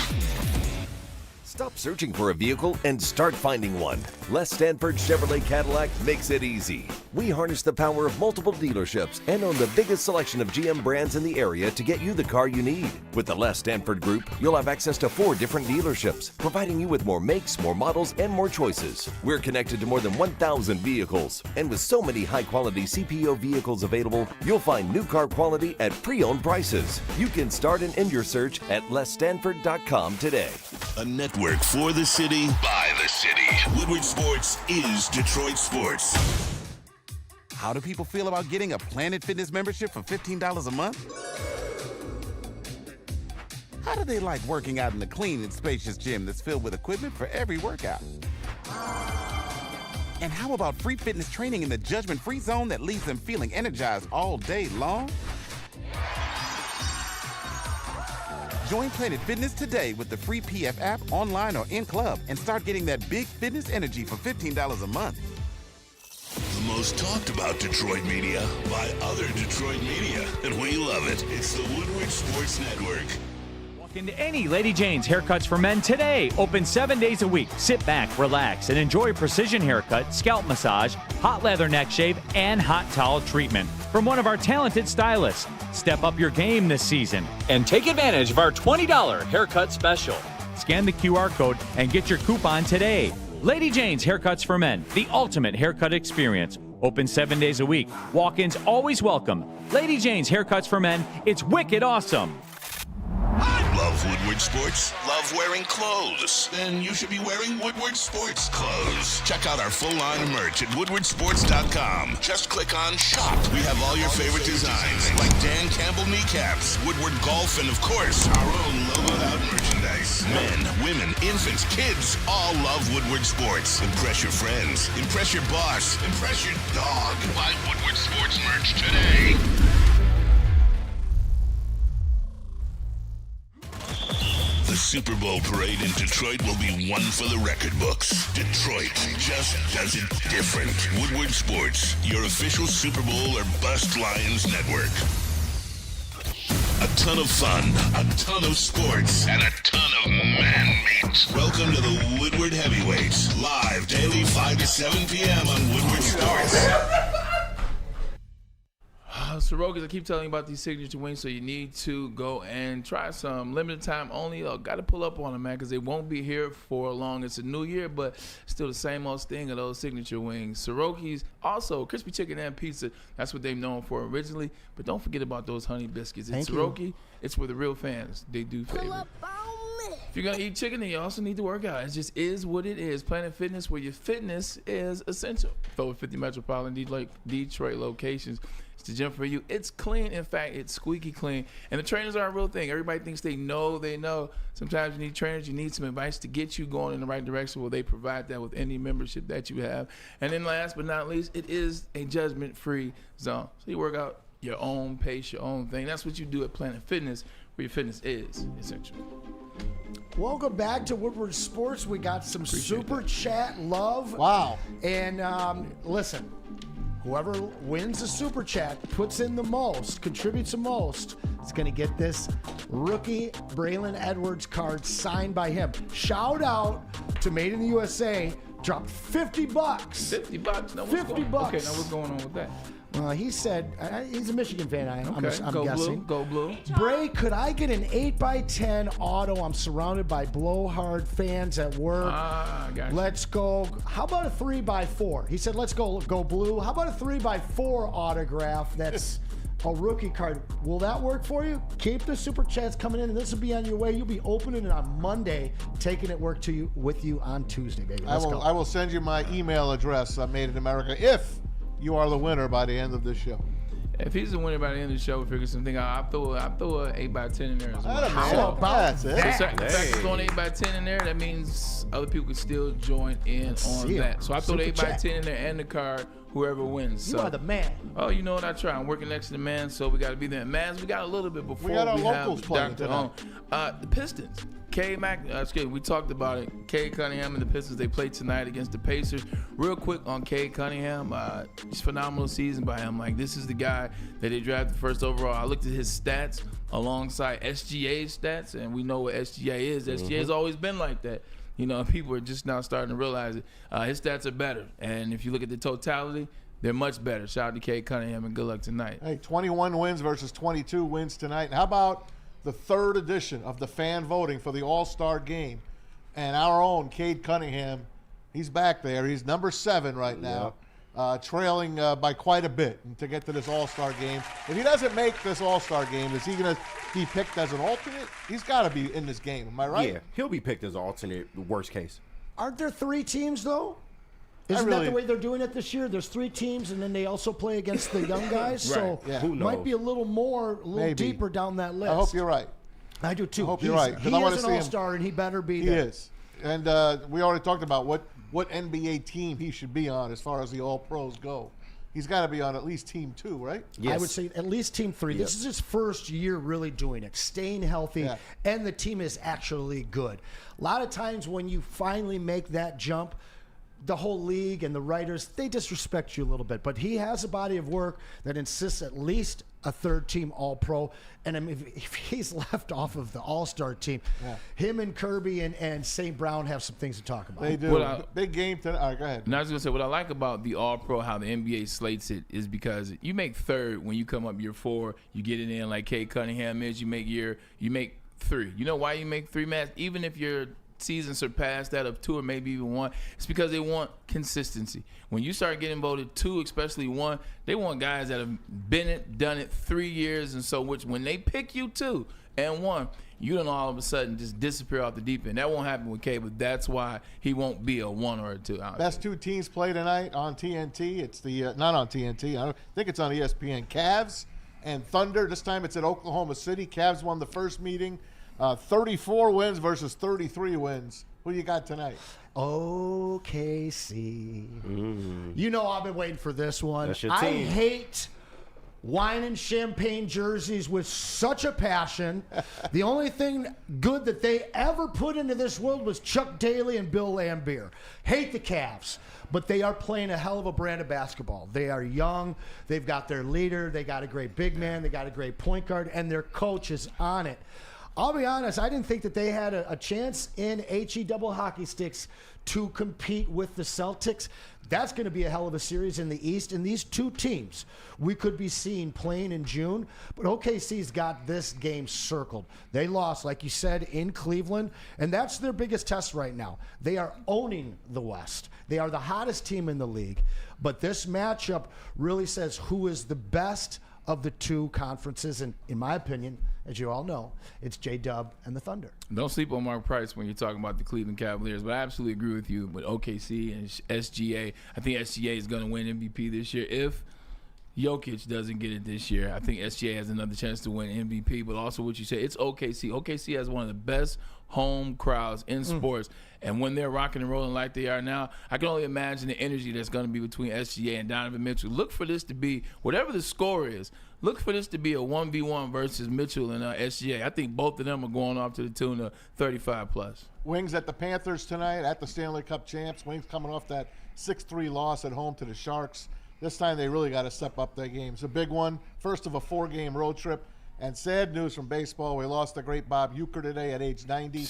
S11: Stop searching for a vehicle and start finding one. Les Stanford Chevrolet Cadillac makes it easy. We harness the power of multiple dealerships and own the biggest selection of GM brands in the area to get you the car you need. With the Les Stanford Group, you'll have access to 4 different dealerships, providing you with more makes, more models, and more choices. We're connected to more than 1,000 vehicles, and with so many high-quality CPO vehicles available, you'll find new car quality at pre-owned prices. You can start and end your search at lesstanford.com today.
S1: A network for the city, by the city. Woodward Sports is Detroit Sports.
S12: How do people feel about getting a Planet Fitness membership for $15 a month? How do they like working out in a clean and spacious gym that's filled with equipment for every workout? And how about free fitness training in the judgment-free zone that leaves them feeling energized all day long? Join Planet Fitness today with the free PF app, online or in club, and start getting that big fitness energy for $15 a month.
S1: The most talked about Detroit media by other Detroit media, and we love it. It's the Woodward Sports Network.
S13: Walk into any Lady Jane's Haircuts for Men today. Open 7 days a week. Sit back, relax, and enjoy precision haircut, scalp massage, hot leather neck shave, and hot towel treatment from one of our talented stylists. Step up your game this season and take advantage of our $20 haircut special. Scan the QR code and get your coupon today. Lady Jane's Haircuts for Men, the ultimate haircut experience. Open 7 days a week. Walk-ins always welcome. Lady Jane's Haircuts for Men. It's wicked awesome.
S1: Love Woodward Sports? Love wearing clothes? Then you should be wearing Woodward Sports clothes. Check out our full line of merch at woodwardsports.com. Just click on Shop. We have all your favorite designs, like Dan Campbell kneecaps, Woodward Golf, and of course, our own logoed out merchandise. Men, women, infants, kids all love Woodward Sports. Impress your friends. Impress your boss. Impress your dog. Buy Woodward Sports merch today. The Super Bowl parade in Detroit will be one for the record books. Detroit just does it different. Woodward Sports, your official Super Bowl or Bust Lions network. A ton of fun, a ton of sports, and a ton of man-meat. Welcome to the Woodward Heavyweights, live daily 5 to 7 p.m. on Woodward Sports.
S2: Sorokas, I keep telling you about these signature wings, so you need to go and try some. Limited time only. Got to pull up on them, man, because they won't be here for long. It's a new year, but still the same old thing of those signature wings. Sorokas, also crispy chicken and pizza. That's what they've known for originally. But don't forget about those honey biscuits. It's Soroki. It's for the real fans. They do favor. If you're going to eat chicken, then you also need to work out. It just is what it is. Planet Fitness, where your fitness is essential. Over 50 metropolitan Detroit locations. It's the gym for you. It's clean. In fact, it's squeaky clean. And the trainers are a real thing. Everybody thinks they know. Sometimes you need trainers. You need some advice to get you going in the right direction. Well, they provide that with any membership that you have. And then last but not least, it is a judgment-free zone. So you work out your own pace, your own thing. That's what you do at Planet Fitness, where your fitness is essential.
S4: Welcome back to Woodward Sports. We got some super chat love.
S5: Wow.
S4: And listen, whoever wins the super chat, puts in the most, contributes the most, is going to get this rookie Braylon Edwards card signed by him. Shout out to Made in the USA. Dropped $50.
S2: $50? No,
S4: $50.
S2: Okay, now what's going on with that?
S4: He said, he's a Michigan fan, I'm
S2: Go
S4: guessing.
S2: Blue. Go Blue.
S4: Bray, could I get an 8x10 auto? I'm surrounded by blowhard fans at work.
S2: Gotcha.
S4: Let's go. How about a 3x4? He said, let's go Blue. How about a 3x4 autograph that's a rookie card? Will that work for you? Keep the super chats coming in, and this will be on your way. You'll be opening it on Monday, taking it with you on Tuesday, baby. Let's go.
S5: I will send you my email address, Made in America, if you are the winner by the end of this show.
S2: If he's the winner by the end of the show, we'll figure something out. I'll throw an 8x10 in there as well.
S4: How about
S2: So throwing 8x10 in there, that means other people can still join in on that. So I throw the 8x10 in there and the card, whoever wins.
S4: You are the man.
S2: Oh, you know what I try. I'm working next to the man, so we got to be there. Mans, we got a little bit before
S5: we got our
S2: we
S5: locals
S2: have
S5: playing
S2: Dr.
S5: tonight.
S2: The Pistons. We talked about it. Cade Cunningham and the Pistons, they played tonight against the Pacers. Real quick on Cade Cunningham, it's a phenomenal season by him. Like, this is the guy that they drafted first overall. I looked at his stats alongside SGA's stats, and we know what SGA is. SGA has always been like that. You know, people are just now starting to realize it. His stats are better, and if you look at the totality, they're much better. Shout out to Cade Cunningham, and good luck tonight.
S5: Hey, 21 wins versus 22 wins tonight. And how about the third edition of the fan voting for the All-Star game? And our own Cade Cunningham, he's back there. He's number 7 right now, trailing by quite a bit to get to this All-Star game. If he doesn't make this All-Star game, is he going to be picked as an alternate? He's got to be in this game. Am I right?
S3: Yeah, he'll be picked as an alternate, worst case.
S4: Aren't there 3 teams, though? Isn't that the way they're doing it this year? There's 3 teams, and then they also play against the young guys. So
S3: Who knows?
S4: might be a little deeper down that list.
S5: I hope you're right.
S4: I do too.
S5: I hope you're right.
S4: He is an all-star, and he better be there.
S5: He is. And we already talked about what NBA team he should be on as far as the All-Pros go. He's got to be on at least Team 2, right?
S4: Yes. I would say at least Team 3. This is his first year really doing it, staying healthy, and the team is actually good. A lot of times when you finally make that jump, the whole league and the writers, they disrespect you a little bit. But he has a body of work that insists at least a third-team All-Pro. And I mean, if he's left off of the All-Star team, him and Kirby and St. Brown have some things to talk about.
S5: They do. Big game tonight. All right, go ahead.
S2: And I was going to say, what I like about the All-Pro, how the NBA slates it, is because you make third when you come up year 4. You get it in like Kate Cunningham is. You make 3. You know why you make 3, Matt? Even if your season surpassed that of 2 or maybe even 1, it's because they want consistency. When you start getting voted 2, especially 1, they want guys that have been it, done it 3 years, and so which when they pick you 2 and 1, you don't all of a sudden just disappear off the deep end. That won't happen with K, but that's why he won't be a 1 or a 2.
S5: Best 2 teams play tonight on TNT. It's the not on TNT. I think it's on ESPN. Cavs and Thunder. This time it's at Oklahoma City. Cavs won the first meeting. 34 wins versus 33 wins. Who you got tonight?
S4: OKC. You know I've been waiting for this one.
S3: That's your
S4: I
S3: team.
S4: hate wine and champagne jerseys with such a passion. The only thing good that they ever put into this world was Chuck Daly and Bill Laimbeer. Hate the Cavs, but they are playing a hell of a brand of basketball. They are young. They've got their leader. They got a great big man. They got a great point guard, and their coach is on it. I'll be honest, I didn't think that they had a chance in HE double hockey sticks to compete with the Celtics. That's going to be a hell of a series in the East. And these 2 teams we could be seeing playing in June. But OKC's got this game circled. They lost, like you said, in Cleveland. And that's their biggest test right now. They are owning the West. They are the hottest team in the league. But this matchup really says who is the best of the 2 conferences. And in my opinion, as you all know, it's J-Dub and the Thunder.
S2: Don't sleep on Mark Price when you're talking about the Cleveland Cavaliers, but I absolutely agree with you with OKC and SGA. I think SGA is going to win MVP this year. If Jokic doesn't get it this year, I think SGA has another chance to win MVP. But also what you say, it's OKC. OKC has one of the best home crowds in sports. And when they're rocking and rolling like they are now, I can only imagine the energy that's going to be between SGA and Donovan Mitchell. Look for this to be, whatever the score is, look for this to be a 1v1 versus Mitchell and SGA. I think both of them are going off to the tune of 35+.
S5: Wings at the Panthers tonight at the Stanley Cup champs. Wings coming off that 6-3 loss at home to the Sharks. This time they really got to step up their game. It's a big one. First of a 4-game road trip. And sad news from baseball, we lost the great Bob Uecker today at age 90.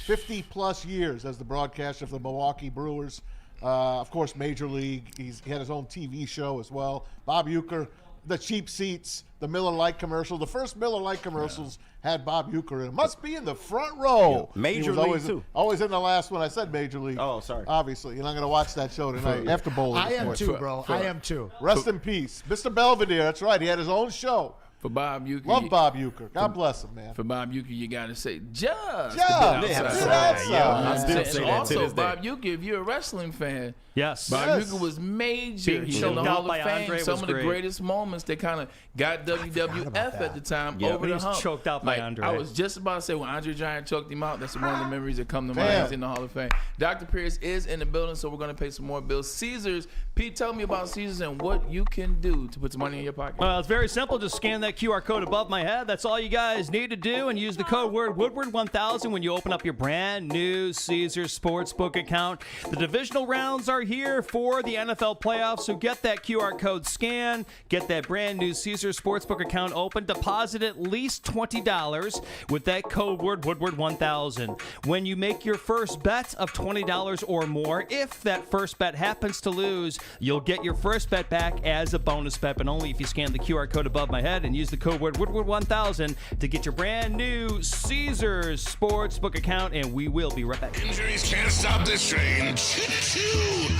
S5: 50-plus years as the broadcaster of the Milwaukee Brewers. Of course, Major League. He had his own TV show as well. Bob Uecker, the cheap seats, the Miller Lite commercial. The first Miller Lite commercials had Bob Uecker in it. Must be in the front row.
S3: Yeah, Major League, too.
S5: Always in the last one. I said Major League.
S3: Oh, sorry.
S5: Obviously. You're not going to watch that show tonight after bowling.
S4: I am too, bro. I am too.
S5: Rest in peace. Mr. Belvedere, that's right. He had his own show.
S2: For Bob Uecker.
S5: Love Bob Uecker. God bless him, man.
S2: For Bob Uecker, you got to say, just
S5: outside.
S3: I still say that
S2: also,
S3: to this day.
S2: Bob Uecker, if you're a wrestling fan,
S6: yes,
S2: Bob Uecker was major. He's in the Hall of Fame. Some of the greatest moments that kind of got WWF at the time over the hump.
S6: Choked out by Andre.
S2: I was just about to say, when Andre Giant choked him out, that's one of the memories that come to mind. He's in the Hall of Fame. Dr. Pierce is in the building, so we're going to pay some more bills. Caesars, Pete, tell me about Caesars and what you can do to put some money in your pocket.
S6: Well, it's very simple. Just scan that QR code above my head. That's all you guys need to do, and use the code word Woodward1000 when you open up your brand new Caesars Sportsbook account. The divisional rounds are here for the NFL playoffs, so get that QR code scan, get that brand new Caesars Sportsbook account open, deposit at least $20 with that code word Woodward1000. When you make your first bet of $20 or more, if that first bet happens to lose, you'll get your first bet back as a bonus bet, but only if you scan the QR code above my head and use the code word Woodward1000 to get your brand new Caesars Sportsbook account, and we will be right back.
S1: Injuries can't stop this train. Choo-choo!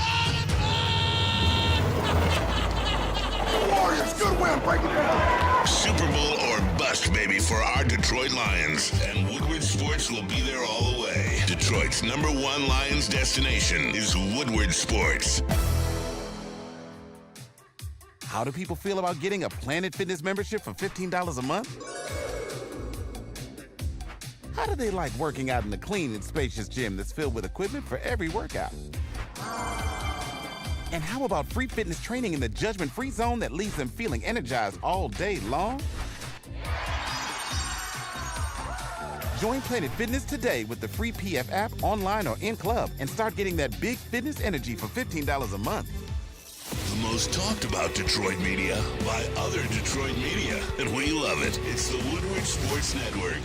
S10: Warriors, good win, break it down.
S1: Super Bowl or bust, baby, for our Detroit Lions. And Woodward Sports will be there all the way. Detroit's #1 Lions destination is Woodward Sports.
S12: How do people feel about getting a Planet Fitness membership for $15 a month? How do they like working out in a clean and spacious gym that's filled with equipment for every workout? And how about free fitness training in the judgment-free zone that leaves them feeling energized all day long? Join Planet Fitness today with the free PF app online or in club and start getting that big fitness energy for $15 a month.
S1: The most talked about Detroit media by other Detroit media, and we love it. It's the Woodward Sports Network.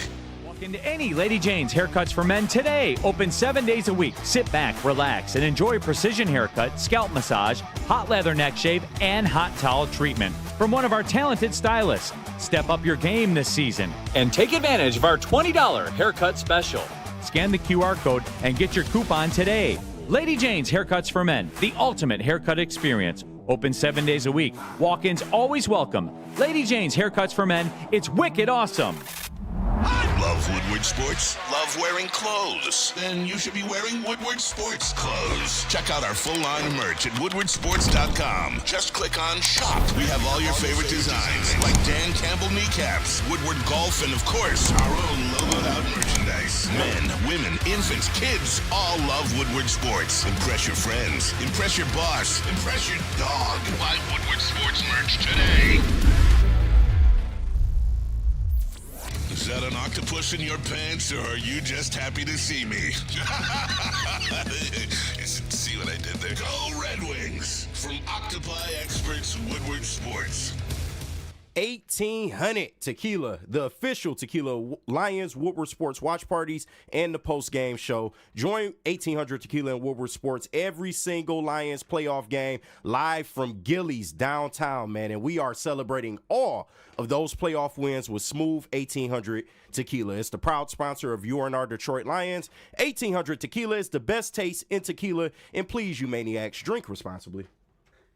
S13: Walk into any Lady Jane's Haircuts for Men today. Open 7 days a week. Sit back, relax, and enjoy precision haircut, scalp massage, hot leather neck shave, and hot towel treatment from one of our talented stylists. Step up your game this season and take advantage of our $20 haircut special. Scan the QR code and get your coupon today. Lady Jane's Haircuts for Men, the ultimate haircut experience. Open 7 days a week. Walk-ins always welcome. Lady Jane's Haircuts for Men, it's wicked awesome.
S1: Love Woodward Sports? Love wearing clothes? Then you should be wearing Woodward Sports clothes. Check out our full line of merch at woodwardsports.com. Just click on shop. We have all your favorite designs, like Dan Campbell kneecaps, Woodward golf, and of course, our own logoed out merchandise. Men, women, infants, kids all love Woodward Sports. Impress your friends. Impress your boss. Impress your dog. Buy Woodward Sports merch today. Is that an octopus in your pants, or are you just happy to see me? See what I did there? Go Red Wings! From Octopi Experts Woodward Sports.
S3: 1800 Tequila, the official Tequila Lions Woodward Sports watch parties and the post-game show. Join 1800 Tequila and Woodward Sports every single Lions playoff game live from Gillies downtown, man. And we are celebrating all of those playoff wins with smooth 1800 Tequila. It's the proud sponsor of UNR Detroit Lions. 1800 Tequila is the best taste in tequila. And please, you maniacs, drink responsibly.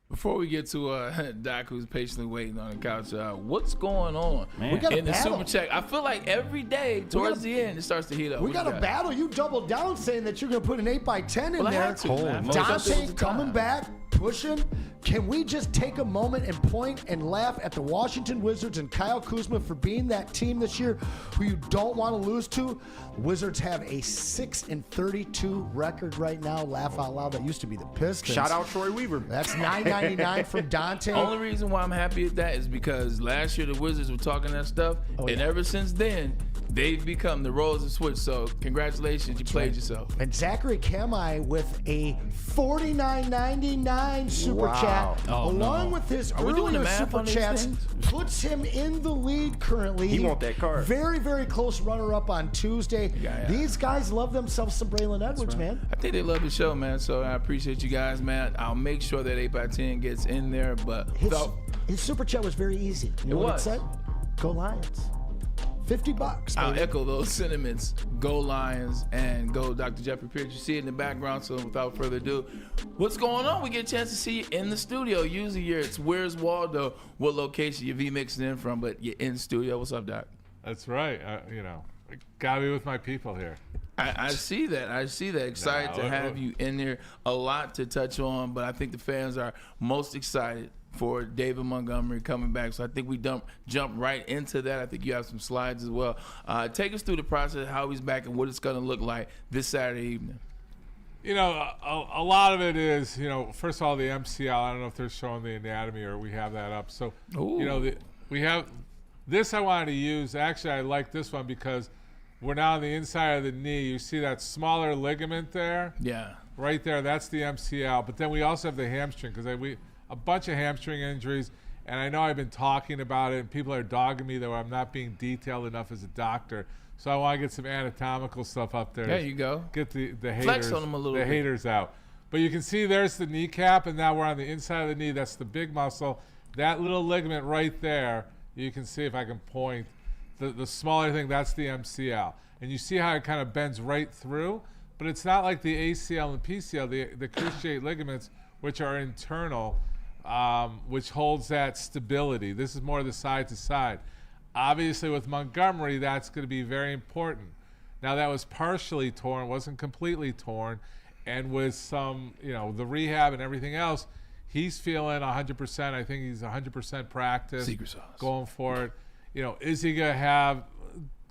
S2: Before we get to Doc, who's patiently waiting on the couch, what's going on
S4: We got a
S2: in the
S4: battle.
S2: Super Check? I feel like every day towards the end, it starts to heat up.
S4: We
S2: What
S4: got
S2: do
S4: a
S2: you
S4: battle. You doubled down saying that you're going to put an 8x10 in
S2: Well, I
S4: there.
S2: had to, man.
S4: Dante coming back, pushing. Can we just take a moment and point and laugh at the Washington Wizards and Kyle Kuzma for being that team this year who you don't want to lose to? Wizards have a 6-32 record right now. Laugh out loud. That used to be the Pistons.
S3: Shout out Troy Weaver.
S4: That's $9.99 from Dante.
S2: Only reason why I'm happy at that is because last year the Wizards were talking that stuff, and ever since then, they've become the roles have switched. So congratulations, you played yourself.
S4: And Zachary Kamai with a $49.99 super chat, along with his
S2: Are we doing the
S4: earlier
S2: math
S4: super
S2: on these
S4: chats,
S2: things?
S4: puts him in the lead currently.
S3: He want that card.
S4: Very, very close runner-up on Tuesday.
S2: Yeah.
S4: These guys love themselves some Braylon Edwards, man.
S2: I think they love the show, man. So I appreciate you guys, man. I'll make sure that 8x10 gets in there, but
S4: His super chat was very easy. You know what it said? Go Lions. $50.
S2: I'll
S4: baby.
S2: echo those sentiments. Go Lions and go Dr. Jeffrey Pierce. You see it in the background, so without further ado, what's going on? We get a chance to see you in the studio. Usually it's Where's Waldo? What location you mixing in from, but you're in studio. What's up, Doc?
S19: That's right. Gotta be with my people here.
S2: I see that. Excited to have you in there. A lot to touch on, but I think the fans are most excited for David Montgomery coming back. So I think we jump right into that. I think you have some slides as well. Take us through the process, how he's back, and what it's going to look like this Saturday evening.
S19: A lot of it is, first of all, the MCL. I don't know if they're showing the anatomy or we have that up. So, we have this I wanted to use. Actually, I like this one because we're now on the inside of the knee. You see that smaller ligament there?
S2: Yeah.
S19: Right there, that's the MCL. But then we also have the hamstring because a bunch of hamstring injuries, and I know I've been talking about it, and people are dogging me that I'm not being detailed enough as a doctor. So I want to get some anatomical stuff up there.
S2: There you go.
S19: Get the haters,
S2: Flex on them a little bit.
S19: haters out. But you can see there's the kneecap, and now we're on the inside of the knee. That's the big muscle. That little ligament right there, you can see if I can point. The smaller thing, that's the MCL. And you see how it kind of bends right through, but it's not like the ACL and PCL, the cruciate ligaments, which are internal, which holds that stability. This is more the side to side. Obviously with Montgomery, that's going to be very important. Now that was partially torn, wasn't completely torn, and with some, the rehab and everything else, he's feeling 100%. I think he's 100% practice.
S2: Secret sauce.
S19: Going for it. Is he going to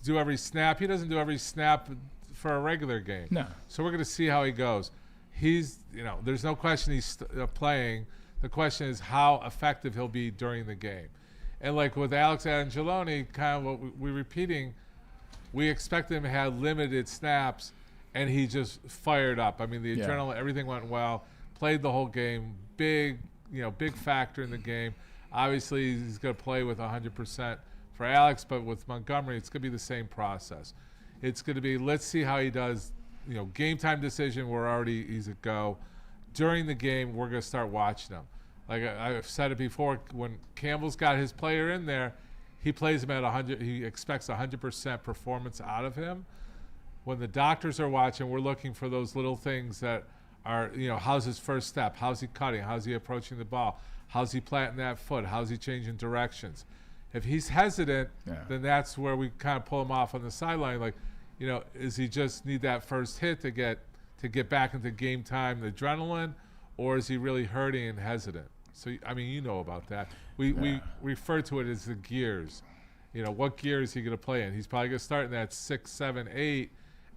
S19: do every snap? He doesn't do every snap for a regular game.
S2: No.
S19: So we're going to see how he goes. He's, there's no question he's playing. The question is how effective he'll be during the game. And like with Alex Angeloni, kind of what we're repeating, we expected him to have limited snaps, and he just fired up. I mean, the adrenaline, everything went well. Played the whole game. Big factor in the game. Obviously, he's going to play with 100% for Alex, but with Montgomery, it's going to be the same process. It's going to be, let's see how he does. Game time decision, he's a go. During the game, we're going to start watching him. Like I've said it before, when Campbell's got his player in there, he plays him at 100. He expects 100% performance out of him. When the doctors are watching, we're looking for those little things that are, how's his first step? How's he cutting? How's he approaching the ball? How's he planting that foot? How's he changing directions? If he's hesitant, then that's where we kind of pull him off on the sideline. Like, is he just need that first hit to get back into game time, the adrenaline, or is he really hurting and hesitant? So, I mean, you know about that. We refer to it as the gears. What gear is he going to play in? He's probably going to start in that 6, 7, 8,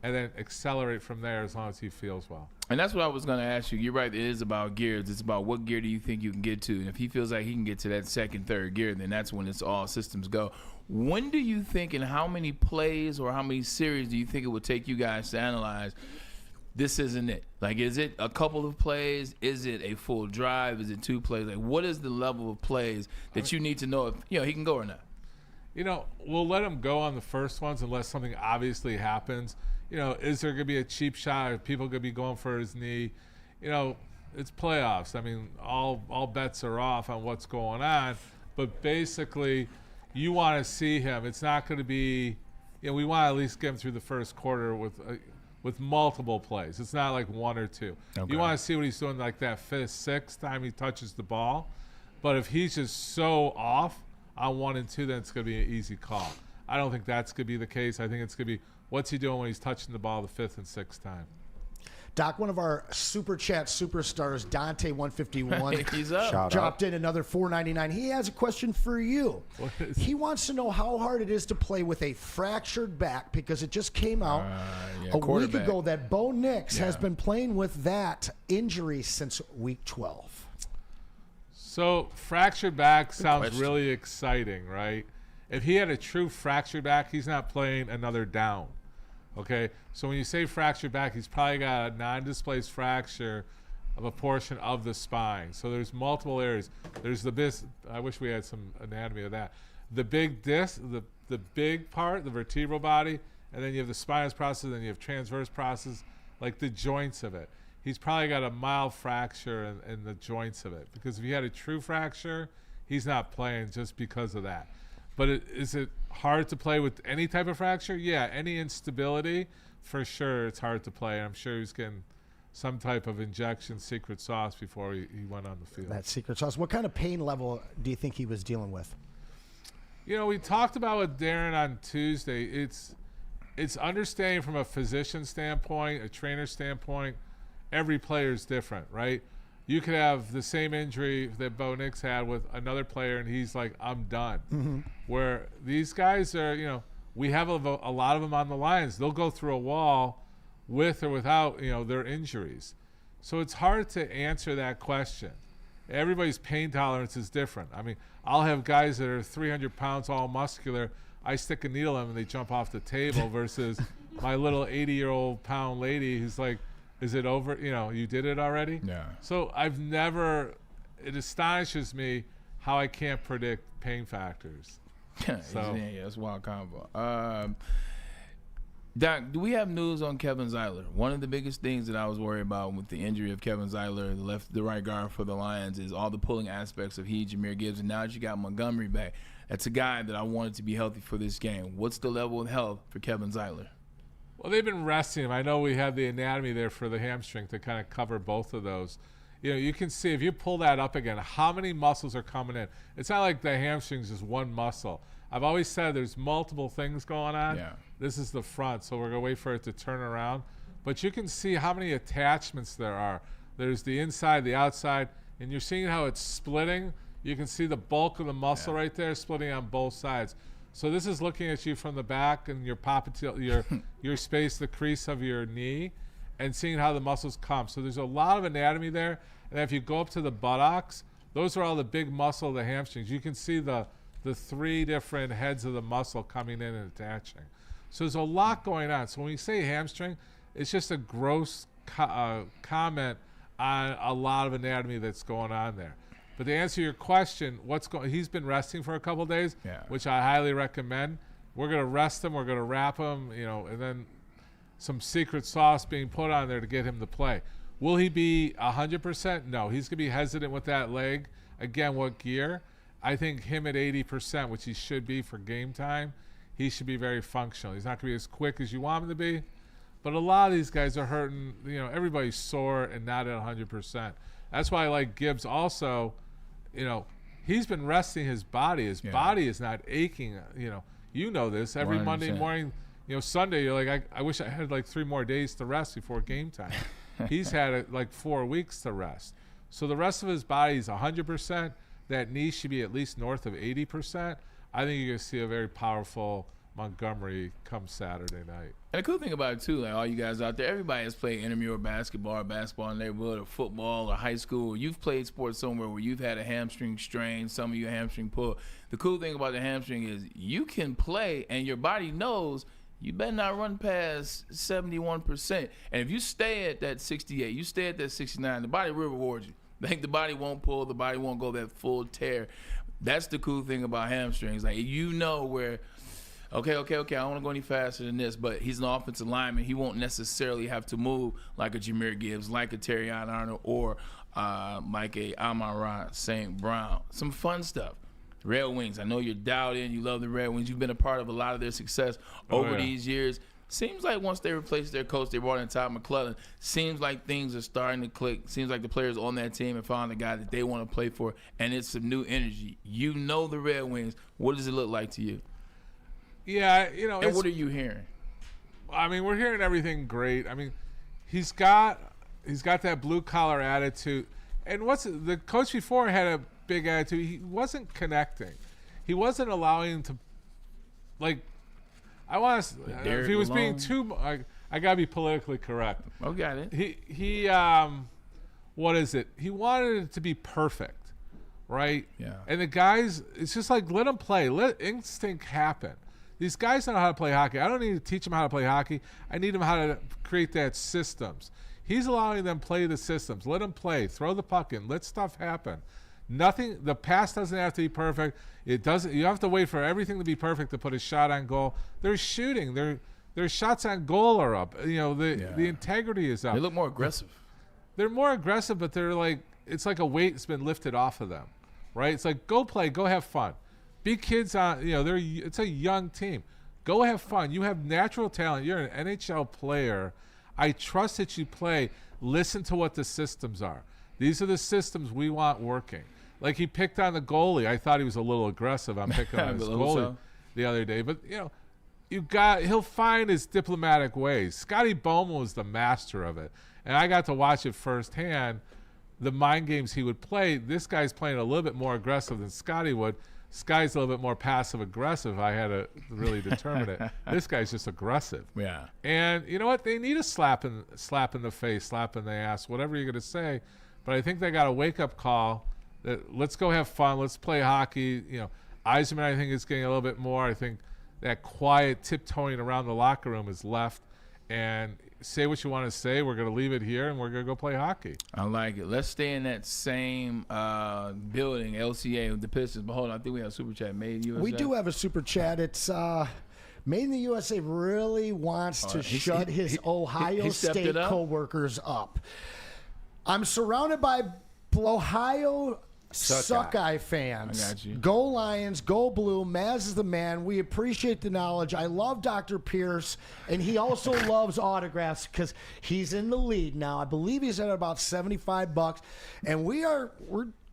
S19: and then accelerate from there as long as he feels well.
S2: And that's what I was going to ask you. You're right. It is about gears. It's about what gear do you think you can get to. And if he feels like he can get to that second, third gear, then that's when it's all systems go. When do you think, and how many plays or how many series do you think it would take you guys to analyze this isn't it? Like, is it a couple of plays? Is it a full drive? Is it 2 plays? Like, what is the level of plays that you need to know if he can go or not?
S19: We'll let him go on the first ones unless something obviously happens. Is there going to be a cheap shot? Are people going to be going for his knee? It's playoffs. I mean, all bets are off on what's going on. But basically, you want to see him. It's not going to be, we want to at least get him through the first quarter with multiple plays. It's not like 1 or 2. Okay. You want to see what he's doing like that 5th, 6th time he touches the ball. But if he's just so off on 1 and 2, then it's going to be an easy call. I don't think that's going to be the case. I think it's going to be what's he doing when he's touching the ball the 5th and 6th time.
S4: Doc, one of our Super Chat superstars, Dante151,
S2: he's up.
S4: Dropped in another $4.99. He has a question for you. He wants to know how hard it is to play with a fractured back because it just came out a week ago that Bo Nix has been playing with that injury since week 12.
S19: So fractured back sounds really exciting, right? If he had a true fractured back, he's not playing another down. Okay, so when you say fractured back, he's probably got a non-displaced fracture of a portion of the spine. So there's multiple areas. There's I wish we had some anatomy of that. The big disc, the big part, the vertebral body, and then you have the spinous process, and then you have transverse process, like the joints of it. He's probably got a mild fracture in the joints of it. Because if he had a true fracture, he's not playing just because of that. But is it hard to play with any type of fracture? Yeah, any instability, for sure it's hard to play. I'm sure he's getting some type of injection, secret sauce before he went on the field.
S4: That secret sauce. What kind of pain level do you think he was dealing with?
S19: We talked about with Darren on Tuesday. It's understanding from a physician standpoint, a trainer standpoint, every player is different, right? You could have the same injury that Bo Nix had with another player, and he's like, I'm done. Mm-hmm. Where these guys are, we have a lot of them on the Lions. They'll go through a wall with or without, their injuries. So it's hard to answer that question. Everybody's pain tolerance is different. I mean, I'll have guys that are 300 pounds, all muscular. I stick a needle in them, and they jump off the table versus my little 80-year-old pound lady who's like, is it over? You did it already?
S2: Yeah.
S19: So it astonishes me how I can't predict pain factors.
S2: So. Yeah, that's a wild combo. Doc, do we have news on Kevin Zeiler? One of the biggest things that I was worried about with the injury of Kevin Zeiler, the right guard for the Lions, is all the pulling aspects of Jameer Gibbs. And now that you got Montgomery back, that's a guy that I wanted to be healthy for this game. What's the level of health for Kevin Zeiler?
S19: Well, they've been resting him. I know we had the anatomy there for the hamstring to kind of cover both of those. You can see if you pull that up again, how many muscles are coming in. It's not like the hamstring is just one muscle. I've always said there's multiple things going on.
S2: Yeah.
S19: This is the front, so we're going to wait for it to turn around. But you can see how many attachments there are. There's the inside, the outside, and you're seeing how it's splitting. You can see the bulk of the muscle right there splitting on both sides. So this is looking at you from the back and your popliteal, your space, the crease of your knee, and seeing how the muscles come. So there's a lot of anatomy there. And if you go up to the buttocks, those are all the big muscle of the hamstrings. You can see the 3 different heads of the muscle coming in and attaching. So there's a lot going on. So when we say hamstring, it's just a gross comment on a lot of anatomy that's going on there. But to answer your question, he's been resting for a couple of days, which I highly recommend. We're going to rest him. We're going to wrap him, and then some secret sauce being put on there to get him to play. Will he be 100%? No, he's going to be hesitant with that leg. Again, what gear? I think him at 80%, which he should be for game time, he should be very functional. He's not going to be as quick as you want him to be, but a lot of these guys are hurting. Everybody's sore and not at 100%. That's why I like Gibbs also. He's been resting his body. His body is not aching. You know this. Every 100%. Monday morning, Sunday, you're like, I wish I had like 3 more days to rest before game time. He's had like 4 weeks to rest. So the rest of his body is 100%. That knee should be at least north of 80%. I think you're going to see a very powerful Montgomery come Saturday night.
S2: And the cool thing about it, too, like all you guys out there, everybody has played intramural basketball in the neighborhood, or football, or high school, or you've played sports somewhere where you've had a hamstring strain, some of you a hamstring pull. The cool thing about the hamstring is you can play, and your body knows you better not run past 71%. And if you stay at that 68, you stay at that 69, the body will reward you. Like the body won't pull, the body won't go that full tear. That's the cool thing about hamstrings. Like where, okay, I don't want to go any faster than this, but he's an offensive lineman. He won't necessarily have to move like a Jahmyr Gibbs, like a Terrion Arnold, or like a Amon-Ra St. Brown. Some fun stuff. Red Wings. I know you're dialed in. You love the Red Wings. You've been a part of a lot of their success over these years. Seems like once they replaced their coach, they brought in Todd McClellan. Seems like things are starting to click. Seems like the players on that team have found the guy that they want to play for, and it's some new energy. You know the Red Wings. What does it look like to you?
S19: Yeah,
S2: And what are you hearing?
S19: I mean, we're hearing everything great. I mean, he's got that blue collar attitude. And the coach before had a big attitude. He wasn't connecting. He wasn't allowing him to, like. I want to. If he was being too, I gotta be politically correct.
S2: Oh, got it.
S19: He what is it? He wanted it to be perfect, right?
S2: Yeah.
S19: And the guys, it's just like let them play, let instinct happen. These guys know how to play hockey. I don't need to teach them how to play hockey. I need them how to create that systems. He's allowing them play the systems. Let them play. Throw the puck in. Let stuff happen. Nothing. The pass doesn't have to be perfect. It doesn't. You have to wait for everything to be perfect to put a shot on goal. They're shooting. Their shots on goal are up. The integrity is up.
S2: They look more aggressive.
S19: They're more aggressive, but they're like it's like a weight that's been lifted off of them, right? It's like go play, go have fun. Be kids on. It's a young team. Go have fun. You have natural talent. You're an NHL player. I trust that you play. Listen to what the systems are. These are the systems we want working. Like he picked on the goalie. I thought he was a little aggressive on picking on his goalie the other day. But, he'll find his diplomatic ways. Scotty Bowman was the master of it. And I got to watch it firsthand, the mind games he would play. This guy's playing a little bit more aggressive than Scotty would. Scotty's a little bit more passive-aggressive. I had to really determine it. This guy's just aggressive.
S2: Yeah.
S19: And you know what? They need a slap in the face, slap in the ass, whatever you're going to say. But I think they got a wake-up call that let's go have fun. Let's play hockey. Yzerman, I think, is getting a little bit more. I think that quiet tiptoeing around the locker room is left. And say what you want to say. We're going to leave it here, and we're going to go play hockey.
S2: I like it. Let's stay in that same building, LCA, with the Pistons. But hold on, I think we have a super chat. Made in the USA.
S4: We do have a super chat. It's Made in the USA really wants to shut his Ohio State co-workers up. I'm surrounded by Ohio Suckeye fans.
S2: I got you.
S4: Go Lions, go Blue. Maz is the man. We appreciate the knowledge. I love Dr. Pierce, and he also loves autographs because he's in the lead now. I believe he's at about $75, and we're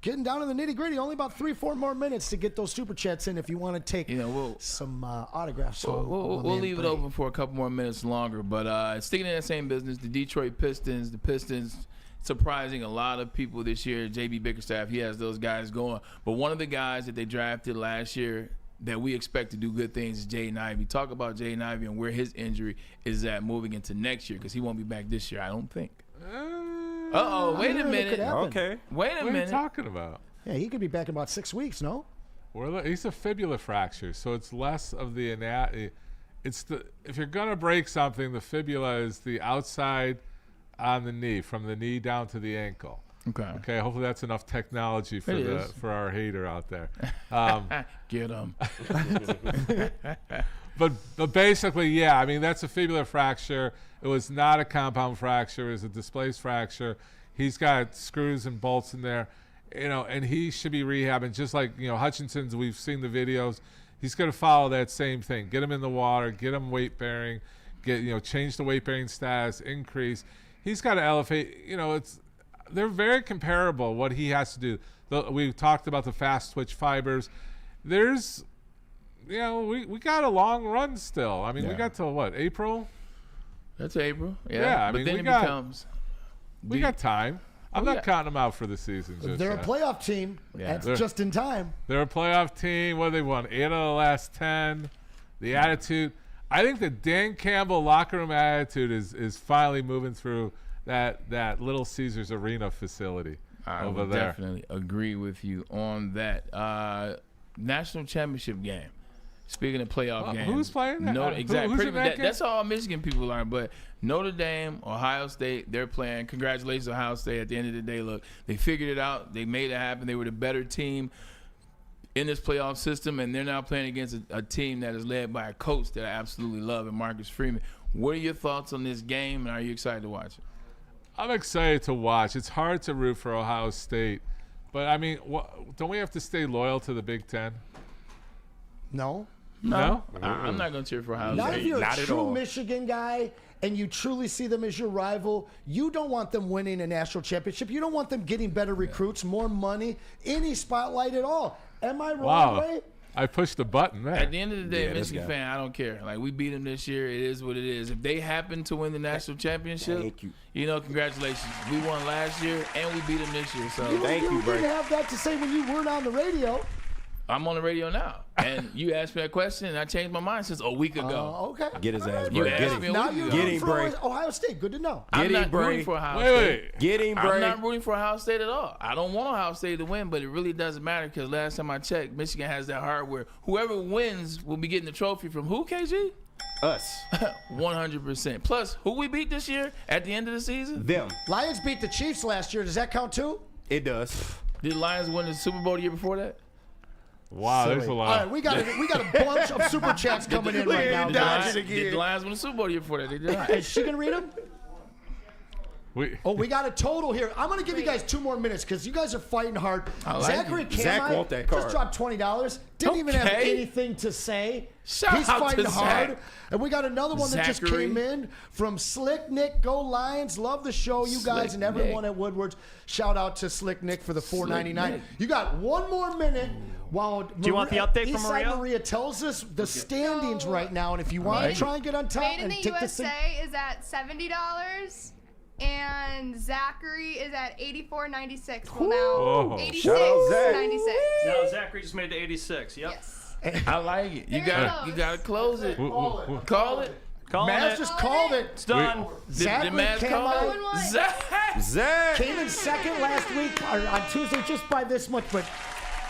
S4: getting down to the nitty-gritty. Only about 3-4 more minutes to get those super chats in if you want to take some autographs.
S2: We'll leave it open for a couple more minutes longer. But sticking in that same business, the Detroit Pistons, surprising a lot of people this year. JB Bickerstaff, he has those guys going. But one of the guys that they drafted last year that we expect to do good things is Jaden Ivey. Talk about Jaden Ivey and where his injury is at moving into next year, because he won't be back this year, I don't think. Wait a minute.
S19: Okay.
S2: Wait a minute.
S19: What are you talking about?
S4: Yeah, he could be back in about 6 weeks, no?
S19: He's a fibula fracture, so it's less of the if you're gonna break something, the fibula is the outside on the knee, from the knee down to the ankle. Okay. Hopefully that's enough technology for our hater out there.
S2: Get him.
S19: But basically, yeah. I mean, that's a fibular fracture. It was not a compound fracture. It was a displaced fracture. He's got screws and bolts in there, and he should be rehabbing. Just like Hutchinson's. We've seen the videos. He's going to follow that same thing. Get him in the water. Get him weight bearing. Change the weight bearing status. Increase. He's got to elevate. They're very comparable. What he has to do. We talked about the fast twitch fibers. There's, we got a long run still. I mean, we got till what, April?
S2: That's April. Yeah.
S19: I mean, we got time. I'm not counting them out for the season.
S4: They're a playoff team. Yeah. That's just in time.
S19: They're a playoff team. What have they won? 8 out of the last 10. The attitude. I think the Dan Campbell locker room attitude is finally moving through that Little Caesars Arena facility over there.
S2: Definitely agree with you on that. National championship game. Speaking of playoff games,
S19: who's playing that?
S2: Exactly. That's all Michigan people are. But Notre Dame, Ohio State, they're playing. Congratulations, Ohio State. At the end of the day, look, they figured it out. They made it happen. They were the better team in this playoff system, and they're now playing against a team that is led by a coach that I absolutely love, and Marcus Freeman. What are your thoughts on this game, and are you excited to watch it?
S19: I'm excited to watch. It's hard to root for Ohio State, but I mean, don't we have to stay loyal to the Big Ten?
S4: No.
S19: No?
S2: I'm not going to cheer for Ohio
S4: Not
S2: State.
S4: if you're
S2: Not
S4: a
S2: at
S4: true
S2: all.
S4: Michigan guy and you truly see them as your rival. You don't want them winning a national championship. You don't want them getting better recruits, more money, any spotlight at all. Am I wrong, Ray?
S19: I pushed the button there.
S2: At the end of the day, Michigan fan, I don't care. Like, we beat them this year. It is what it is. If they happen to win the national championship, congratulations. We won last year, and we beat them this year. So
S4: You didn't have that to say when you weren't on the radio.
S2: I'm on the radio now, and you asked me that question, and I changed my mind since a week ago.
S4: Okay.
S3: Get his ass,
S2: You
S3: Bray.
S2: asked me a
S4: Now
S2: week
S4: you're
S2: ago.
S4: rooting for Ohio State. Good to know.
S2: I'm not rooting for Ohio State.
S3: Get him, Bray.
S2: I'm not rooting for Ohio State at all. I don't want Ohio State to win, but it really doesn't matter because last time I checked, Michigan has that hardware. Whoever wins will be getting the trophy from who, KG?
S3: Us.
S2: 100%. Plus, who we beat this year at the end of the season?
S3: Them.
S4: Lions beat the Chiefs last year. Does that count too?
S3: It does.
S2: Did the Lions win the Super Bowl the year before that?
S19: Wow, there's a lot.
S4: All right, we got a bunch of super chats coming in right now.
S2: Did the Lions win the Super Bowl the year before that? They did not.
S4: Is she gonna read them?
S19: We
S4: got a total here. I'm gonna give you guys 2 more minutes because you guys are fighting hard. Zachary
S3: Zach want that card.
S4: just dropped $20. Didn't even have anything to say. He's fighting hard.
S2: Zach.
S4: And we got another one that just came in from Slick Nick. Go Lions! Love the show, you guys, and everyone at Woodward's. Shout out to Slick Nick for the $4.99. You got 1 more minute. While
S6: Do you want the update from Maria?
S4: Maria tells us the standings right now, and if you want to try and get on top
S14: Made in
S4: and
S14: the
S4: take this thing.
S14: USA is at $70, and Zachary is at $84.96. Well, now $86.96.
S6: No, Zachary just made it to 86. Yep.
S14: Yes.
S2: I like it. You gotta close it. Call it.
S4: Maz just called it.
S6: It's done.
S2: Did Maz call it?
S3: Zach
S4: came in second last week or on Tuesday just by this much, but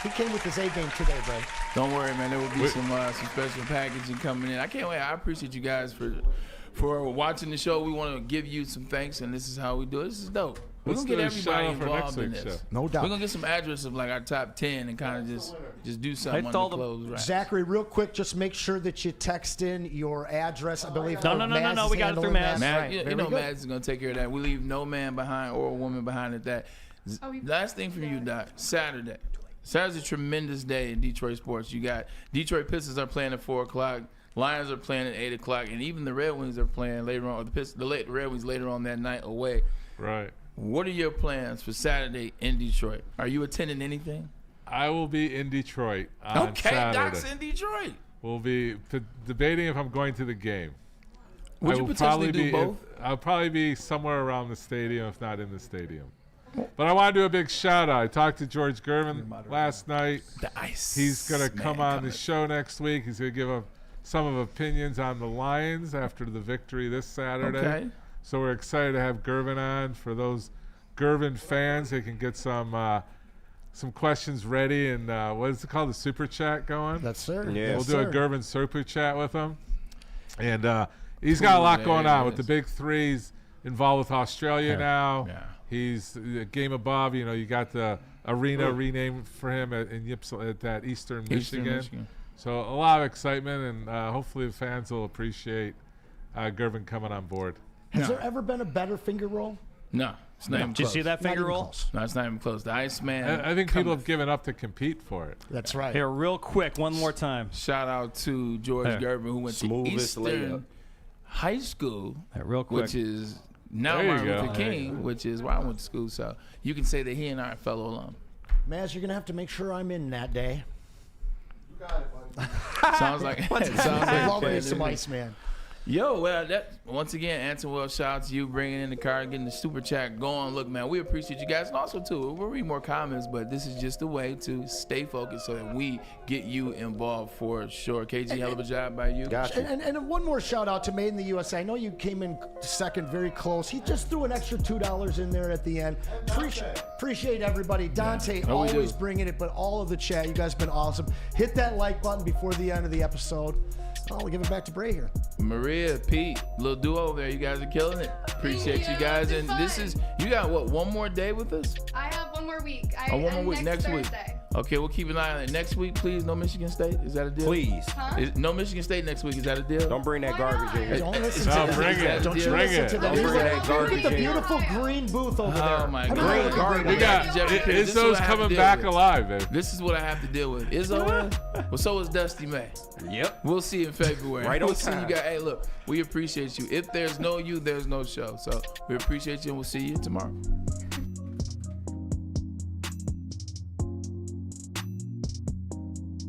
S4: he came with his A game today, bro.
S2: Don't worry, man. There will be some special packaging coming in. I can't wait. I appreciate you guys for watching the show. We want to give you some thanks, and this is how we do it. This is dope. We're going to get everybody involved in this.
S4: No doubt.
S2: We're going to get some address of like our top 10 and kind of just do something on the close. Right.
S4: Zachary, real quick, just make sure that you text in your address. I believe.
S6: No. We got it through Maz.
S2: Maz is going to take care of that. We leave no man behind or a woman behind at that. Last thing from you, Doc. Saturday's a tremendous day in Detroit sports. You got Detroit Pistons are playing at 4 o'clock. Lions are playing at 8 o'clock, and even the Red Wings are playing later on. Or the Red Wings later on that night away.
S19: Right.
S2: What are your plans for Saturday in Detroit? Are you attending anything?
S19: I will be in Detroit on Saturday.
S2: Doc's in Detroit.
S19: We'll be debating if I'm going to the game.
S2: Would you potentially do both?
S19: I'll probably be somewhere around the stadium, if not in the stadium. But I want to do a big shout out. I talked to George Gervin last night.
S2: The ice.
S19: He's going to come on the show next week. He's going to give some of opinions on the Lions after the victory this Saturday.
S2: Okay.
S19: So we're excited to have Gervin on. For those Gervin fans, they can get some questions ready. And what is it called? The Super Chat going?
S4: That's sir.
S3: Yeah.
S19: We'll do a Gervin Super Chat with him. And he's got a lot
S2: There
S19: going
S2: it
S19: on with
S2: is.
S19: the big threes, involved with Australia now.
S2: Yeah.
S19: He's a game above. You know, you got the arena renamed for him at that Eastern Michigan. So a lot of excitement, and hopefully the fans will appreciate Gervin coming on board.
S4: Has there ever been a better finger roll?
S2: No, it's not even
S6: Did you
S2: close.
S6: see that finger roll?
S4: close.
S2: No, it's not even close. The Iceman.
S19: I think people have given up to compete for it.
S4: That's right.
S6: Here, real quick, one more time.
S2: Shout out to George Gervin, who went to
S3: Smoothest
S2: Eastern
S3: layup.
S2: High School,
S6: real quick.
S2: which is now
S19: There you
S2: Martin
S19: go.
S2: Luther King, which is where I went to school. So you can say that he and I are fellow alum.
S4: Maz, you're going to have to make sure I'm in that day.
S2: Sounds like
S4: I love me some Iceman.
S2: Yo, well, that once again, Anson, well, shout out to you bringing in the card, getting the super chat going. Look, man, we appreciate you guys, and also too, we'll read more comments, but this is just a way to stay focused so that we get you involved for sure. KG, hell of a job by you.
S3: Gotcha.
S4: And one more shout out to Made in the USA. I know you came in second, very close. He just threw an extra $2 in there at the end. Appreciate everybody. Dante
S2: No, we do.
S4: always bringing it, but all of the chat. You guys have been awesome. Hit that like button before the end of the episode. I'll give it back to Bray here.
S2: Maria, Pete, little duo over there. You guys are killing it. Appreciate you guys. And this is, you got what, one more day with us?
S14: I have one more week.
S2: One more week next week.
S14: Thursday.
S2: Okay, we'll keep an eye on it. Next week, please, no Michigan State. Is that a deal?
S3: Please.
S14: Huh?
S2: No Michigan State next week. Is that a deal?
S3: Don't bring that garbage in here.
S4: Don't listen
S19: No,
S4: to
S19: bring it.
S4: Don't you
S19: Bring
S4: listen
S19: it.
S4: to them.
S3: Don't bring that
S4: Look
S3: garbage
S4: at the
S3: in here.
S4: beautiful green booth over there.
S2: Oh my
S4: How
S2: God.
S4: about
S3: garbage.
S19: We got Izzo's coming back alive, baby.
S2: This is what I have to deal with. Izzo is? Well, so is Dusty May.
S6: Yep.
S2: We'll see in February.
S3: Right on
S2: we'll see
S3: time.
S2: you guys. Hey, look, we appreciate you. If there's no you, there's no show. So we appreciate you, and we'll see you tomorrow.